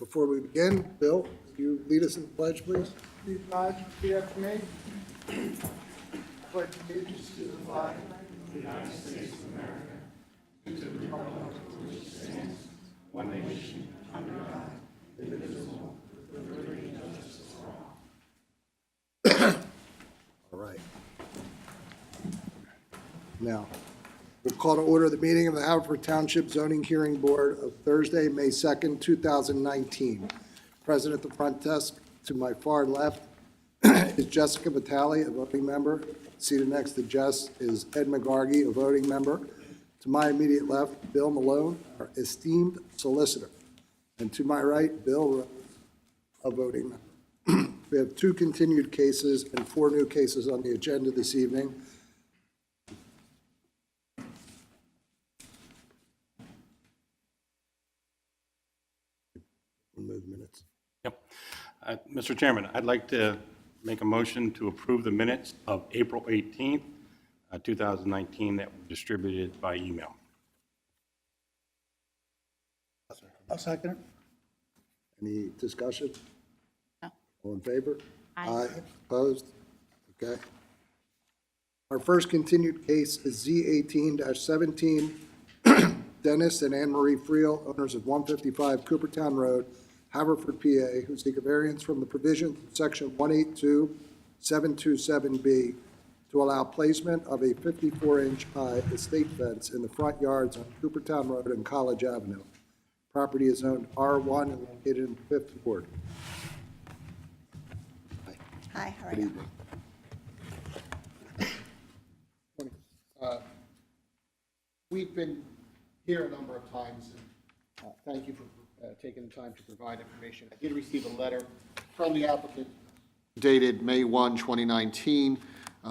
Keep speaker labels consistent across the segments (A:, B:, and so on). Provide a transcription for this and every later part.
A: Before we begin, Bill, can you lead us in the pledge, please?
B: Please rise, repeat after me. Pledge allegiance to the flag
A: All right. Now, we'll call to order the meeting of the Haverford Township Zoning Hearing Board of Thursday, May 2nd, 2019. Present at the front desk to my far left is Jessica Vitale, a voting member. Seated next to Jess is Ed McGargy, a voting member. To my immediate left, Bill Malone, our esteemed solicitor. And to my right, Bill Rose, a voting member. We have 2 continued cases and 4 new cases on the agenda this evening. We'll move minutes.
C: Yep. Mr. Chairman, I'd like to make a motion to approve the minutes of April 18th, 2019 that were distributed by email.
B: I'll second it.
A: Any discussion?
D: No.
A: All in favor?
D: Aye.
A: Opposed? Okay. Our first continued case is Z18-17, Dennis and Anne Marie Friel, owners of 155 Coopertown Road, Haverford, PA, who seek a variance from the provisions of Section 182-727B to allow placement of a 54-inch high estate fence in the front yards on Coopertown Road and College Avenue. Property is owned R1 and located in the 5th Ward.
D: Hi, how are
A: Good
D: you?
A: evening.
E: We've been here a number of times, and thank you for taking the time to provide information. I did receive a letter from the applicant dated May 1, 2019,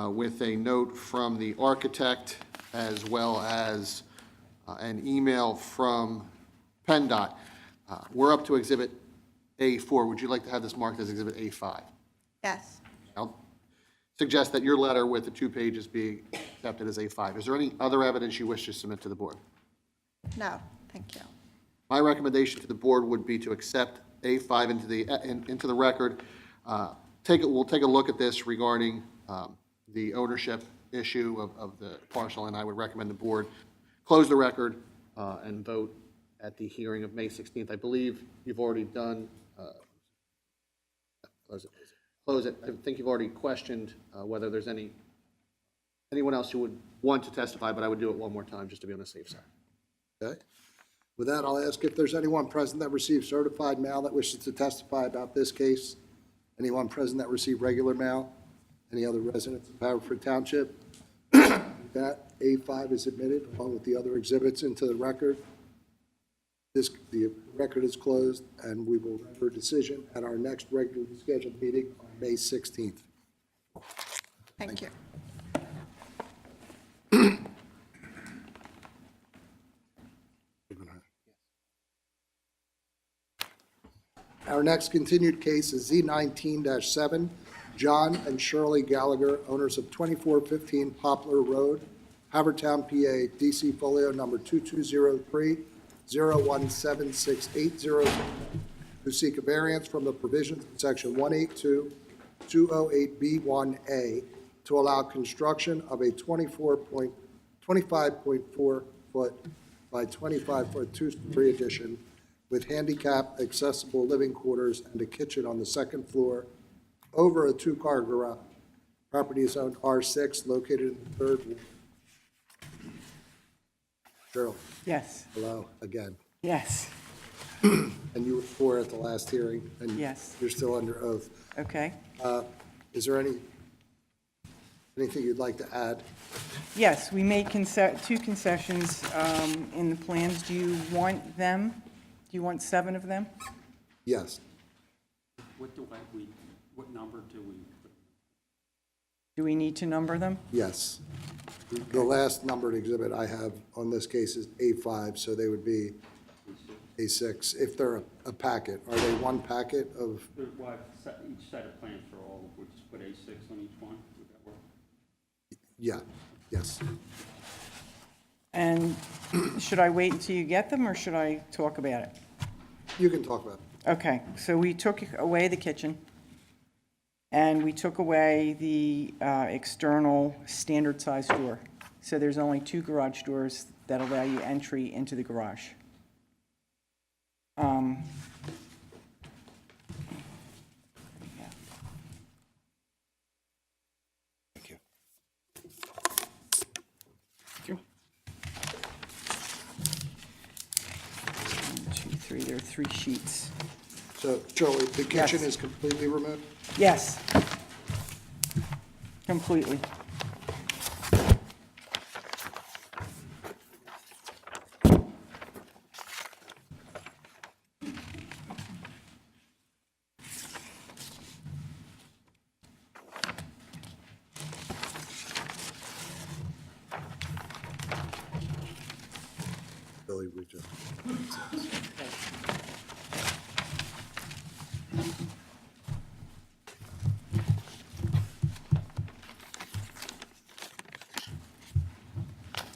E: with a note from the architect as well as an email from PennDOT. We're up to Exhibit A4. Would you like to have this marked as Exhibit A5?
D: Yes.
E: I'll suggest that your letter with the 2 pages be accepted as A5. Is there any other evidence you wish to submit to the board?
D: No, thank you.
E: My recommendation to the board would be to accept A5 into the record. We'll take a look at this regarding the ownership issue of the parcel, and I would recommend the board close the record and vote at the hearing of May 16th. I believe you've already done, close it. I think you've already questioned whether there's anyone else who would want to testify, but I would do it one more time just to be on the safe side.
A: Okay. With that, I'll ask if there's anyone present that received certified mail that wishes to testify about this case. Anyone present that received regular mail? Any other residents of Haverford Township? With that, A5 is admitted along with the other exhibits into the record. The record is closed, and we will render a decision at our next regularly scheduled meeting on May 16th.
D: Thank you.
A: Our next continued case is Z19-7, John and Shirley Gallagher, owners of 2415 Poplar Road, Havertown, PA, DC folio number 2203-017680, who seek a variance from the provisions of Section 182-208B1A to allow construction of a 25.4 foot by 25 foot two-story addition with handicap accessible living quarters and a kitchen on the 2nd floor over a 2-car garage. Property is owned R6, located in the 3rd ward. Shirley,
F: Yes,
A: hello again.
F: yes,
A: And you were for at the last hearing, and
F: Yes.
A: you're still under oath.
F: okay.
A: Is there anything you'd like to add?
F: Yes, we made 2 concessions in the plans. Do you want them? Do you want 7 of them?
A: Yes.
G: What number do we put?
F: Do we need to number them?
A: Yes. The last numbered exhibit I have on this case is A5, so they would be A6, if they're a packet. Are they one packet of,
G: Well, each set of plans for all, we'll just put A6 on each one, would that work?
A: yeah, yes.
F: And should I wait until you get them, or should I talk about it?
A: You can talk about it.
F: Okay, so we took away the kitchen, and we took away the external standard size door. So there's only 2 garage doors that allow you entry into the garage.
A: Thank you.
C: Thank you.
F: 1, 2, 3, there are 3 sheets.
A: So, Joey, the kitchen
F: Yes.
A: is completely removed?
F: Yes. Completely.
A: Billy, we just.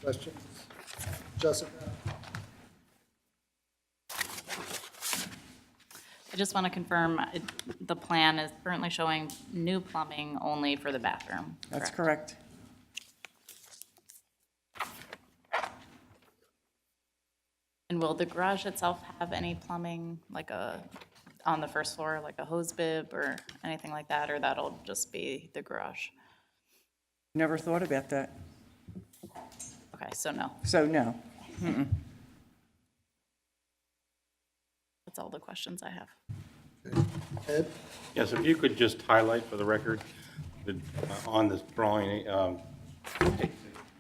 A: Questions? Jessica?
H: I just want to confirm, the plan is currently showing new plumbing only for the bathroom.
F: That's correct.
H: And will the garage itself have any plumbing, like on the first floor, like a hose bib or anything like that, or that'll just be the garage?
F: Never thought about that.
H: Okay, so no,
F: So, no.
H: that's all the questions I have.
A: Ed?
C: Yes, if you could just highlight for the record, on this drawing,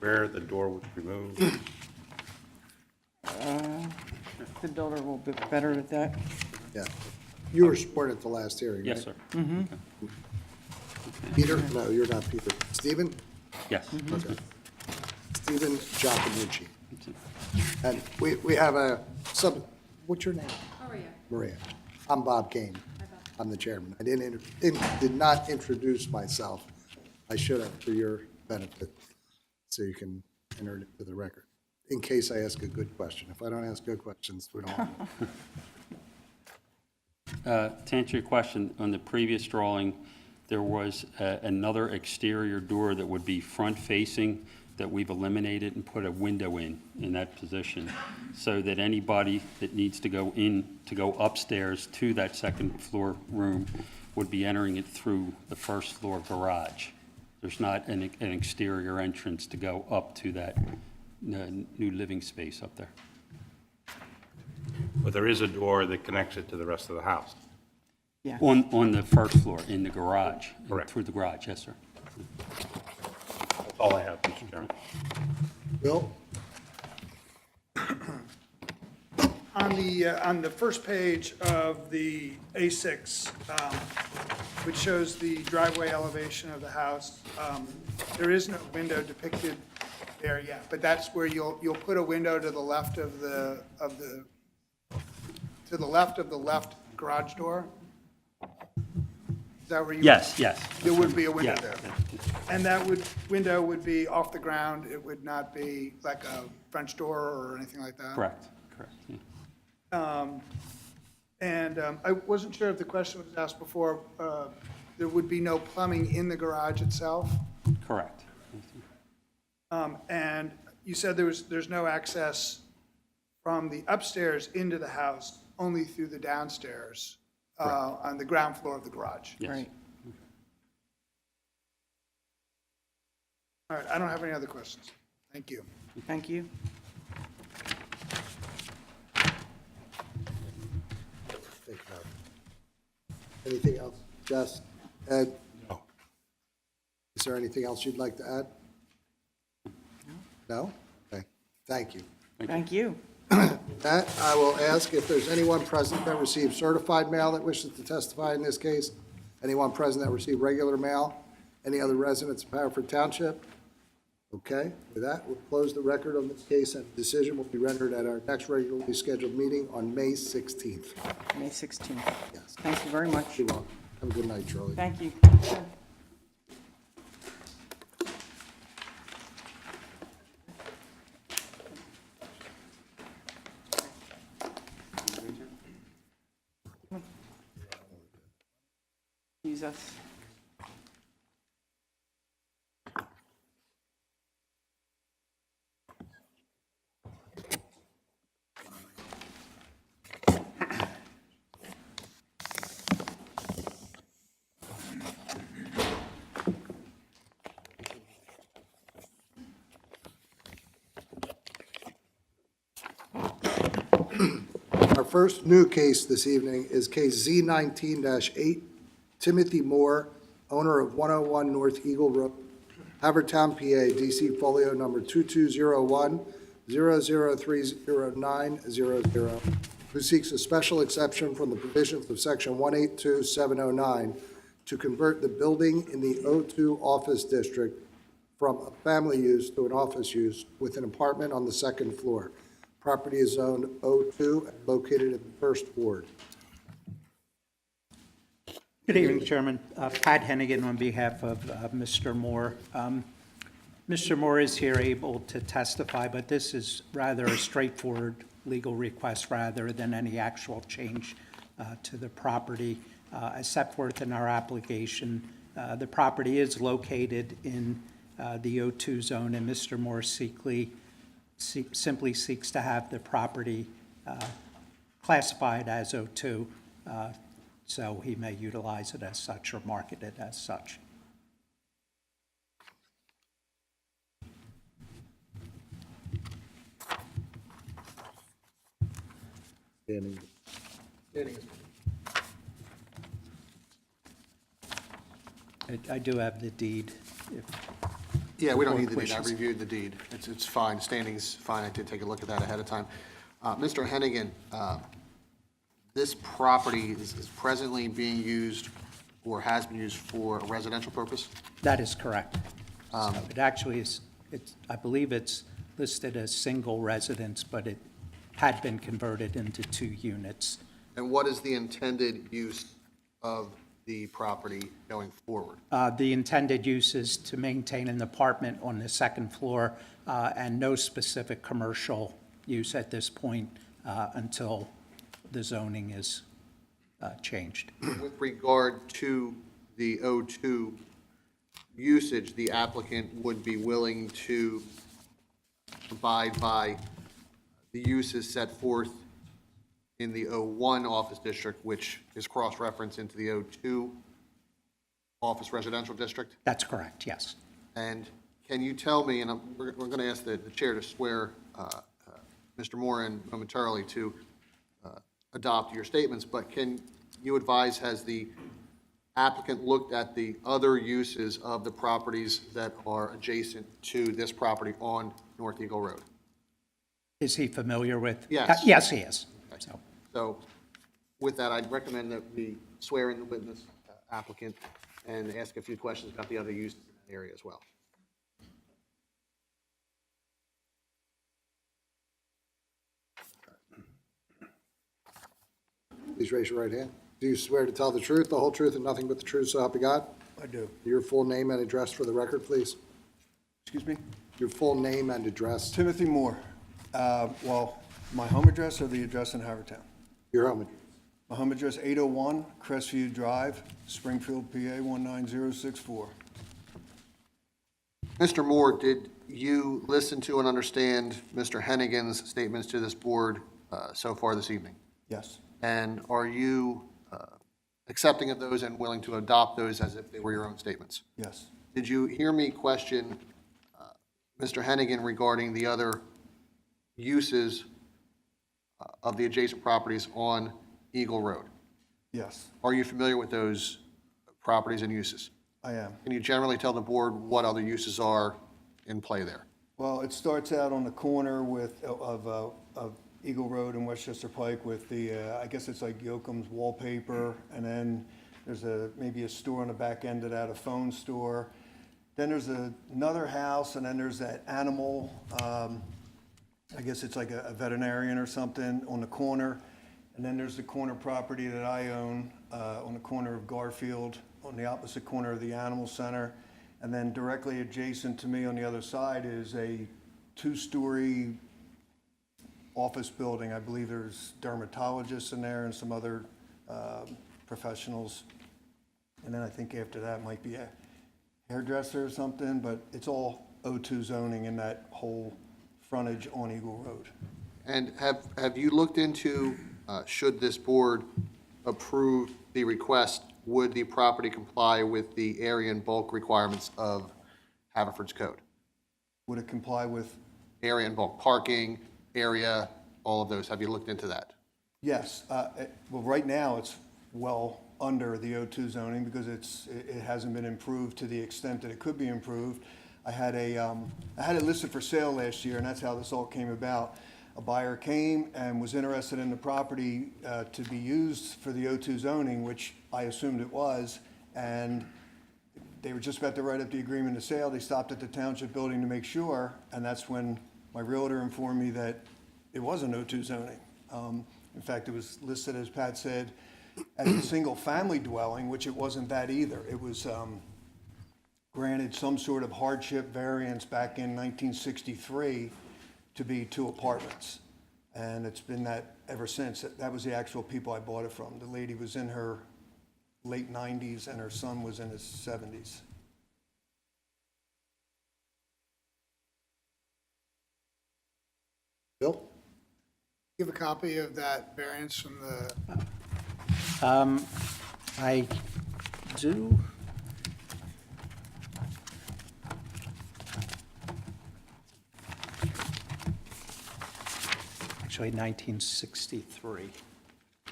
C: where the door was removed.
F: The builder will be better at that.
A: Yeah. You were sworn at the last hearing, right?
G: Yes, sir.
A: Peter? No, you're not Peter. Stephen?
G: Yes.
A: Okay. Stephen Giacomucci. And we have what's your name? Maria. Maria. I'm Bob Kane. I'm the chairman. I did not introduce myself. I should have for your benefit, so you can enter it into the record, in case I ask a good question. If I don't ask good questions, we don't want to.
G: To answer your question, on the previous drawing, there was another exterior door that would be front-facing that we've eliminated and put a window in that position, so that anybody that needs to go upstairs to that second floor room would be entering it through the first floor garage. There's not an exterior entrance to go up to that new living space up there.
C: But there is a door that connects it to the rest of the house.
F: Yeah.
G: On the first floor, in the garage.
C: Correct.
G: Through the garage, yes, sir.
C: That's all I have, Mr. Chairman.
A: Bill?
B: On the first page of the A6, which shows the driveway elevation of the house, there is no window depicted there yet, but that's where you'll put a window to the left of the left garage door? Is that where you?
G: Yes.
B: There would be a window
G: Yeah.
B: there. And that window would be off the ground, it would not be like a French door or anything like that?
G: Correct. Yeah.
B: And I wasn't sure if the question was asked before, there would be no plumbing in the garage itself?
G: Correct.
B: And you said there's no access from the upstairs into the house, only through the downstairs, on the ground floor of the garage?
G: Yes.
F: Right.
B: All right, I don't have any other questions. Thank you.
F: Thank you.
A: Think about it. Anything else? Jess? Ed?
C: No.
A: Is there anything else you'd like to add? No? Okay, thank you.
F: Thank you.
A: That, I will ask if there's anyone present that received certified mail that wishes to testify in this case. Anyone present that received regular mail? Any other residents of Haverford Township? Okay, with that, we'll close the record on this case, and the decision will be rendered at our next regularly scheduled meeting on May 16th.
F: May 16th.
A: Yes.
F: Thank you very much.
A: You're welcome. Have a good night, Charlie.
F: Thank you. us.
A: Our first new case this evening is case Z19-8, Timothy Moore, owner of 101 North Eagle Road, Haverford Town, PA, DC folio number 2201-0030900, who seeks a special exception from the provisions of section 182709 to convert the building in the O2 office district from a family use to an office use with an apartment on the second floor. Property is zoned O2 and located in the first ward.
I: Good evening, Chairman. Pat Hennigan on behalf of Mr. Moore. Mr. Moore is here able to testify, but this is rather a straightforward legal request rather than any actual change to the property. As set forth in our application, the property is located in the O2 zone, and Mr. Moore simply seeks to have the property classified as O2, so he may utilize it as such or market it as such. I do have the deed.
E: Yeah, we don't need the
I: Board
E: deed. I
I: wishes.
E: reviewed the deed. It's fine. Standing's fine. I did take a look at that ahead of time. Mr. Hennigan, this property is presently being used or has been used for a residential purpose?
I: That is correct. So it actually is, I believe it's listed as single residence, but it had been converted into 2 units.
E: And what is the intended use of the property going forward?
I: The intended use is to maintain an apartment on the second floor and no specific commercial use at this point until the zoning is changed.
E: With regard to the O2 usage, the applicant would be willing to abide by the uses set forth in the O1 office district, which is cross-referenced into the O2 office residential district?
I: That's correct, yes.
E: And can you tell me, and we're going to ask the chair to swear Mr. Moore in momentarily to adopt your statements, but can you advise, has the applicant looked at the other uses of the properties that are adjacent to this property on North Eagle Road?
I: Is he familiar with?
E: Yes.
I: Yes, he is. So,
E: So with that, I'd recommend that we swear in the witness applicant and ask a few questions about the other uses in that area as well.
A: Please raise your right hand. Do you swear to tell the truth, the whole truth, and nothing but the truth, so help you God?
J: I do.
A: Your full name and address for the record, please.
J: Excuse me?
A: Your full name and address,
J: Timothy Moore. Well, my home address or the address in Haverford Town?
A: your home address.
J: My home address, 801 Crestview Drive, Springfield, PA, 19064.
E: Mr. Moore, did you listen to and understand Mr. Hennigan's statements to this board so far this evening?
J: Yes,
E: And are you accepting of those and willing to adopt those as if they were your own statements?
J: yes,
E: Did you hear me question Mr. Hennigan regarding the other uses of the adjacent properties on Eagle Road?
J: yes,
E: Are you familiar with those properties and uses?
J: I am.
E: Can you generally tell the board what other uses are in play there?
J: Well, it starts out on the corner of Eagle Road and Westchester Pike with the, I guess it's like Yoakum's Wallpaper, and then there's maybe a store on the back end of that, a phone store. Then there's another house, and then there's that animal, I guess it's like a veterinarian or something on the corner. And then there's the corner property that I own on the corner of Garfield, on the opposite corner of the animal center. And then directly adjacent to me on the other side is a 2-story office building. I believe there's dermatologists in there and some other professionals. and then I think after that might be a hairdresser or something, but it's all O2 zoning in that whole frontage on Eagle Road.
E: And have you looked into, should this board approve the request, would the property comply with the area and bulk requirements of Haverford's code?
J: Would it comply with?
E: Area and bulk, parking, area, all of those. Have you looked into that?
J: Yes. Well, right now, it's well under the O2 zoning because it hasn't been improved to the extent that it could be improved. I had it listed for sale last year, and that's how this all came about. A buyer came and was interested in the property to be used for the O2 zoning, which I assumed it was, and they were just about to write up the agreement of sale. They stopped at the township building to make sure, and that's when my realtor informed me that it wasn't O2 zoning. In fact, it was listed, as Pat said, as a single-family dwelling, which it wasn't that either. It was granted some sort of hardship variance back in 1963 to be 2 apartments. And it's been that ever since. That was the actual people I bought it from. The lady was in her late 90s and her son was in his 70s.
A: Bill?
B: Give a copy of that variance from the,
I: I do. Actually, 1963.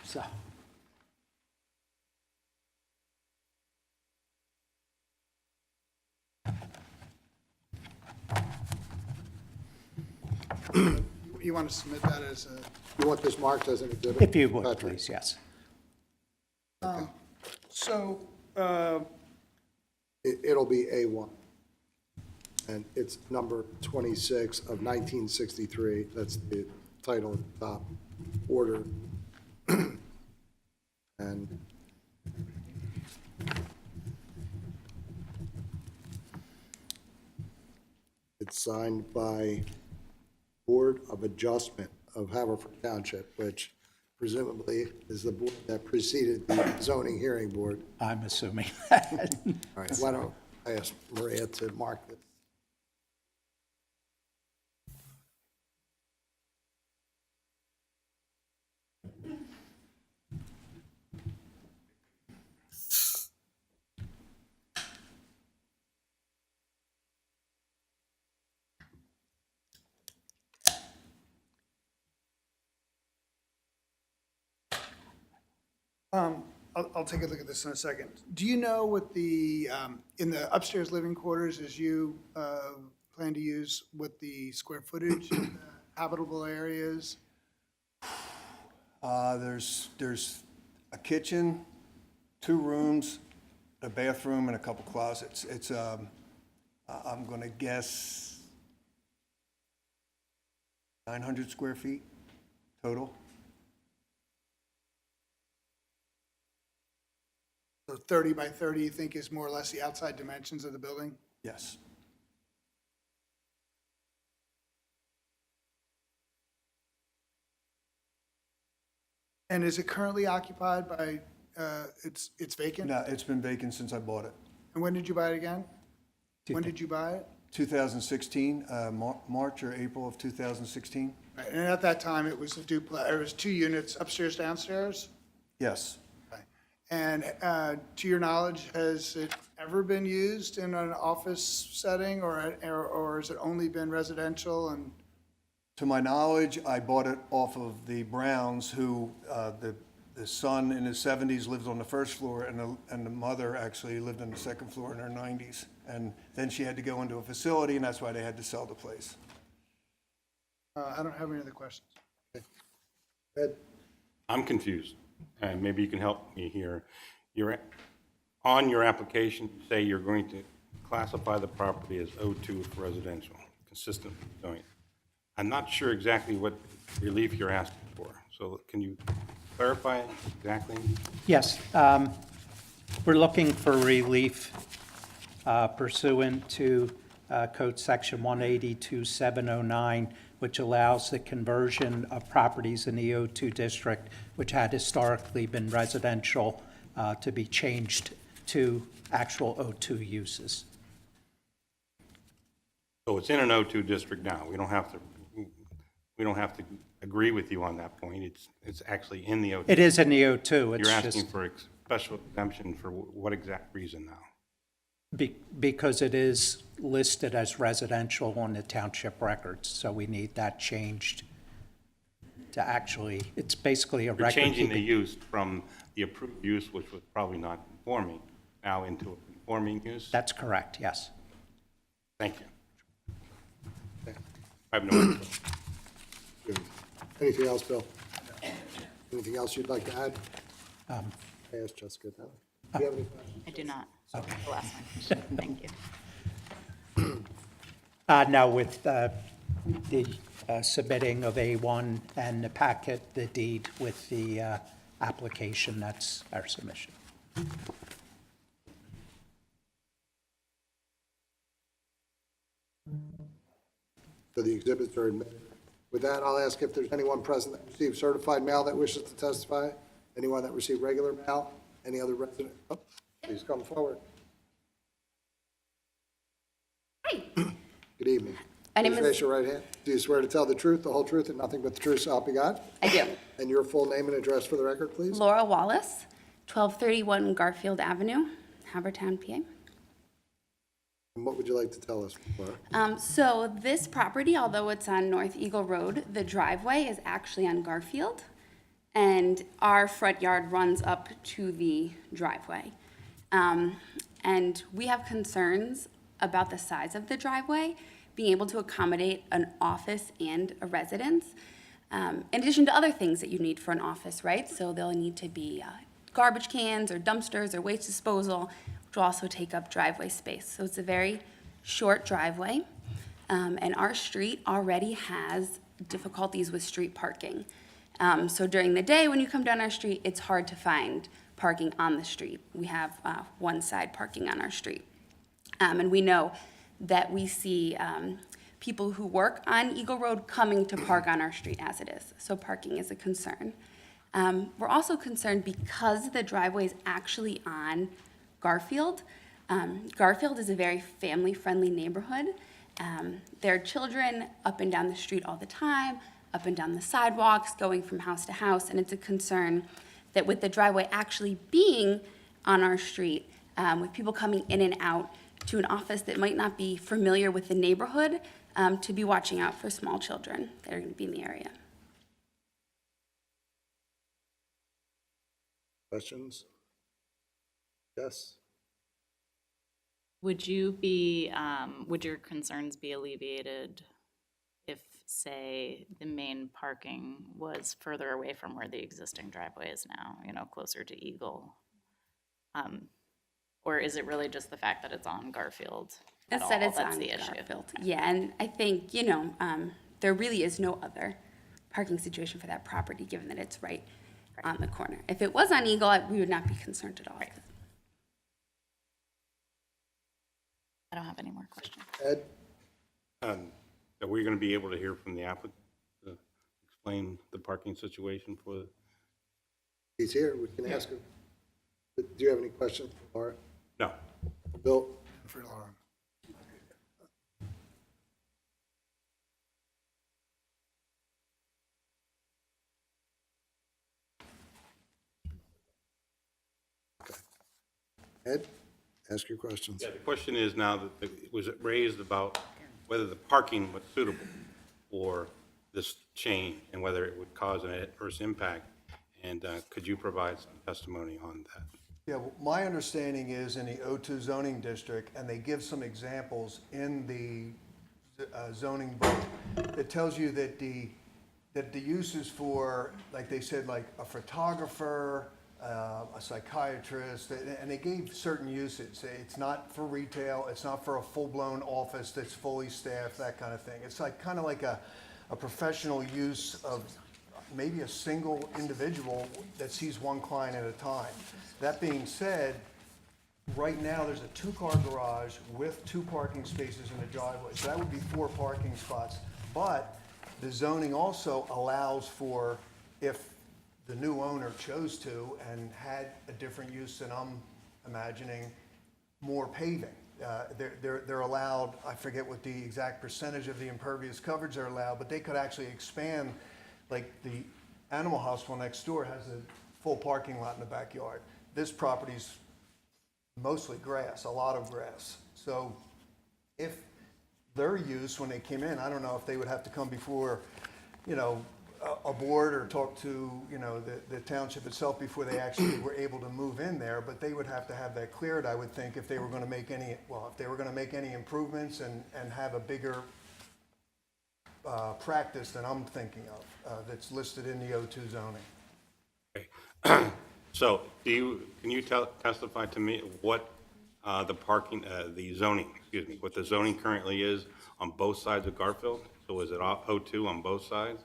I: So,
B: you want to submit that as a,
A: You want this marked as an exhibit?
I: if you would,
A: Patrick?
I: please, yes.
B: so,
A: It'll be A1. And it's number 26 of 1963. That's the title at the top, order. And it's signed by Board of Adjustment of Haverford Township, which presumably is the board that preceded the zoning hearing board.
I: I'm assuming that.
A: All right, why don't I ask Maria to mark this?
B: I'll take a look at this in a second. Do you know what the, in the upstairs living quarters, as you plan to use, what the square footage of the habitable areas?
J: There's a kitchen, 2 rooms, a bathroom, and a couple closets. It's, I'm gonna guess 900 square feet total.
B: So 30 by 30, you think is more or less the outside dimensions of the building?
J: Yes.
B: And is it currently occupied by, it's vacant?
J: No, it's been vacant since I bought it.
B: And when did you buy it again? When did you buy it?
J: 2016, March or April of 2016?
B: Right, and at that time, it was a duplex, it was 2 units, upstairs, downstairs?
J: Yes.
B: Okay. And to your knowledge, has it ever been used in an office setting, or has it only been residential? And
J: To my knowledge, I bought it off of the Browns, who, the son in his 70s lived on the first floor, and the mother actually lived on the second floor in her 90s. And then she had to go into a facility, and that's why they had to sell the place.
B: I don't have any other questions.
A: Ed?
C: I'm confused, and maybe you can help me here. On your application, you say you're going to classify the property as O2 for residential, consistent with zoning. I'm not sure exactly what relief you're asking for, so can you clarify exactly?
I: Yes, we're looking for relief pursuant to Code Section 182-709, which allows the conversion of properties in the O2 district, which had historically been residential, to be changed to actual O2 uses.
C: So it's in an O2 district now. We don't have to agree with you on that point. It's actually in the O2.
I: It is in the O2,
C: You're
I: it's
C: asking
I: just
C: for special exemption for what exact reason now?
I: because it is listed as residential on the township records, so we need that changed to actually, it's basically a
C: You're
I: record
C: changing the
I: keeping.
C: use from the approved use, which was probably not conforming, now into a conforming use?
I: That's correct, yes.
C: Thank you. Okay. I have no other questions.
A: Good. Anything else, Bill? Anything else you'd like to add? I asked Jessica that. Do you have any questions?
H: I do not. The last one. Thank you.
I: Now, with the submitting of A1 and the packet, the deed with the application, that's our submission.
A: So the exhibits are admitted. With that, I'll ask if there's anyone present that received certified mail that wishes to testify. Anyone that received regular mail? Any other resident? Oh, please come forward.
K: Hi,
A: Good evening.
K: My name
A: Please
K: is-
A: raise your right hand. Do you swear to tell the truth, the whole truth, and nothing but the truth, so help you God?
K: I do.
A: And your full name and address for the record, please?
K: Laura Wallace, 1231 Garfield Avenue, Havertown, PA.
A: And what would you like to tell us, Laura?
K: So this property, although it's on North Eagle Road, the driveway is actually on Garfield, and our front yard runs up to the driveway. And we have concerns about the size of the driveway, being able to accommodate an office and a residence, in addition to other things that you need for an office, right? So there'll need to be garbage cans or dumpsters or waste disposal, which will also take up driveway space. So it's a very short driveway, and our street already has difficulties with street parking. So during the day, when you come down our street, it's hard to find parking on the street. We have one side parking on our street. And we know that we see people who work on Eagle Road coming to park on our street as it is. So parking is a concern. We're also concerned because the driveway is actually on Garfield. Garfield is a very family-friendly neighborhood. There are children up and down the street all the time, up and down the sidewalks, going from house to house, and it's a concern that with the driveway actually being on our street, with people coming in and out to an office that might not be familiar with the neighborhood, to be watching out for small children that are going to be in the area.
A: Questions? Yes?
H: Would your concerns be alleviated if, say, the main parking was further away from where the existing driveway is now, closer to Eagle? Or is it really just the fact that it's on Garfield at all?
K: Instead, it's
H: That's
K: on
H: the issue.
K: Garfield. Yeah, and I think, there really is no other parking situation for that property, given that it's right on the corner. If it was on Eagle, we would not be concerned at all.
H: I don't have any more questions.
A: Ed?
C: Are we going to be able to hear from the applicant to explain the parking situation for the?
A: He's here, we can ask him. But do you have any questions for Laura?
C: No.
A: Bill?
B: For Laura.
A: Ed? Ask your questions.
C: Yeah, the question is now that was it raised about whether the parking was suitable for this change and whether it would cause an adverse impact? And could you provide some testimony on that?
J: Yeah, well, my understanding is in the O2 zoning district, and they give some examples in the zoning book that tells you that the uses for, like they said, like a photographer, a psychiatrist, and they gave certain uses. It's not for retail, it's not for a full-blown office that's fully staffed, that kind of thing. It's like, kind of like a professional use of maybe a single individual that sees one client at a time. That being said, right now, there's a two-car garage with 2 parking spaces in the driveway, so that would be 4 parking spots. But the zoning also allows for, if the new owner chose to and had a different use than I'm imagining more paving. They're allowed, I forget what the exact percentage of the impervious coverage they're allowed, but they could actually expand, like the animal hospital next door has a full parking lot in the backyard. This property's mostly grass, a lot of grass. So if their use, when they came in, I don't know if they would have to come before, you know, a board or talk to, you know, the township itself before they actually were able to move in there, but they would have to have that cleared, I would think, if they were gonna make any, well, if they were gonna make any improvements and have a bigger practice than I'm thinking of, that's listed in the O2 zoning.
C: So can you testify to me what the parking, the zoning, excuse me, what the zoning currently is on both sides of Garfield? So is it off O2 on both sides?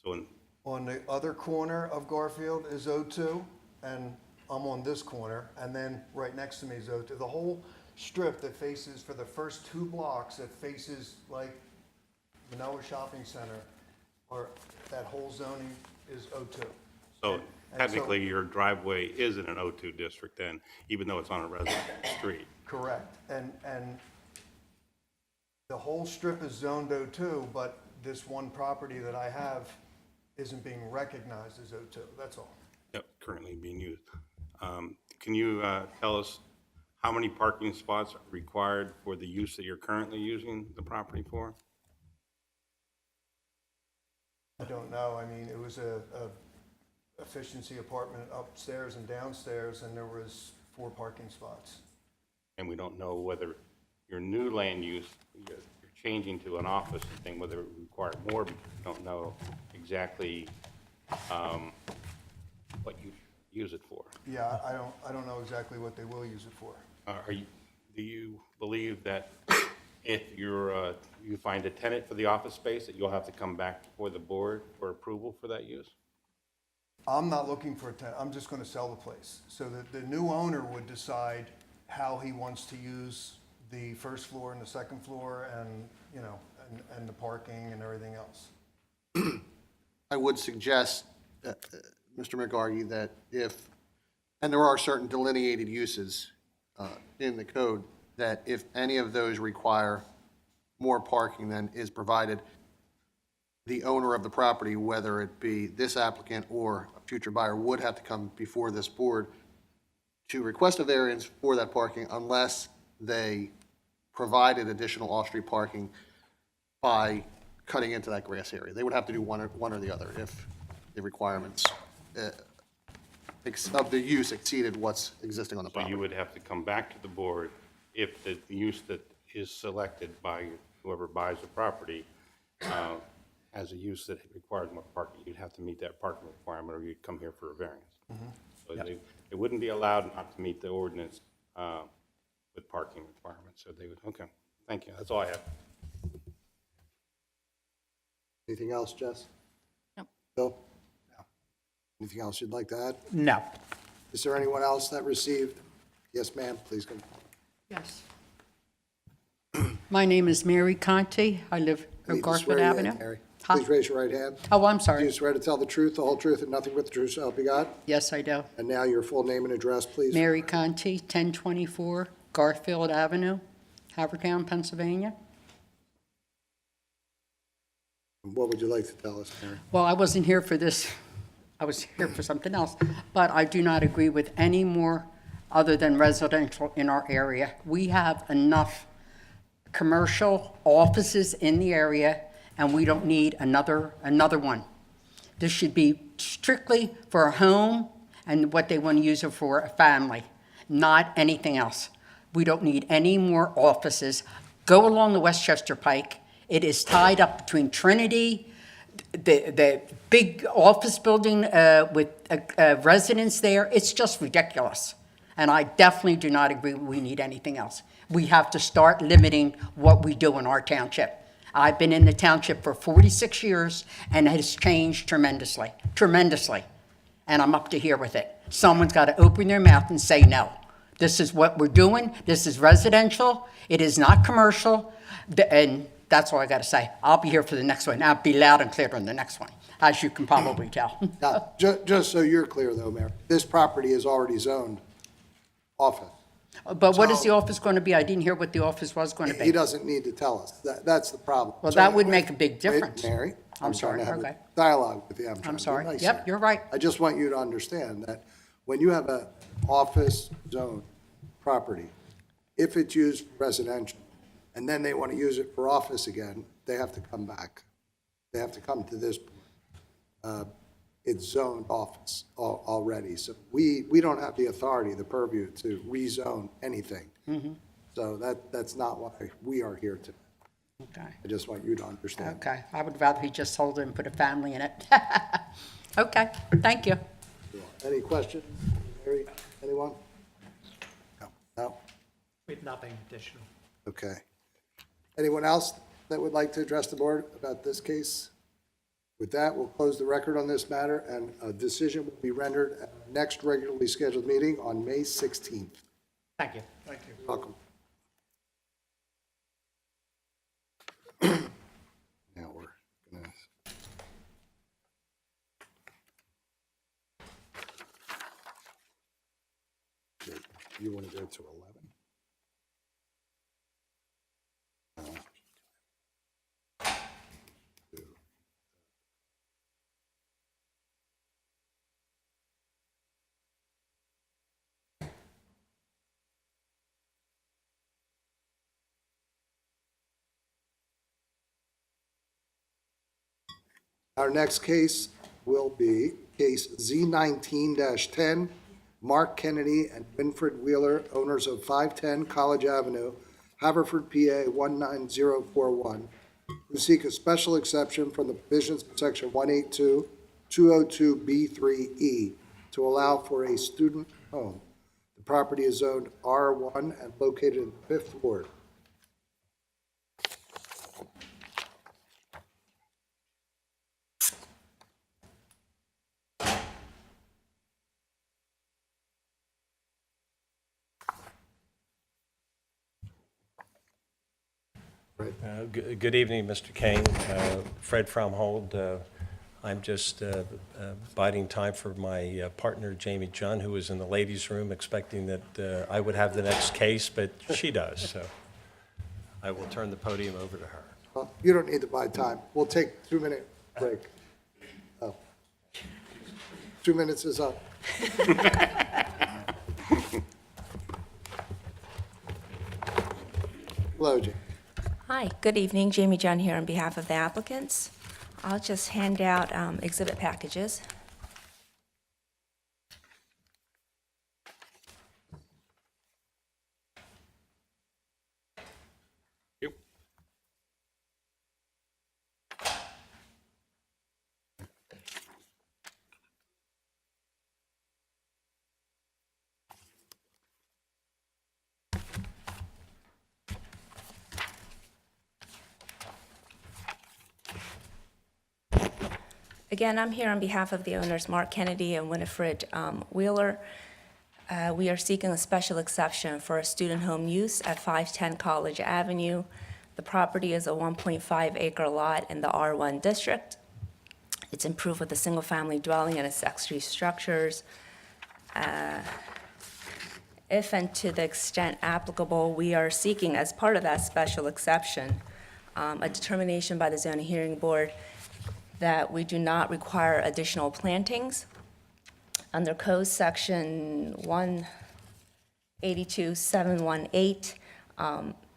C: So
J: On the other corner of Garfield is O2, and I'm on this corner, and then right next to me is O2. The whole strip that faces, for the first 2 blocks, that faces like Manoa Shopping Center, or that whole zoning is O2.
C: So
J: And
C: technically, your driveway is in an O2 district then, even though it's on a residential street.
J: Correct, and the whole strip is zoned O2, but this one property that I have isn't being recognized as O2, that's all.
C: Yep, currently being used. Can you tell us how many parking spots are required for the use that you're currently using the property for?
J: I don't know, I mean, it was a efficiency apartment upstairs and downstairs, and there was 4 parking spots.
C: And we don't know whether your new land use, you're changing to an office thing, whether it requires more, because we don't know exactly what you use it for.
J: Yeah, I don't know exactly what they will use it for.
C: Do you believe that if you find a tenant for the office space, that you'll have to come back before the board for approval for that use?
J: I'm not looking for a tenant, I'm just gonna sell the place. So that the new owner would decide how he wants to use the first floor and the second floor and, you know, and the parking and everything else.
E: I would suggest, Mr. McGargy, that if, and there are certain delineated uses in the code, that if any of those require more parking than is provided, the owner of the property, whether it be this applicant or a future buyer, would have to come before this board to request a variance for that parking unless they provided additional off-street parking by cutting into that grass area. They would have to do one or the other if the requirements of the use exceeded what's existing on the
C: So you
E: property.
C: would have to come back to the board if the use that is selected by whoever buys the property has a use that requires more parking. You'd have to meet that parking requirement, or you'd come here for a variance. So they wouldn't be allowed not to meet the ordinance with parking requirements, so they would, okay, thank you, that's all I have.
A: Anything else, Jess?
H: Nope.
A: Bill? No. Anything else you'd like to add?
I: No.
A: Is there anyone else that received? Yes, ma'am, please come.
L: Yes. My name is Mary Conti. I live
A: I
L: on
A: need to
L: Garfield
A: swear you in,
L: Avenue.
A: Mary.
L: Huh?
A: Please raise your right hand.
L: Oh, I'm
A: Do you
L: sorry.
A: swear to tell the truth, the whole truth, and nothing but the truth, so help you God?
L: Yes, I do.
A: And now your full name and address, please.
L: Mary Conti, 1024 Garfield Avenue, Havertown, Pennsylvania.
A: What would you like to tell us, Mary?
L: Well, I wasn't here for this. I was here for something else. But I do not agree with any more other than residential in our area. We have enough commercial offices in the area, and we don't need another one. This should be strictly for a home and what they want to use it for, a family, not anything else. We don't need any more offices. Go along the Westchester Pike. It is tied up between Trinity, the big office building with residents there. It's just ridiculous. And I definitely do not agree we need anything else. We have to start limiting what we do in our township. I've been in the township for 46 years, and it has changed tremendously, tremendously. And I'm up to here with it. Someone's got to open their mouth and say no. This is what we're doing. This is residential. It is not commercial. And that's all I got to say. I'll be here for the next one. I'll be loud and clear on the next one, as you can probably tell.
A: Now, just so you're clear though, Mayor, this property is already zoned office.
L: But what is
A: So-
L: the office going to be? I didn't hear what the office was going to
A: He
L: be.
A: doesn't need to tell us. That's the problem.
L: Well,
A: So
L: that would
A: wait-
L: make a big
A: wait,
L: difference.
A: Mary,
L: I'm
A: trying to
L: sorry,
A: have a
L: okay.
A: dialogue with you. I'm trying
L: I'm
A: to be
L: sorry.
A: nice
L: Yep,
A: here.
L: you're right.
A: I just want you to understand that when you have an office zone property, if it's used for residential, and then they want to use it for office again, they have to come back. They have to come to this. It's zoned office already, so we don't have the authority, the purview to rezone anything. So that's not why we are here today.
L: Okay.
A: I just want you to understand.
L: Okay, I would rather he just sold it and put a family in it. Okay, thank you.
A: Any questions? Mary, anyone? No? No?
I: With nothing additional.
A: Okay. Anyone else that would like to address the board about this case? With that, we'll close the record on this matter, and a decision will be rendered at our next regularly scheduled meeting on May 16th.
I: Thank you.
A: You're welcome. Now we're gonna. You want to go to 11? Our next case will be case Z19-10, Mark Kennedy and Winfred Wheeler, owners of 510 College Avenue, Haverford, PA 19041, who seek a special exception from the provisions of Section 182, 202B3E to allow for a student home. The property is zoned R1 and located in the 5th Ward.
M: Good evening, Mr. Kane. Fred Fromhold. I'm just biding time for my partner, Jamie Junn, who is in the ladies' room, expecting that I would have the next case, but she does, so I will turn the podium over to her.
A: Well, you don't need to buy time. We'll take a 2-minute break. Oh. 2 minutes is up. Hello, Jane.
N: Hi, good evening. Jamie John here on behalf of the applicants. I'll just hand out exhibit packages.
C: Yep.
N: Again, I'm here on behalf of the owners, Mark Kennedy and Winifred Wheeler. We are seeking a special exception for a student home use at 510 College Avenue. The property is a 1.5 acre lot in the R1 district. It's improved with a single-family dwelling and accessory structures. If and to the extent applicable, we are seeking, as part of that special exception, a determination by the zoning hearing board that we do not require additional plantings. Under code section 182.718,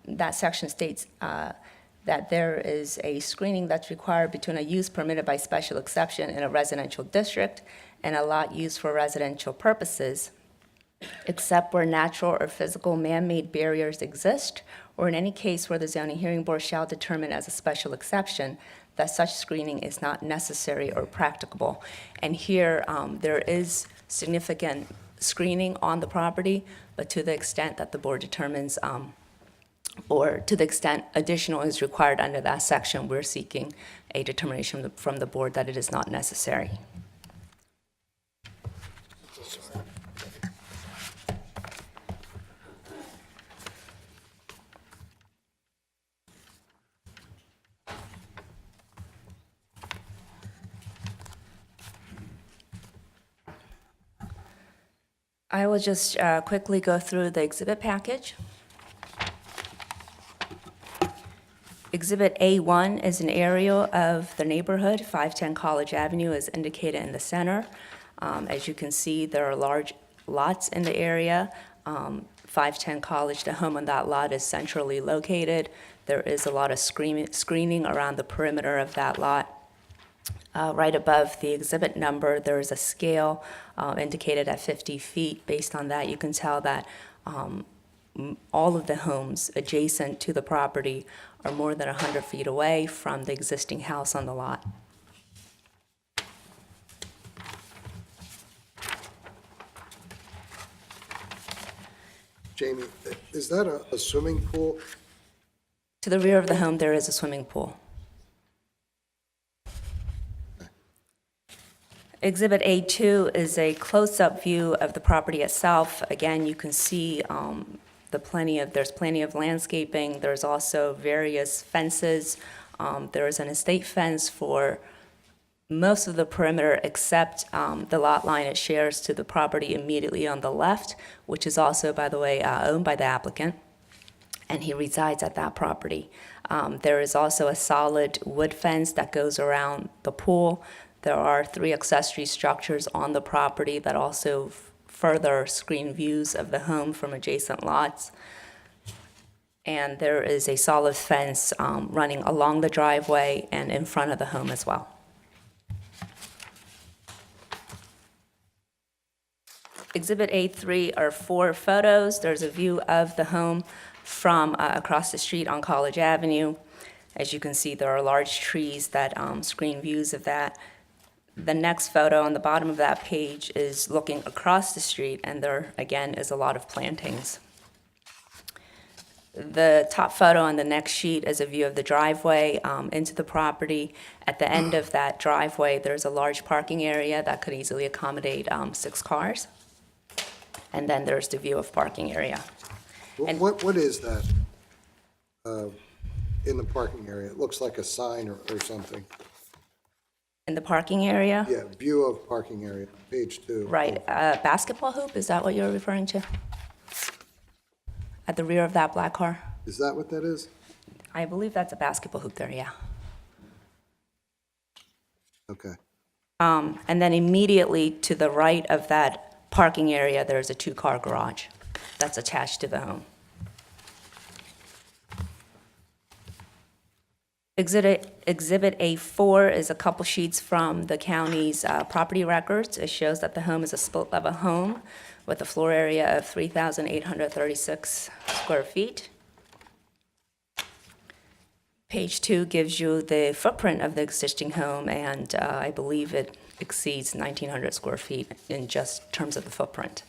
N: that section states that there is a screening that's required between a use permitted by special exception in a residential district and a lot used for residential purposes, except where natural or physical man-made barriers exist, or in any case where the zoning hearing board shall determine as a special exception that such screening is not necessary or practicable. And here, there is significant screening on the property, but to the extent that the board determines, or to the extent additional is required under that section, we're seeking a determination from the board that it is not necessary. I will just quickly go through the exhibit package. Exhibit A1 is an aerial of the neighborhood. 510 College Avenue is indicated in the center. As you can see, there are large lots in the area. 510 College, the home on that lot is centrally located. There is a lot of screening around the perimeter of that lot. Right above the exhibit number, there is a scale indicated at 50 feet. Based on that, you can tell that all of the homes adjacent to the property are more than 100 feet away from the existing house on the lot.
A: Jamie, is that a swimming pool?
N: To the rear of the home, there is a swimming pool. Exhibit A2 is a close-up view of the property itself. Again, you can see there's plenty of landscaping. There's also various fences. There is an estate fence for most of the perimeter except the lot line it shares to the property immediately on the left, which is also, by the way, owned by the applicant, and he resides at that property. There is also a solid wood fence that goes around the pool. There are 3 accessory structures on the property that also further screen views of the home from adjacent lots. And there is a solid fence running along the driveway and in front of the home as well. Exhibit A3 are 4 photos. There's a view of the home from across the street on College Avenue. As you can see, there are large trees that screen views of that. The next photo on the bottom of that page is looking across the street, and there, again, is a lot of plantings. The top photo on the next sheet is a view of the driveway into the property. At the end of that driveway, there's a large parking area that could easily accommodate 6 cars. And then there's the view of parking area. And
A: What is that in the parking area? It looks like a sign or something.
N: in the parking area?
A: Yeah, view of parking area, page 2.
N: Right, basketball hoop, is that what you're referring to? At the rear of that black car?
A: Is that what that is?
N: I believe that's a basketball hoop there, yeah.
A: Okay.
N: And then immediately to the right of that parking area, there's a 2-car garage that's attached to the home. Exhibit A4 is a couple sheets from the county's property records. It shows that the home is a split-level home with a floor area of 3,836 square feet. Page 2 gives you the footprint of the existing home, and I believe it exceeds 1,900 square feet in just terms of the footprint.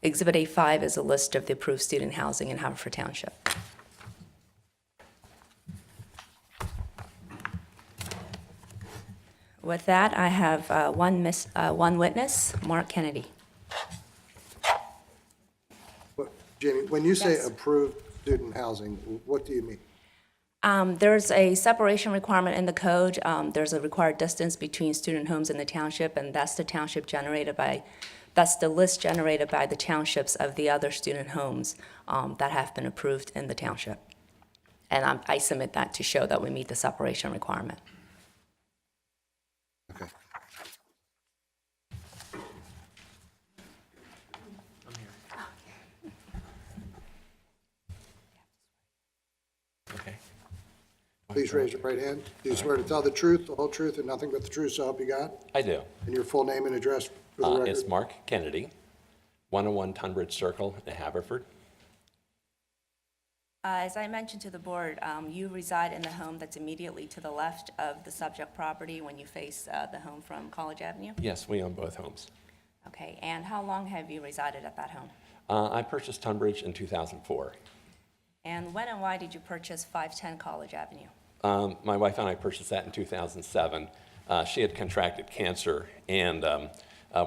N: Exhibit A5 is a list of the approved student housing in Haverford Township. With that, I have one witness, Mark Kennedy.
A: Jamie, when you say
N: Yes.
A: approved student housing, what do you mean?
N: There's a separation requirement in the code. There's a required distance between student homes in the township, and that's the list generated by the townships of the other student homes that have been approved in the township. And I submit that to show that we meet the separation requirement.
A: Okay.
O: Okay.
A: Please raise your right hand. Do you swear to tell the truth, the whole truth, and nothing but the truth, so help you God?
O: I do.
A: And your full name and address for the record?
O: It's Mark Kennedy, 101 Tunbridge Circle in Haverford.
N: As I mentioned to the board, you reside in the home that's immediately to the left of the subject property when you face the home from College Avenue?
O: Yes, we own both homes.
N: Okay, and how long have you resided at that home?
O: I purchased Tunbridge in 2004.
N: And when and why did you purchase 510 College Avenue?
O: My wife and I purchased that in 2007. She had contracted cancer, and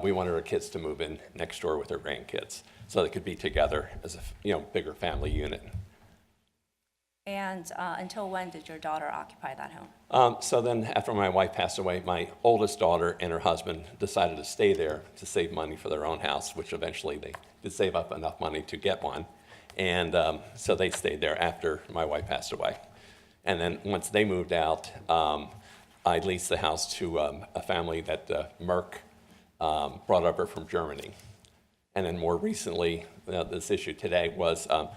O: we wanted our kids to move in next door with their grandkids so they could be together as a bigger family unit.
N: And until when did your daughter occupy that home?
O: So then, after my wife passed away, my oldest daughter and her husband decided to stay there to save money for their own house, which eventually they did save up enough money to get one. And so they stayed there after my wife passed away. And then once they moved out, I leased the house to a family that Merck brought over from Germany. And then more recently, this issue today was a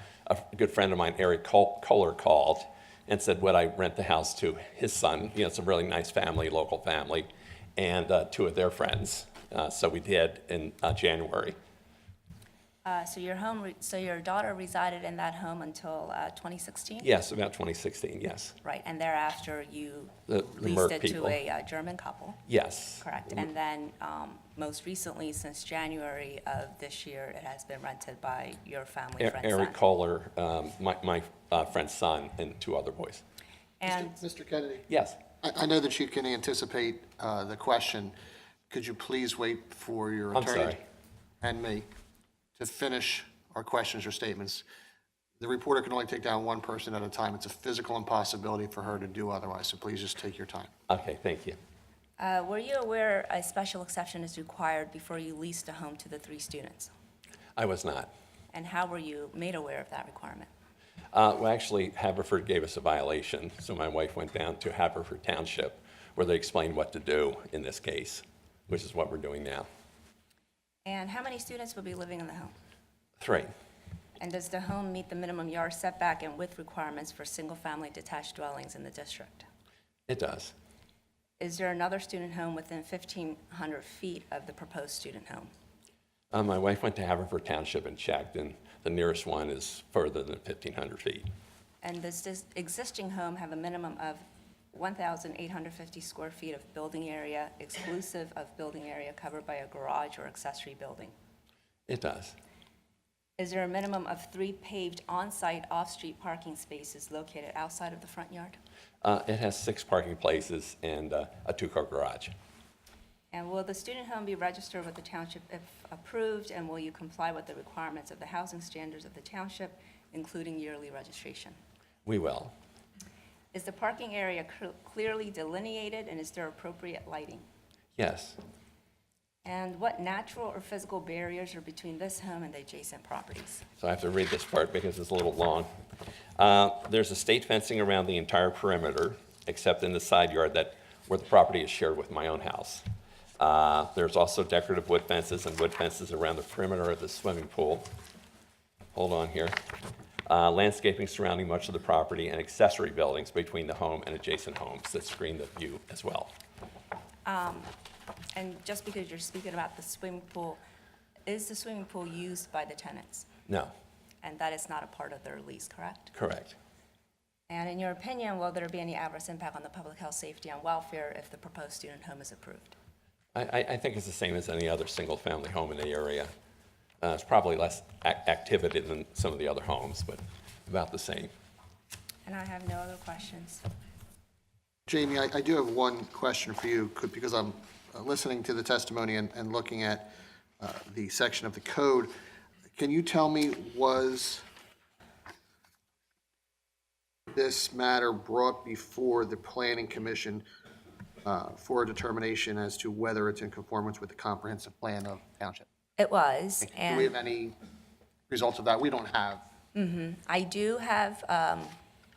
O: good friend of mine, Eric Kohler, called and said, would I rent the house to his son? You know, it's a really nice family, local family, and two of their friends. So we did in January.
N: So your daughter resided in that home until 2016?
O: Yes, about 2016, yes.
N: Right, and thereafter you
O: The
N: leased
O: Merck
N: it
O: people.
N: to a German couple?
O: Yes.
N: Correct, and then most recently, since January of this year, it has been rented by your family friend's son?
O: Eric Kohler, my friend's son, and two other boys.
N: And
E: Mr. Kennedy?
O: Yes.
E: I know that you can anticipate the question. Could you please wait for your
O: I'm
E: attorney
O: sorry.
E: and me to finish our questions or statements? The reporter can only take down one person at a time. It's a physical impossibility for her to do otherwise, so please just take your time.
O: Okay, thank you.
N: were you aware a special exception is required before you leased a home to the 3 students?
O: I was not.
N: And how were you made aware of that requirement?
O: Well, actually, Haverford gave us a violation, so my wife went down to Haverford Township, where they explained what to do in this case, which is what we're doing now.
N: And how many students will be living in the home?
O: 3.
N: And does the home meet the minimum yard setback and width requirements for single-family detached dwellings in the district?
O: It does.
N: Is there another student home within 1,500 feet of the proposed student home?
O: My wife went to Haverford Township and checked, and the nearest one is further than 1,500 feet.
N: And does this existing home have a minimum of 1,850 square feet of building area, exclusive of building area covered by a garage or accessory building?
O: It does.
N: Is there a minimum of 3 paved on-site, off-street parking spaces located outside of the front yard?
O: It has 6 parking places and a 2-car garage.
N: And will the student home be registered with the township if approved, and will you comply with the requirements of the housing standards of the township, including yearly registration?
O: We will.
N: Is the parking area clearly delineated, and is there appropriate lighting?
O: Yes.
N: And what natural or physical barriers are between this home and the adjacent properties?
O: So I have to read this part because it's a little long. There's a state fencing around the entire perimeter, except in the side yard where the property is shared with my own house. There's also decorative wood fences and wood fences around the perimeter of the swimming pool. Hold on here. Landscaping surrounding much of the property and accessory buildings between the home and adjacent homes that screen the view as well.
N: And just because you're speaking about the swimming pool, is the swimming pool used by the tenants?
O: No.
N: And that is not a part of their lease, correct?
O: Correct.
N: And in your opinion, will there be any adverse impact on the public health, safety, and welfare if the proposed student home is approved?
O: I think it's the same as any other single-family home in the area. It's probably less activity than some of the other homes, but about the same.
N: And I have no other questions.
E: Jamie, I do have one question for you, because I'm listening to the testimony and looking at the section of the code. Can you tell me, was this matter brought before the Planning Commission for a determination as to whether it's in conformance with the comprehensive plan of township?
N: It was,
E: Do we
N: and
E: have any results of that? We don't have.
N: I do have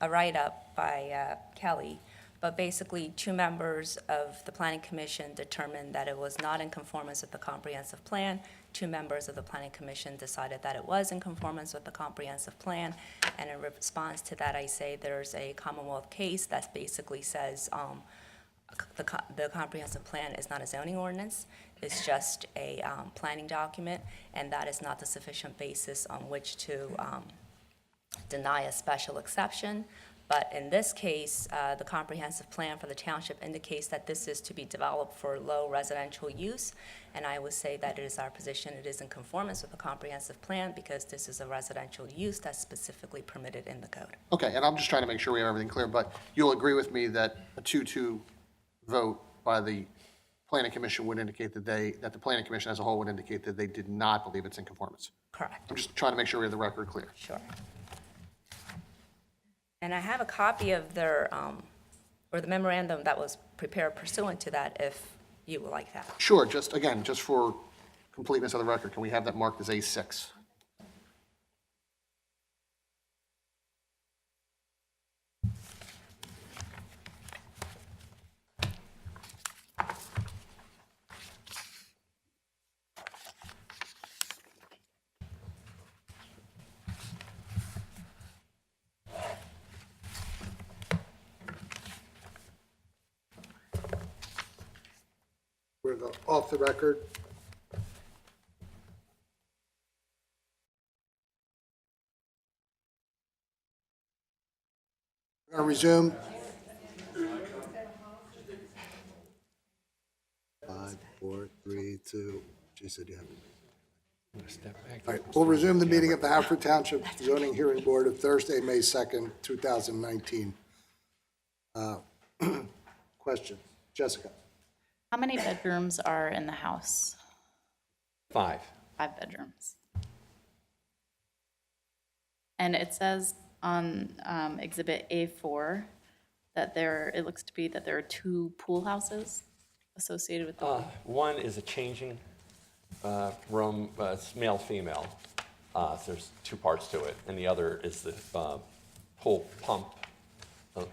N: a write-up by Kelly, but basically 2 members of the Planning Commission determined that it was not in conformance with the comprehensive plan. 2 members of the Planning Commission decided that it was in conformance with the comprehensive plan. And in response to that, I say there's a Commonwealth case that basically says the comprehensive plan is not a zoning ordinance. It's just a planning document, and that is not the sufficient basis on which to deny a special exception. But in this case, the comprehensive plan for the township indicates that this is to be developed for low residential use, and I would say that it is our position it is in conformance with the comprehensive plan because this is a residential use that's specifically permitted in the code.
E: Okay, and I'm just trying to make sure we have everything clear, but you'll agree with me that a 2-2 vote by the Planning Commission would indicate that the Planning Commission as a whole would indicate that they did not believe it's in conformance.
N: Correct.
E: I'm just trying to make sure we have the record clear.
N: Sure. And I have a copy of their, or the memorandum that was prepared pursuant to that, if you would like that.
E: Sure, just, again, just for completeness of the record, can we have that marked as A6?
A: We're going to go off the record. We're going to resume. 5, 4, 3, 2. She said you have. All right, we'll resume the meeting of the Haverford Township Zoning Hearing Board of Thursday, May 2nd, 2019. Question, Jessica?
H: How many bedrooms are in the house?
O: 5.
H: 5 bedrooms. And it says on Exhibit A4 that it looks to be that there are 2 pool houses associated with the pool.
O: One is a changing room, it's male, female. So there's 2 parts to it. And the other is the pool pump,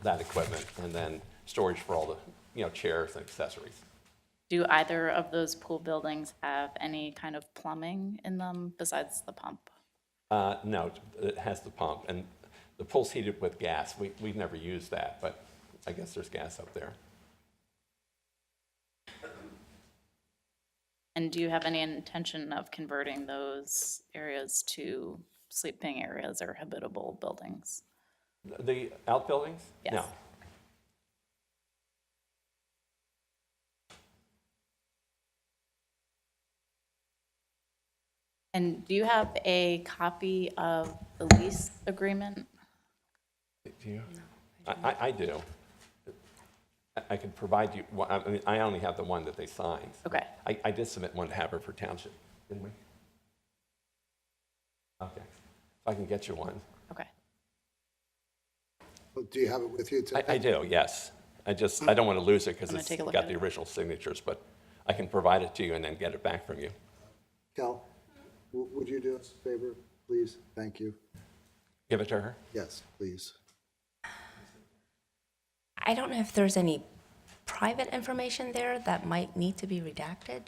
O: that equipment, and then storage for all the, chairs and accessories.
H: Do either of those pool buildings have any kind of plumbing in them besides the pump?
O: No, it has the pump, and the pool's heated with gas. We've never used that, but I guess there's gas up there.
H: And do you have any intention of converting those areas to sleeping areas or habitable buildings?
O: The outbuildings?
H: Yes.
O: No.
H: And do you have a copy of the lease agreement?
O: Do you? I do. I can provide you, I only have the one that they signed.
H: Okay.
O: I did submit one to Haverford Township, didn't we? Okay. I can get you one.
H: Okay.
A: Do you have it with you today?
O: I do, yes. I don't want to lose it because
H: I'm gonna
O: it's
H: take a look
O: got
H: at
O: the
H: it.
O: original signatures, but I can provide it to you and then get it back from you.
A: Cal, would you do us a favor, please? Thank you.
O: Give it to her?
A: Yes, please.
N: I don't know if there's any private information there that might need to be redacted.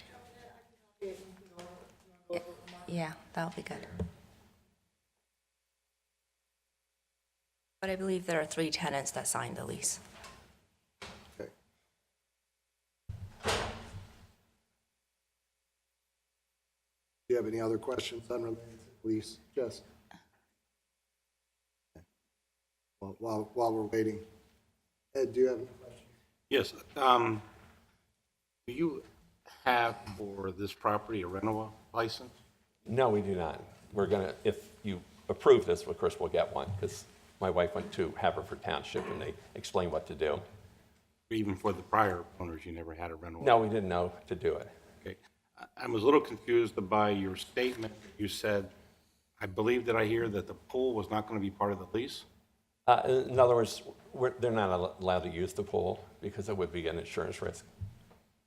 N: Yeah, that would be good. But I believe there are 3 tenants that signed the lease.
A: Okay. Do you have any other questions unrelated to the lease? Jess? Okay. While we're waiting. Ed, do you have any questions?
C: Yes. Do you have for this property a rental license?
O: No, we do not. We're going to, if you approve this, of course, we'll get one because my wife went to Haverford Township and they explained what to do.
C: Even for the prior owners, you never had a rental?
O: No, we didn't know to do it.
C: Okay. I was a little confused by your statement. You said, I believe that I hear that the pool was not going to be part of the lease?
O: In other words, they're not allowed to use the pool because it would be an insurance risk.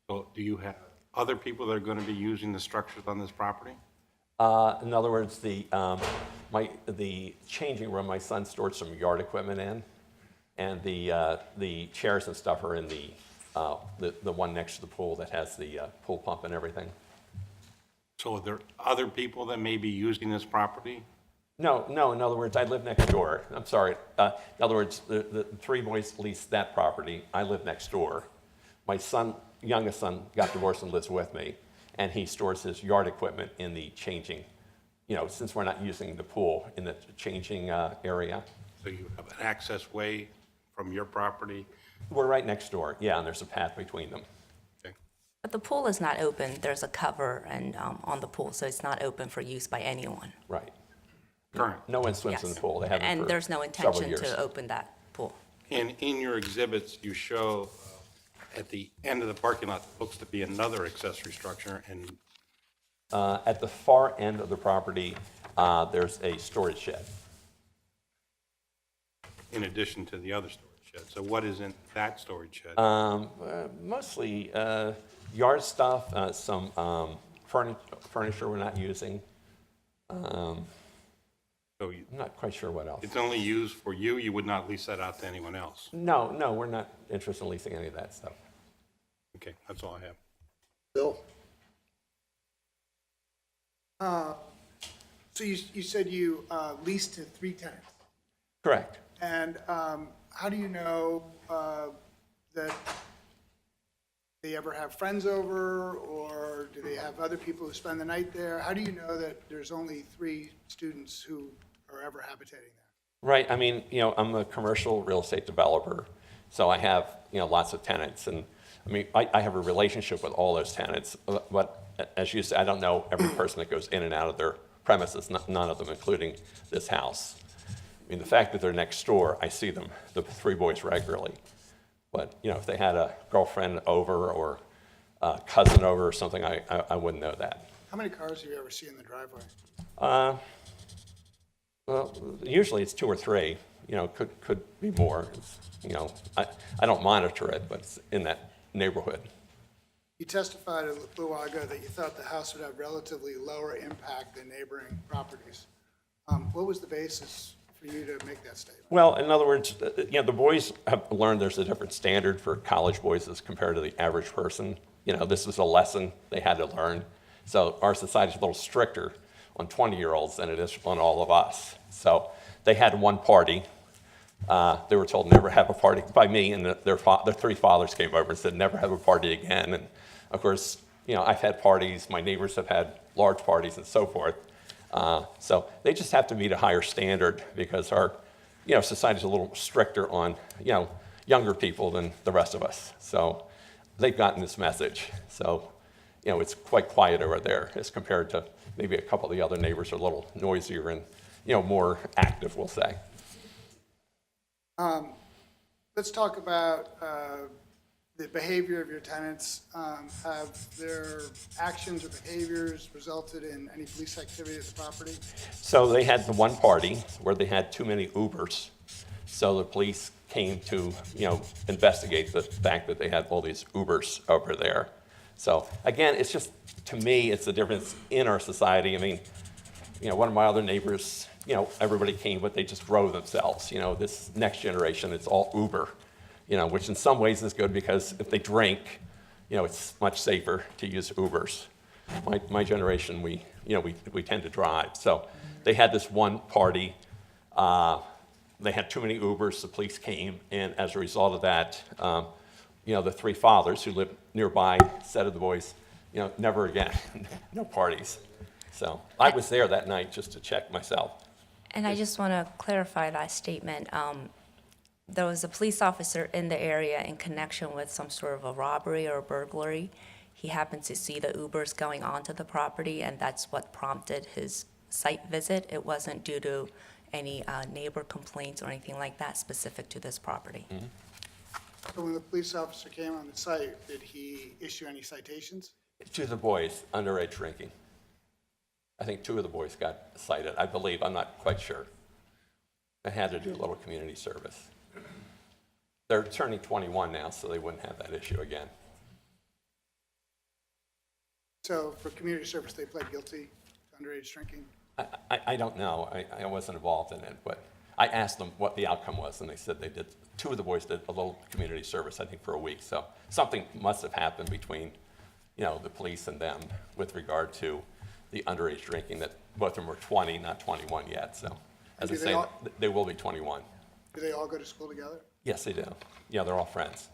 C: So do you have other people that are going to be using the structures on this property?
O: In other words, the changing room, my son stored some yard equipment in, and the chairs and stuff are in the one next to the pool that has the pool pump and everything.
C: So are there other people that may be using this property?
O: No, in other words, I live next door. I'm sorry. In other words, the 3 boys leased that property. I live next door. My youngest son got divorced and lives with me, and he stores his yard equipment in the changing, since we're not using the pool, in the changing area.
C: So you have an access way from your property?
O: We're right next door, yeah, and there's a path between them.
C: Okay.
N: But the pool is not open. There's a cover and on the pool, so it's not open for use by anyone.
O: Right.
C: Current.
O: No one swims in the pool. They haven't
N: And
O: for
N: there's no
O: several
N: intention
O: years.
N: to open that pool.
C: And in your exhibits, you show at the end of the parking lot, looks to be another accessory structure, and
O: At the far end of the property, there's a storage shed.
C: in addition to the other storage shed. So what is in that storage shed?
O: Mostly yard stuff, some furniture we're not using.
C: So
O: I'm not quite sure what else.
C: it's only used for you? You would not lease that out to anyone else?
O: No, we're not interested in leasing any of that stuff.
C: Okay, that's all I have.
A: Bill?
B: So you said you leased to 3 tenants.
O: Correct.
B: And how do you know that they ever have friends over, or do they have other people who spend the night there? How do you know that there's only 3 students who are ever habitating there?
O: Right, I mean, I'm a commercial real estate developer, so I have, lots of tenants, and, I mean, I have a relationship with all those tenants, but as you said, I don't know every person that goes in and out of their premises, none of them, including this house. I mean, the fact that they're next door, I see them, the 3 boys, regularly. But, if they had a girlfriend over or a cousin over or something, I wouldn't know that.
B: How many cars have you ever seen in the driveway?
O: Well, usually it's 2 or 3, could be more. I don't monitor it, but it's in that neighborhood.
B: You testified a little while ago that you thought the house would have relatively lower impact than neighboring properties. What was the basis for you to make that statement?
O: Well, in other words, the boys have learned there's a different standard for college boys as compared to the average person. This was a lesson they had to learn. So our society's a little stricter on 20-year-olds than it is on all of us. So they had one party. They were told never have a party by me, and their 3 fathers came over and said never have a party again. And of course, I've had parties, my neighbors have had large parties and so forth. So they just have to meet a higher standard because our, society's a little stricter on, younger people than the rest of us. So they've gotten this message. So, it's quite quiet over there as compared to maybe a couple of the other neighbors are a little noisier and, more active, we'll say.
B: Let's talk about the behavior of your tenants. Have their actions or behaviors resulted in any police activity at the property?
O: So they had the one party where they had too many Ubers. So the police came to, investigate the fact that they had all these Ubers over there. So again, it's just, to me, it's the difference in our society. I mean, one of my other neighbors, everybody came, but they just drove themselves. This next generation, it's all Uber, which in some ways is good because if they drink, it's much safer to use Ubers. My generation, we tend to drive. So they had this one party. They had too many Ubers. The police came, and as a result of that, the 3 fathers who lived nearby said to the boys, never again, no parties. So I was there that night just to check myself.
N: And I just want to clarify that statement. There was a police officer in the area in connection with some sort of a robbery or a burglary. He happened to see the Ubers going onto the property, and that's what prompted his site visit. It wasn't due to any neighbor complaints or anything like that specific to this property.
O: Mm-hmm.
B: So when the police officer came on the site, did he issue any citations?
O: To the boys, underage drinking. I think 2 of the boys got cited, I believe. I'm not quite sure. I had to do a little community service. They're turning 21 now, so they wouldn't have that issue again.
B: So for community service, they pled guilty to underage drinking?
O: I don't know. I wasn't involved in it, but I asked them what the outcome was, and they said they did. 2 of the boys did a little community service, I think, for a week. So something must have happened between, the police and them with regard to the underage drinking, that both of them were 20, not 21 yet. So as I say, they will be 21.
B: Do they all go to school together?
O: Yes, they do. Yeah, they're all friends.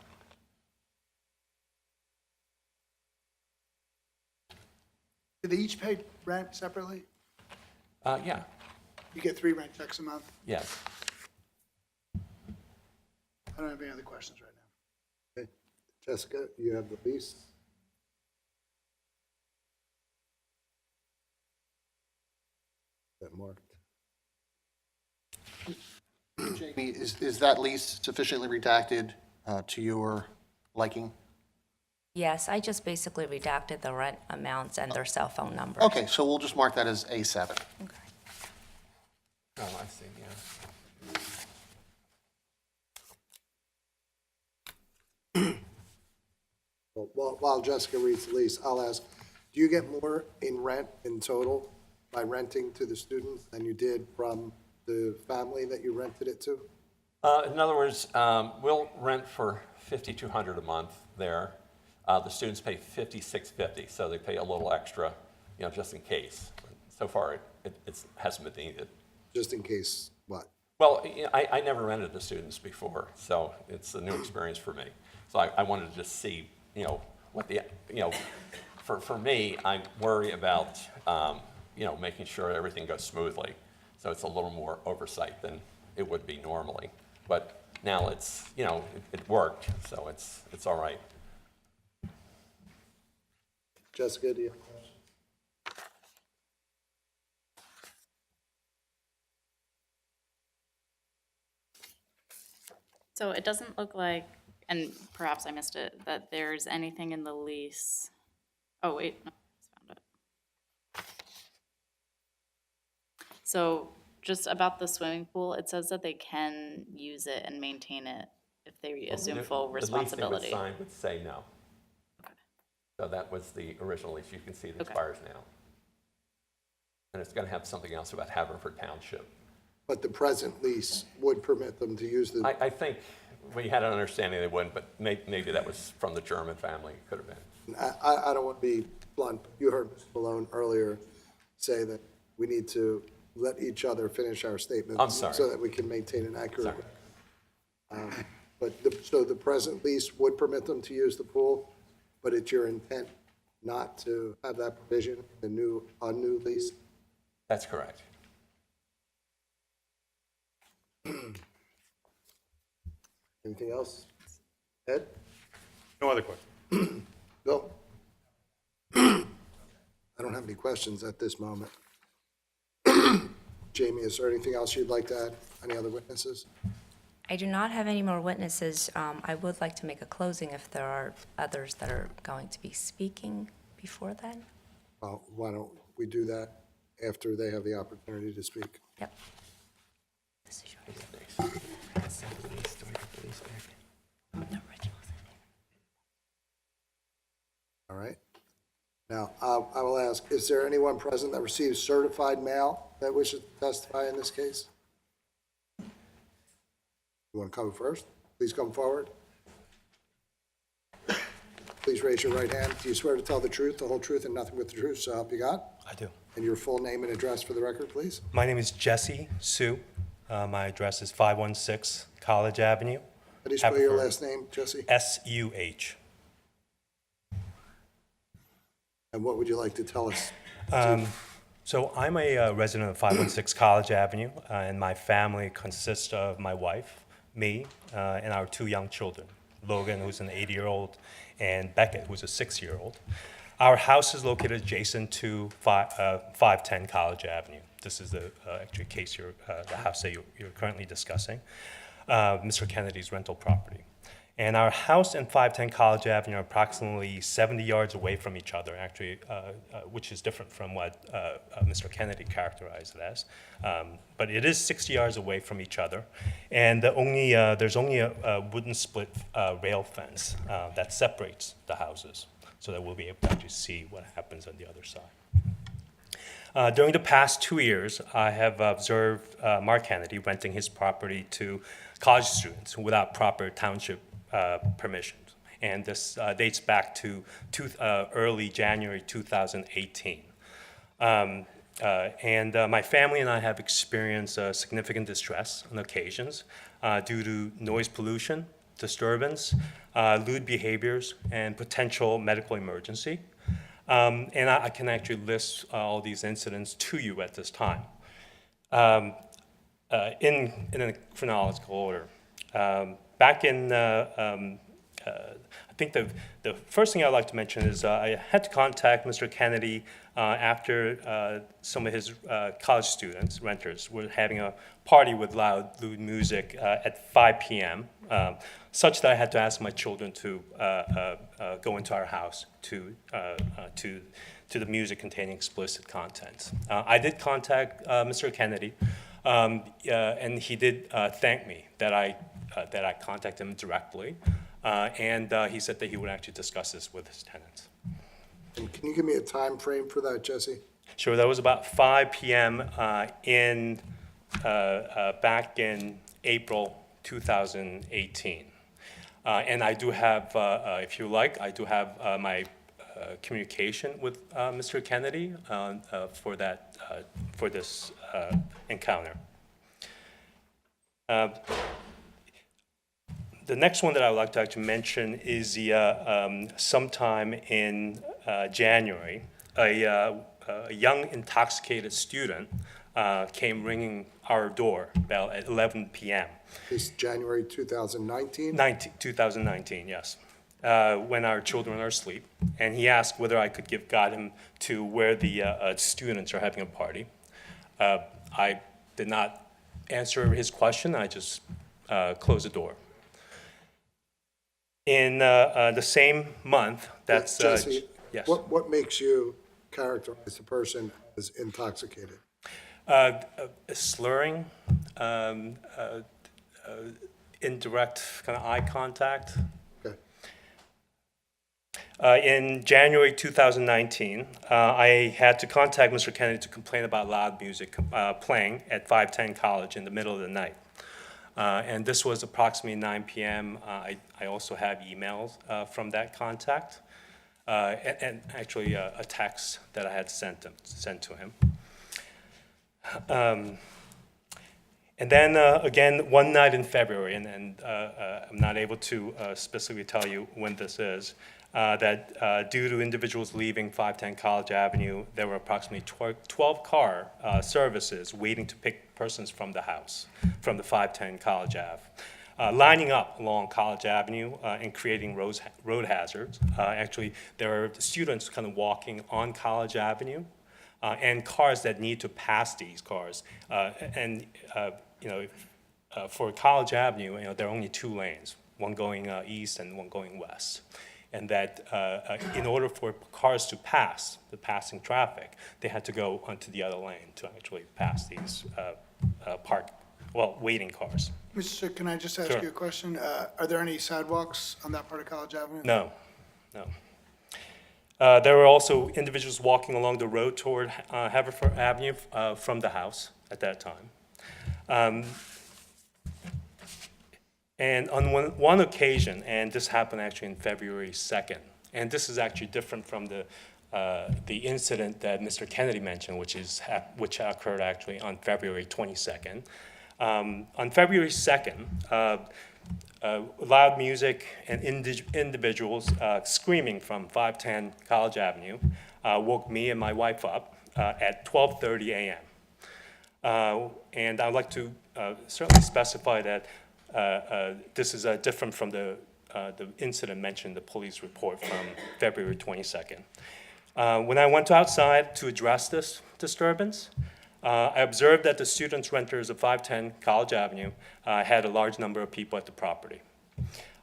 B: Do they each pay rent separately?
O: Yeah,
B: You get 3 rent checks a month?
O: yes.
B: I don't have any other questions right now.
A: Okay. Jessica, you have the lease? That marked.
E: Jamie, is that lease sufficiently redacted to your liking?
N: Yes, I just basically redacted the rent amounts and their cell phone numbers.
E: Okay, so we'll just mark that as A7.
N: Okay.
O: Oh, I see, yeah.
A: Jessica reads the lease, I'll ask, do you get more in rent in total by renting to the students than you did from the family that you rented it to?
O: In other words, we'll rent for $5,200 a month there. The students pay $5,650, so they pay a little extra, just in case. So far, it hasn't been needed.
A: Just in case, what?
O: Well, I never rented to students before, so it's a new experience for me. So I wanted to just see, what the, for me, I worry about, making sure everything goes smoothly. So it's a little more oversight than it would be normally. But now it's, it worked, so it's all right.
A: Jessica, do you have a question?
H: So it doesn't look like, and perhaps I missed it, that there's anything in the lease. Oh, wait, no, I just found it. So just about the swimming pool, it says that they can use it and maintain it if they assume full responsibility.
O: The lease they would sign would say no.
H: Okay.
O: So that was the original lease. You can see it
H: Okay.
O: expires now. And it's going to have something else about Haverford Township.
A: But the present lease would permit them to use the,
O: I think we had an understanding they wouldn't, but maybe that was from the German family. It could have been.
A: I don't want to be blunt, but you heard Mr. Malone earlier say that we need to let each other finish our statements.
O: I'm sorry.
A: So that we can maintain an accurate.
O: Sorry.
A: So the present lease would permit them to use the pool, but it's your intent not to have that provision, a new lease?
O: That's correct.
A: Anything else? Ed?
C: No other questions.
A: Bill? I don't have any questions at this moment. Jamie, is there anything else you'd like to add? Any other witnesses?
N: I do not have any more witnesses. I would like to make a closing if there are others that are going to be speaking before then.
A: Why don't we do that after they have the opportunity to speak?
N: Yep. This is yours. The originals.
A: All right. Now, I will ask, is there anyone present that receives certified mail that wishes to testify in this case? You want to come first? Please come forward. Please raise your right hand. Do you swear to tell the truth, the whole truth, and nothing but the truth, so help you God?
P: I do.
A: And your full name and address for the record, please?
P: My name is Jesse Sue. My address is 516 College Avenue.
A: How do you spell your
P: Haverford.
A: last name, Jesse?
P: S-U-H.
A: And what would you like to tell us?
P: So I'm a resident of 516 College Avenue, and my family consists of my wife, me, and our two young children, Logan, who's an 80-year-old, and Beckett, who's a 6-year-old. Our house is located adjacent to 510 College Avenue. This is the actually case the house that you're currently discussing, Mr. Kennedy's rental property. And our house and 510 College Avenue are approximately 70 yards away from each other, actually, which is different from what Mr. Kennedy characterized it as. But it is 60 yards away from each other. And there's only a wooden split rail fence that separates the houses, so that we'll be able to actually see what happens on the other side. During the past 2 years, I have observed Mark Kennedy renting his property to college students without proper township permissions. And this dates back to early January 2018. My family and I have experienced significant distress on occasions due to noise pollution, disturbance, lewd behaviors, and potential medical emergency. And I can actually list all these incidents to you at this time. In a chronological order. Back in, I think the first thing I'd like to mention is I had to contact Mr. Kennedy after some of his college students, renters, were having a party with lewd music at 5 p.m., such that I had to ask my children to go into our house to the music containing explicit content. I did contact Mr. Kennedy, and he did thank me that I contacted him directly. And he said that he would actually discuss this with his tenants.
A: And can you give me a time frame for that, Jesse?
P: Sure, that was about 5 p.m. Back in April 2018. And I do have, if you like, I do have my communication with Mr. Kennedy for this encounter. The next one that I would like to actually mention is the sometime in January, a young intoxicated student came ringing our door bell at 11 p.m.
A: This January 2019?
P: 2019, yes. When our children are asleep, and he asked whether I could guide him to where the students are having a party. I did not answer his question. I just closed the door. In the same month, that's
A: Jesse,
P: yes.
A: what makes you characterize the person as intoxicated?
P: Slurring, indirect kind of eye contact.
A: Okay.
P: In January 2019, I had to contact Mr. Kennedy to complain about loud music playing at 510 College in the middle of the night. And this was approximately 9 p.m. I also have emails from that contact, and actually a text that I had sent to him. And then again, one night in February, and I'm not able to specifically tell you when this is, that due to individuals leaving 510 College Avenue, there were approximately 12 car services waiting to pick persons from the house, from the 510 College Ave, lining up along College Avenue and creating road hazards. Actually, there are students kind of walking on College Avenue and cars that need to pass these cars. For College Avenue, there are only 2 lanes, one going east and one going west. And that in order for cars to pass, the passing traffic, they had to go onto the other lane to actually pass these waiting cars.
B: Mr. Can I just ask
P: Sure.
B: you a question? Are there any sidewalks on that part of College Avenue?
P: No. There were also individuals walking along the road toward Haverford Avenue from the house at that time. And on one occasion, and this happened actually in February 2nd, and this is actually different from the incident that Mr. Kennedy mentioned, which occurred actually on February 22nd. On February 2nd, loud music and individuals screaming from 510 College Avenue woke me and my wife up at 12:30 a.m. And I'd like to certainly specify that this is different from the incident mentioned in the police report from February 22nd. When I went outside to address this disturbance, I observed that the students' renters of 510 College Avenue had a large number of people at the property.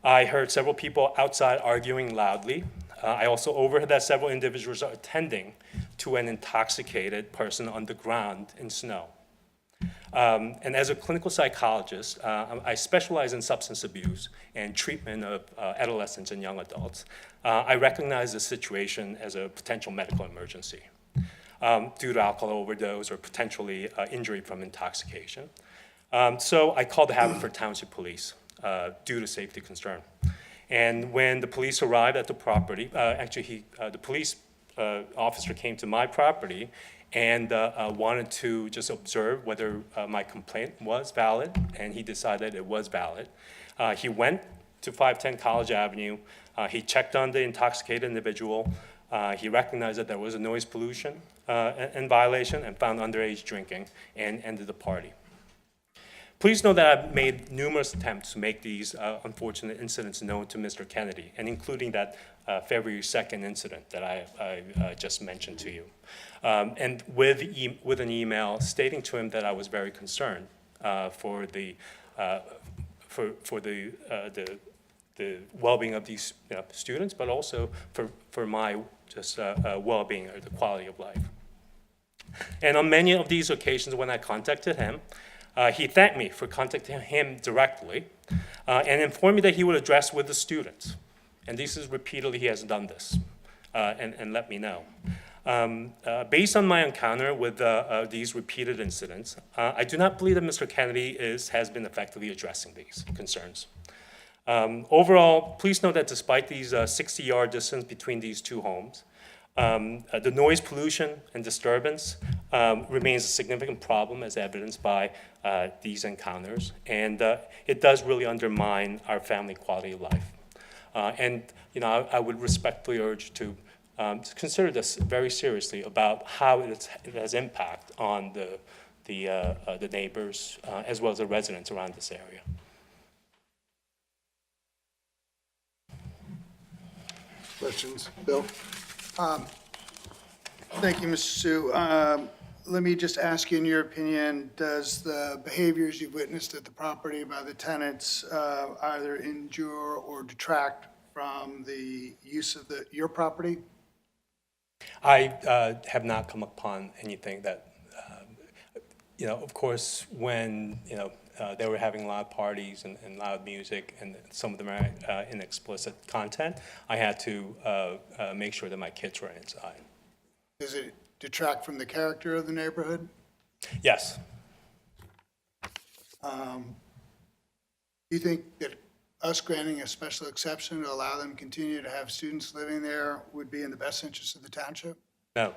P: I heard several people outside arguing loudly. I also overheard that several individuals are attending to an intoxicated person on the ground in snow. And as a clinical psychologist, I specialize in substance abuse and treatment of adolescents and young adults. I recognize the situation as a potential medical emergency due to alcohol overdose or potentially injury from intoxication. So I called the Haverford Township Police due to safety concern. And when the police arrived at the property, the police officer came to my property and wanted to just observe whether my complaint was valid, and he decided it was valid. He went to 510 College Avenue. He checked on the intoxicated individual. He recognized that there was a noise pollution in violation and found underage drinking and ended the party. Please know that I've made numerous attempts to make these unfortunate incidents known to Mr. Kennedy, and including that February 2nd incident that I just mentioned to you. And with an email stating to him that I was very concerned for the well-being of these students, but also for my just well-being or the quality of life. And on many of these occasions when I contacted him, he thanked me for contacting him directly, and informed me that he would address with the students. And this is repeatedly, he has done this, and let me know. Based on my encounter with these repeated incidents, I do not believe that Mr. Kennedy has been effectively addressing these concerns. Overall, please note that despite these 60-yard distance between these two homes, the noise pollution and disturbance remains a significant problem as evidenced by these encounters, and it does really undermine our family quality of life. And I would respectfully urge to consider this very seriously about how it has impact on the neighbors as well as the residents around this area.
A: Questions? Bill?
B: Thank you, Mr. Sue. Let me just ask you, in your opinion, does the behaviors you've witnessed at the property by the tenants either endure or detract from the use of your property?
P: I have not come upon anything that, of course, when, they were having loud parties and loud music, and some of them are in explicit content, I had to make sure that my kids were inside.
B: Does it detract from the character of the neighborhood?
P: Yes.
B: Do you think that us granting a special exception to allow them to continue to have students living there would be in the best interest of the township?
P: No.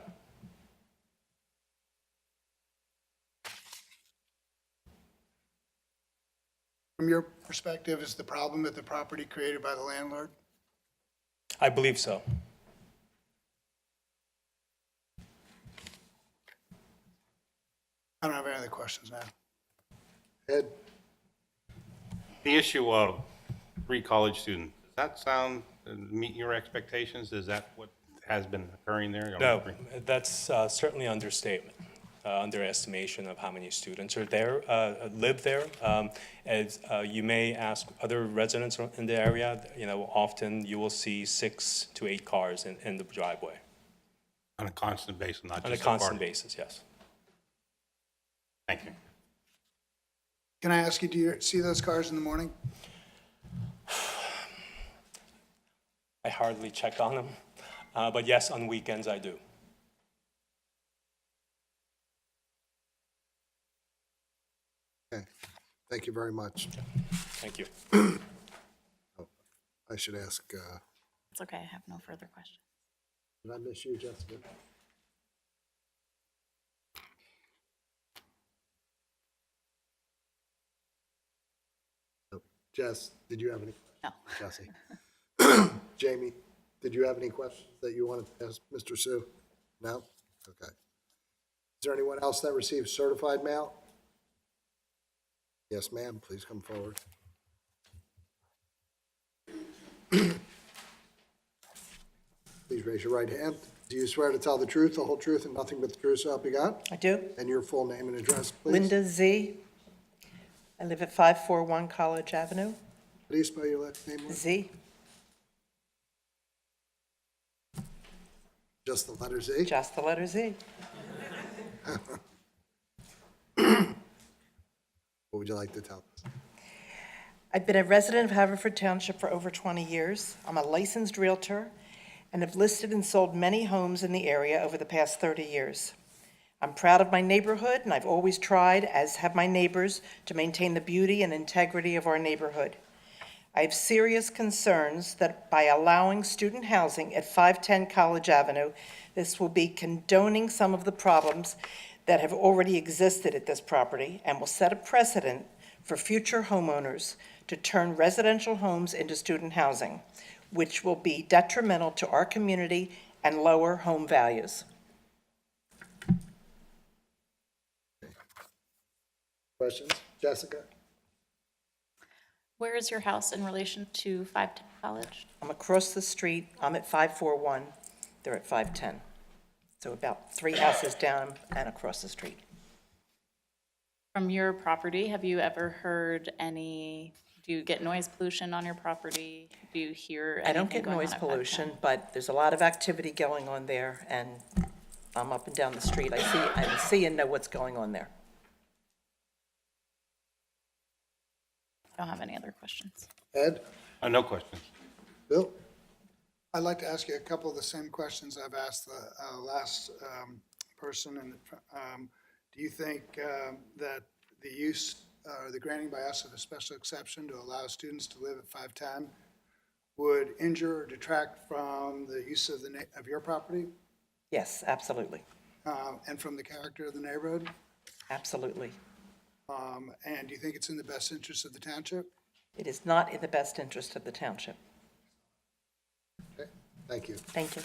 B: From your perspective, is the problem at the property created by the landlord?
P: I believe so.
B: I don't have any other questions now.
A: Ed?
C: The issue of 3 college students, does that meet your expectations? Is that what has been occurring there?
P: No, that's certainly understatement, underestimation of how many students are there, live there. As you may ask other residents in the area, often you will see 6 to 8 cars in the driveway.
C: On a constant basis, not just
P: On a constant basis, yes.
C: Thank you.
B: Can I ask you, do you see those cars in the morning?
P: I hardly check on them, but yes, on weekends I do.
A: Okay, thank you very much.
P: Thank you.
A: I should ask,
H: It's okay, I have no further questions.
A: did I miss you, Jessica? Jess, did you have any?
H: No.
A: Jesse? Jamie, did you have any questions that you wanted to ask Mr. Sue? No? Okay. Is there anyone else that received certified mail? Yes, ma'am, please come forward. Please raise your right hand. Do you swear to tell the truth, the whole truth, and nothing but the truth, so help you God?
Q: I do.
A: And your full name and address, please?
Q: Linda Z. I live at 541 College Avenue.
A: How do you spell your last name? Linda?
Q: Z.
A: Just the letter Z?
Q: Just the letter Z.
A: What would you like to tell us?
Q: I've been a resident of Haverford Township for over 20 years. I'm a licensed realtor and have listed and sold many homes in the area over the past 30 years. I'm proud of my neighborhood, and I've always tried, as have my neighbors, to maintain the beauty and integrity of our neighborhood. I have serious concerns that by allowing student housing at 510 College Avenue, this will be condoning some of the problems that have already existed at this property and will set a precedent for future homeowners to turn residential homes into student housing, which will be detrimental to our community and lower home values.
A: Questions? Jessica?
H: Where is your house in relation to 510 College?
Q: I'm across the street, I'm at 541, they're at 510. So about 3 houses down and across the street.
H: From your property, have you ever heard do you get noise pollution on your property? Do you hear anything
Q: I don't get
H: going on
Q: noise
H: at
Q: pollution,
H: 510?
Q: but there's a lot of activity going on there, and I'm up and down the street. I see and know what's going on there.
H: don't have any other questions.
A: Ed?
C: No questions.
A: Bill?
B: I'd like to ask you a couple of the same questions I've asked the last person. And do you think that the use, the granting by us of a special exception to allow students to live at 510 would injure or detract from the use of of your property
Q: Yes, absolutely,
B: and from the character of the neighborhood?
Q: absolutely.
B: And do you think it's in the best interest of the township?
Q: It is not in the best interest of the township.
A: Okay, thank you.
Q: Thank you.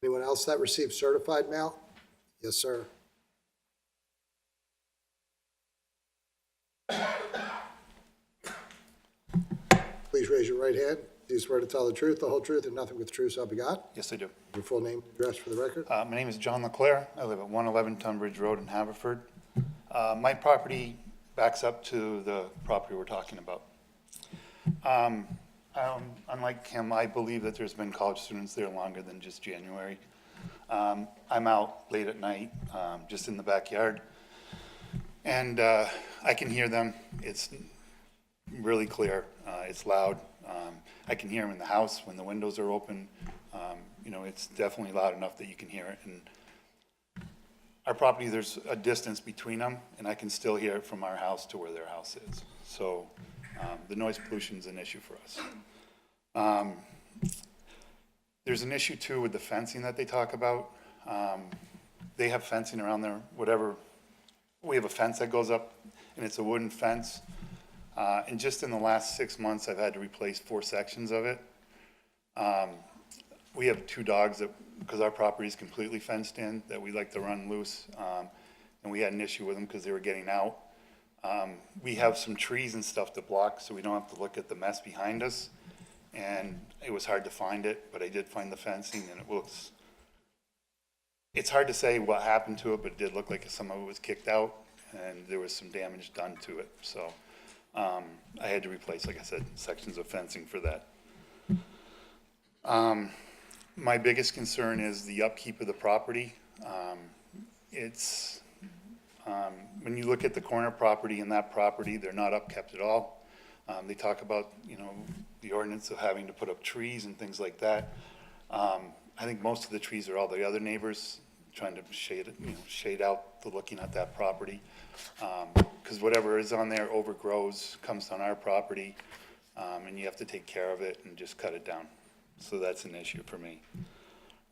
A: Anyone else that received certified mail? Yes, sir. Please raise your right hand. Do you swear to tell the truth, the whole truth, and nothing but the truth so help you God?
R: Yes, I do.
A: Your full name, address for the record?
R: My name is John LeClaire. I live at 111 Tunbridge Road in Haverford. My property backs up to the property we're talking about. Unlike him, I believe that there's been college students there longer than just January. I'm out late at night, just in the backyard, and I can hear them. It's really clear. It's loud. I can hear them in the house when the windows are open. You know, it's definitely loud enough that you can hear it. And our property, there's a distance between them, and I can still hear it from our house to where their house is. So the noise pollution is an issue for us. There's an issue too with the fencing that they talk about. They have fencing around there, whatever. We have a fence that goes up, and it's a wooden fence. And just in the last 6 months, I've had to replace 4 sections of it. We have 2 dogs that, because our property is completely fenced in, that we like to run loose. And we had an issue with them because they were getting out. We have some trees and stuff to block, so we don't have to look at the mess behind us. And it was hard to find it, but I did find the fencing, and it looks, it's hard to say what happened to it, but it did look like some of it was kicked out, and there was some damage done to it. So I had to replace, like I said, sections of fencing for that. My biggest concern is the upkeep of the property. When you look at the corner property and that property, they're not upkept at all. They talk about, you know, the ordinance of having to put up trees and things like that. I think most of the trees are all the other neighbors trying to shade out the looking at that property. Because whatever is on there overgrows, comes on our property, and you have to take care of it and just cut it down. So that's an issue for me.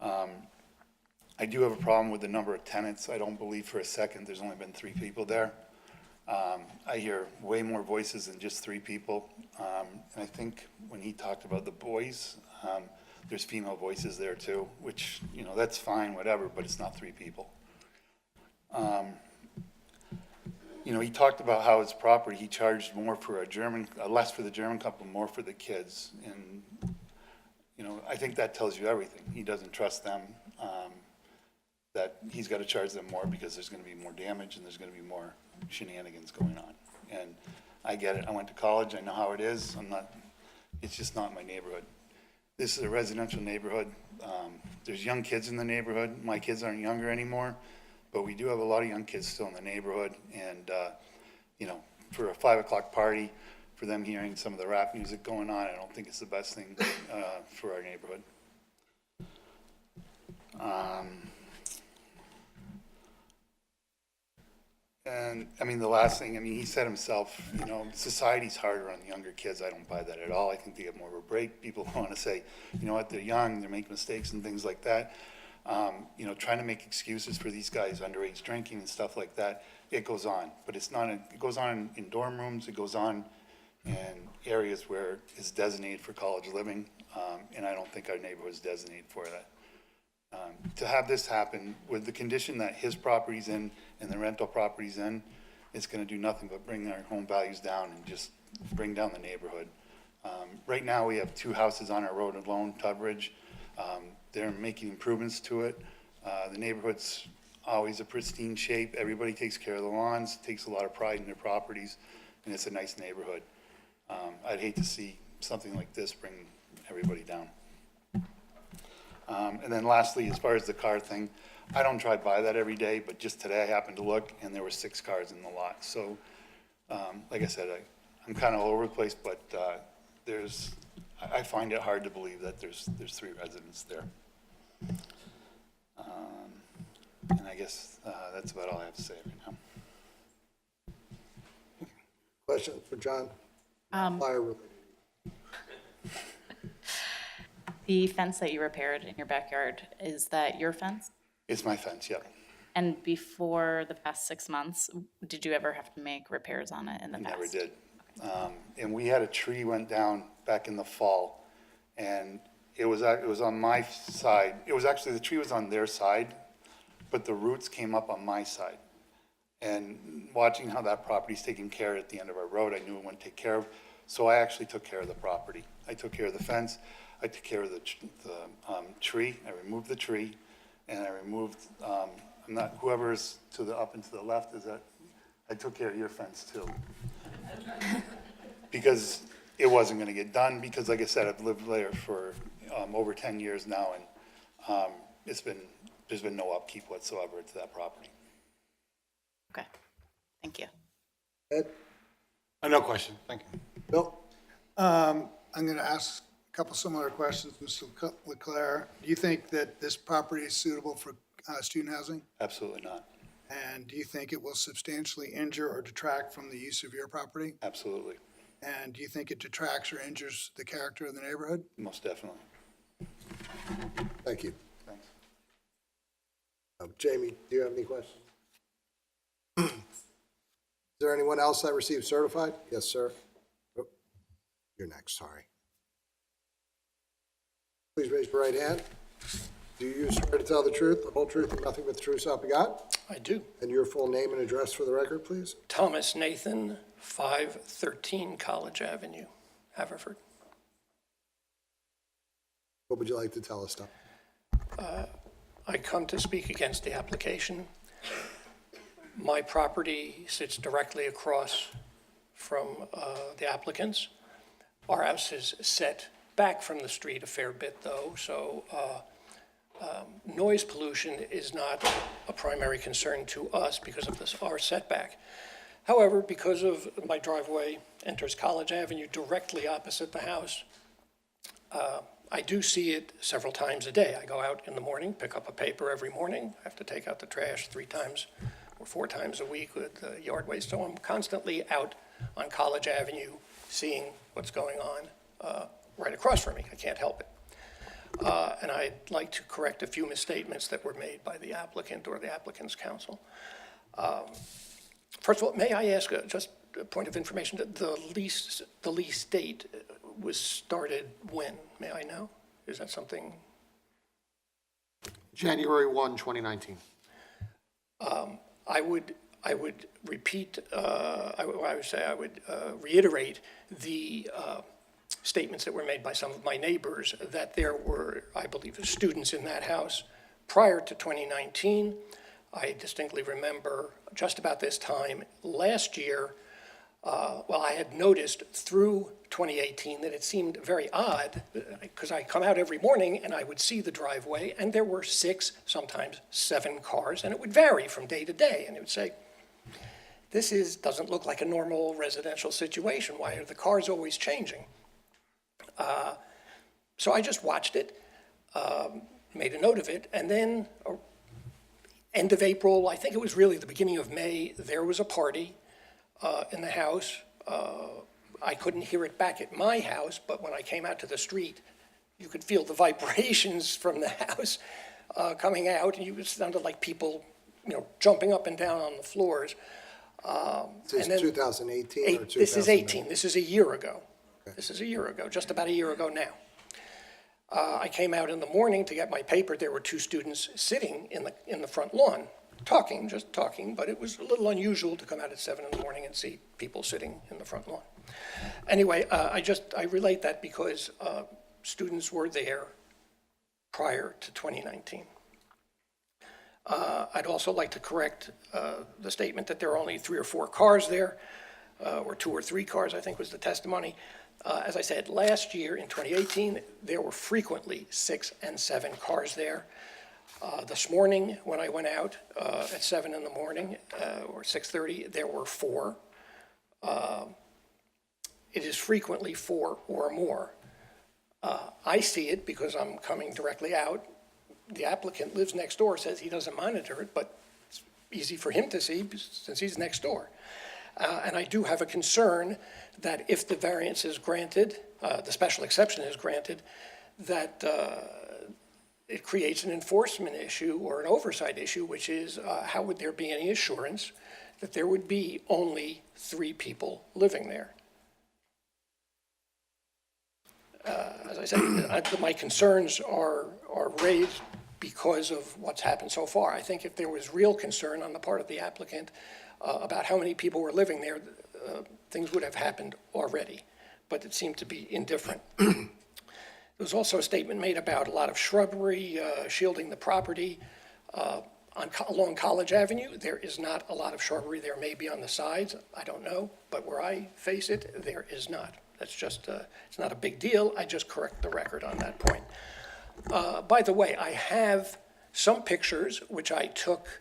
R: I do have a problem with the number of tenants. I don't believe for a second there's only been 3 people there. I hear way more voices than just 3 people. And I think when he talked about the boys, there's female voices there too, which, you know, that's fine, whatever, but it's not 3 people. You know, he talked about how his property, he charged more for less for the German couple, more for the kids. And, you know, I think that tells you everything. He doesn't trust them, that he's got to charge them more because there's going to be more damage and there's going to be more shenanigans going on. And I get it. I went to college. I know how it is. It's just not my neighborhood. This is a residential neighborhood. There's young kids in the neighborhood. My kids aren't younger anymore, but we do have a lot of young kids still in the neighborhood. And, you know, for a 5 o'clock party, for them hearing some of the rap music going on, I don't think it's the best thing for our neighborhood. And I mean, the last thing, I mean, he said himself, you know, society's harder on the younger kids. I don't buy that at all. I think they get more of a break. People want to say, you know what, they're young, they're making mistakes and things like that. You know, trying to make excuses for these guys underage drinking and stuff like that, it goes on. But it's not, it goes on in dorm rooms, it goes on in areas where it's designated for college living, and I don't think our neighborhood is designated for that. To have this happen with the condition that his property's in and the rental property's in, it's going to do nothing but bring our home values down and just bring down the neighborhood. Right now, we have 2 houses on our road alone, Tudbridge. They're making improvements to it. The neighborhood's always a pristine shape. Everybody takes care of the lawns, takes a lot of pride in their properties, and it's a nice neighborhood. I'd hate to see something like this bring everybody down. And then lastly, as far as the car thing, I don't drive by that every day, but just today I happened to look and there were 6 cars in the lot. So, like I said, I'm kind of all over the place, but I find it hard to believe that there's 3 residents there. And I guess that's about all I have to say right now.
A: Questions for John? Fire related.
H: The fence that you repaired in your backyard, is that your fence?
R: It's my fence, yep.
H: And before the past 6 months, did you ever have to make repairs on it in the past?
R: Never did. And we had a tree went down back in the fall, and it was on my side. It was actually, the tree was on their side, but the roots came up on my side. And watching how that property's taken care of at the end of our road, I knew it wouldn't take care of. So I actually took care of the property. I took care of the fence. I took care of the tree. I removed the tree, and I removed, whoever's up and to the left, I took care of your fence too. Because it wasn't gonna get done, because like I said, I've lived there for over 10 years now, and there's been no upkeep whatsoever to that property.
H: Okay, thank you.
A: Ed?
C: No question, thank you.
A: Bill?
B: I'm going to ask a couple similar questions, Mr. Leclerc. Do you think that this property is suitable for student housing?
R: Absolutely not.
B: And do you think it will substantially injure or detract from the use of your property?
R: Absolutely.
B: And do you think it detracts or injures the character of the neighborhood?
R: Most definitely.
A: Thank you.
R: Thanks.
A: Jamie, do you have any questions? Is there anyone else that received certified? Yes, sir. Oh, you're next, sorry. Please raise your right hand. Do you swear to tell the truth, the whole truth, and nothing but the truth, so help you God?
S: I do.
A: And your full name and address for the record, please?
S: Thomas Nathan, 513 College Avenue, Haverford.
A: What would you like to tell us, Tom?
S: I come to speak against the application. My property sits directly across from the applicant's. Our house is set back from the street a fair bit, though, so noise pollution is not a primary concern to us because of our setback. However, because of my driveway enters College Avenue directly opposite the house, I do see it several times a day. I go out in the morning, pick up a paper every morning. I have to take out the trash 3 times or 4 times a week with yard waste. So I'm constantly out on College Avenue seeing what's going on right across from me. I can't help it. And I'd like to correct a few misstatements that were made by the applicant or the applicant's counsel. First of all, may I ask just a point of information that the lease date was started when? May I know? Is that something?
E: January 1, 2019.
S: I would repeat, I would reiterate the statements that were made by some of my neighbors that there were, I believe, students in that house prior to 2019. I distinctly remember just about this time last year, I had noticed through 2018 that it seemed very odd because I come out every morning and I would see the driveway and there were 6, sometimes 7 cars, and it would vary from day to day. And it would say, this doesn't look like a normal residential situation. Why are the cars always changing? So I just watched it, made a note of it, and then end of April, I think it was really the beginning of May, there was a party in the house. I couldn't hear it back at my house, but when I came out to the street, you could feel the vibrations from the house coming out, and it sounded like people, jumping up and down on the floors.
A: Is this 2018 or 2019?
S: This is 18. This is a year ago. Okay. This is a year ago, just about a year ago now. I came out in the morning to get my paper. There were 2 students sitting in the front lawn, just talking, but it was a little unusual to come out at 7 in the morning and see people sitting in the front lawn. Anyway, I relate that because students were there prior to 2019. I'd also like to correct the statement that there are only 3 or 4 cars there, or 2 or 3 cars, I think was the testimony. As I said, last year in 2018, there were frequently 6 and 7 cars there. This morning, when I went out at 7 in the morning, or 6:30, there were 4. It is frequently 4 or more. I see it because I'm coming directly out. The applicant lives next door, says he doesn't monitor it, but it's easy for him to see since he's next door. And I do have a concern that if the variance is granted, the special exception is granted, that it creates an enforcement issue or an oversight issue, which is how would there be any assurance that there would be only 3 people living there? As I said, my concerns are raised because of what's happened so far. I think if there was real concern on the part of the applicant about how many people were living there, things would have happened already, but it seemed to be indifferent. There was also a statement made about a lot of shrubbery shielding the property. Along College Avenue, there is not a lot of shrubbery. There may be on the sides, I don't know, but where I face it, there is not. That's just, it's not a big deal. I just correct the record on that point. By the way, I have some pictures which I took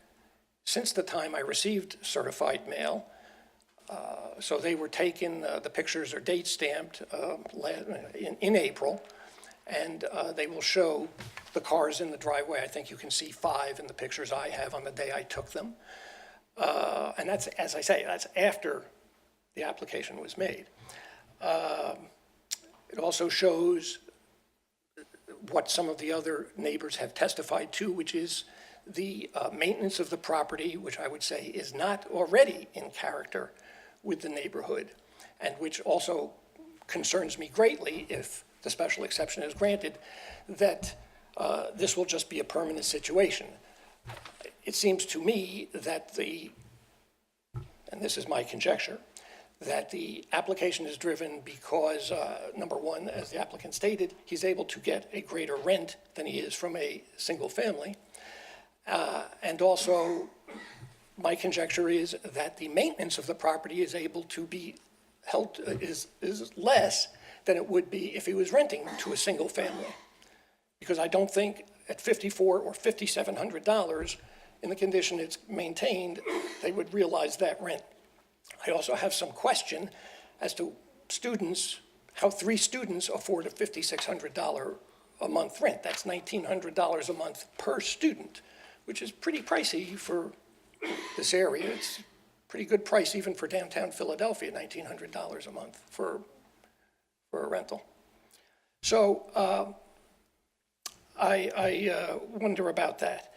S: since the time I received certified mail. So they were taken, the pictures are date stamped in April, and they will show the cars in the driveway. I think you can see 5 in the pictures I have on the day I took them. And that's, as I say, that's after the application was made. It also shows what some of the other neighbors have testified to, which is the maintenance of the property, which I would say is not already in character with the neighborhood, and which also concerns me greatly if the special exception is granted, that this will just be a permanent situation. It seems to me that and this is my conjecture, that the application is driven because, number one, as the applicant stated, he's able to get a greater rent than he is from a single family. And also, my conjecture is that the maintenance of the property is able to be held, is less than it would be if he was renting to a single family. Because I don't think at $5,400 or $5,700, in the condition it's maintained, they would realize that rent. I also have some question as to students, how 3 students afford a $5,600 a month rent. That's $1,900 a month per student, which is pretty pricey for this area. It's pretty good price even for downtown Philadelphia, $1,900 a month for a rental. So I wonder about that.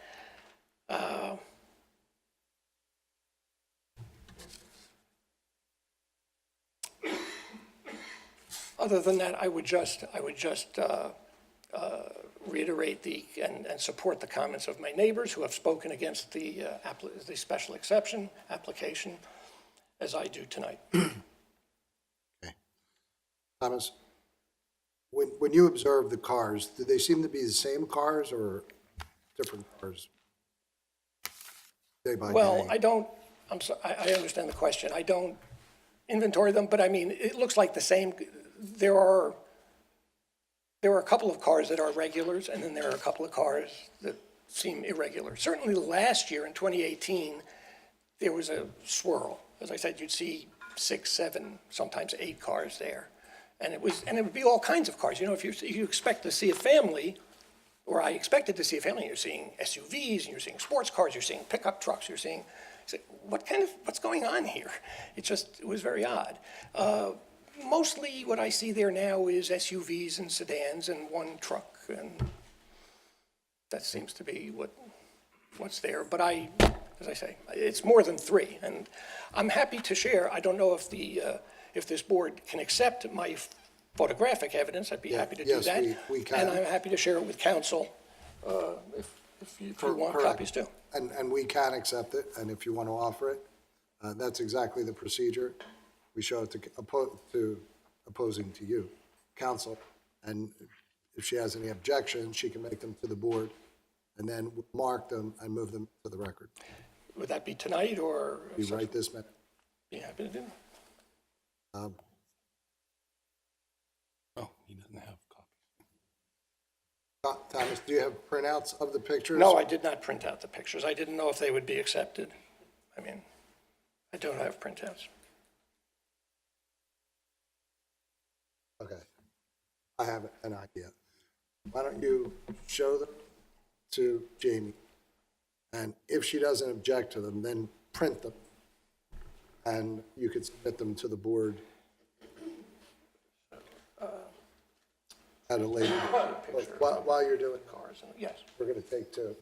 S: Other than that, I would just reiterate and support the comments of my neighbors who have spoken against the special exception application, as I do tonight.
A: Okay. Thomas, when you observe the cars, do they seem to be the same cars or different cars? Day by
S: Well,
A: day?
S: I understand the question. I don't inventory them, but I mean, it looks like the same. There are a couple of cars that are regulars, and then there are a couple of cars that seem irregular. Certainly last year in 2018, there was a swirl. As I said, you'd see 6, 7, sometimes 8 cars there. And it would be all kinds of cars. You know, if you expect to see a family, or I expected to see a family, you're seeing SUVs, and you're seeing sports cars, you're seeing pickup trucks, you're seeing, what's going on here? It was very odd. Mostly what I see there now is SUVs and sedans and 1 truck, and that seems to be what's there. But as I say, it's more than 3, and I'm happy to share. I don't know if this board can accept my photographic evidence. I'd be happy to do that.
A: Yes, we can.
S: And I'm happy to share it with council if you want
A: Correct.
S: copies too.
A: And we can accept it, and if you want to offer it, that's exactly the procedure. We show it to opposing to you, counsel, and if she has any objections, she can make them to the board, and then we'll mark them and move them to the record.
S: Would that be tonight or?
A: Be right this minute.
S: Be happy to do.
C: He doesn't have copies.
A: Thomas, do you have printouts of the pictures?
S: No, I did not print out the pictures. I didn't know if they would be accepted. I mean, I don't have printouts.
A: Okay. I have an idea. Why don't you show them to Jamie? And if she doesn't object to them, then print them. And you could submit them to the board at a later. While you're doing
S: Cars, yes.
A: we're going to take two.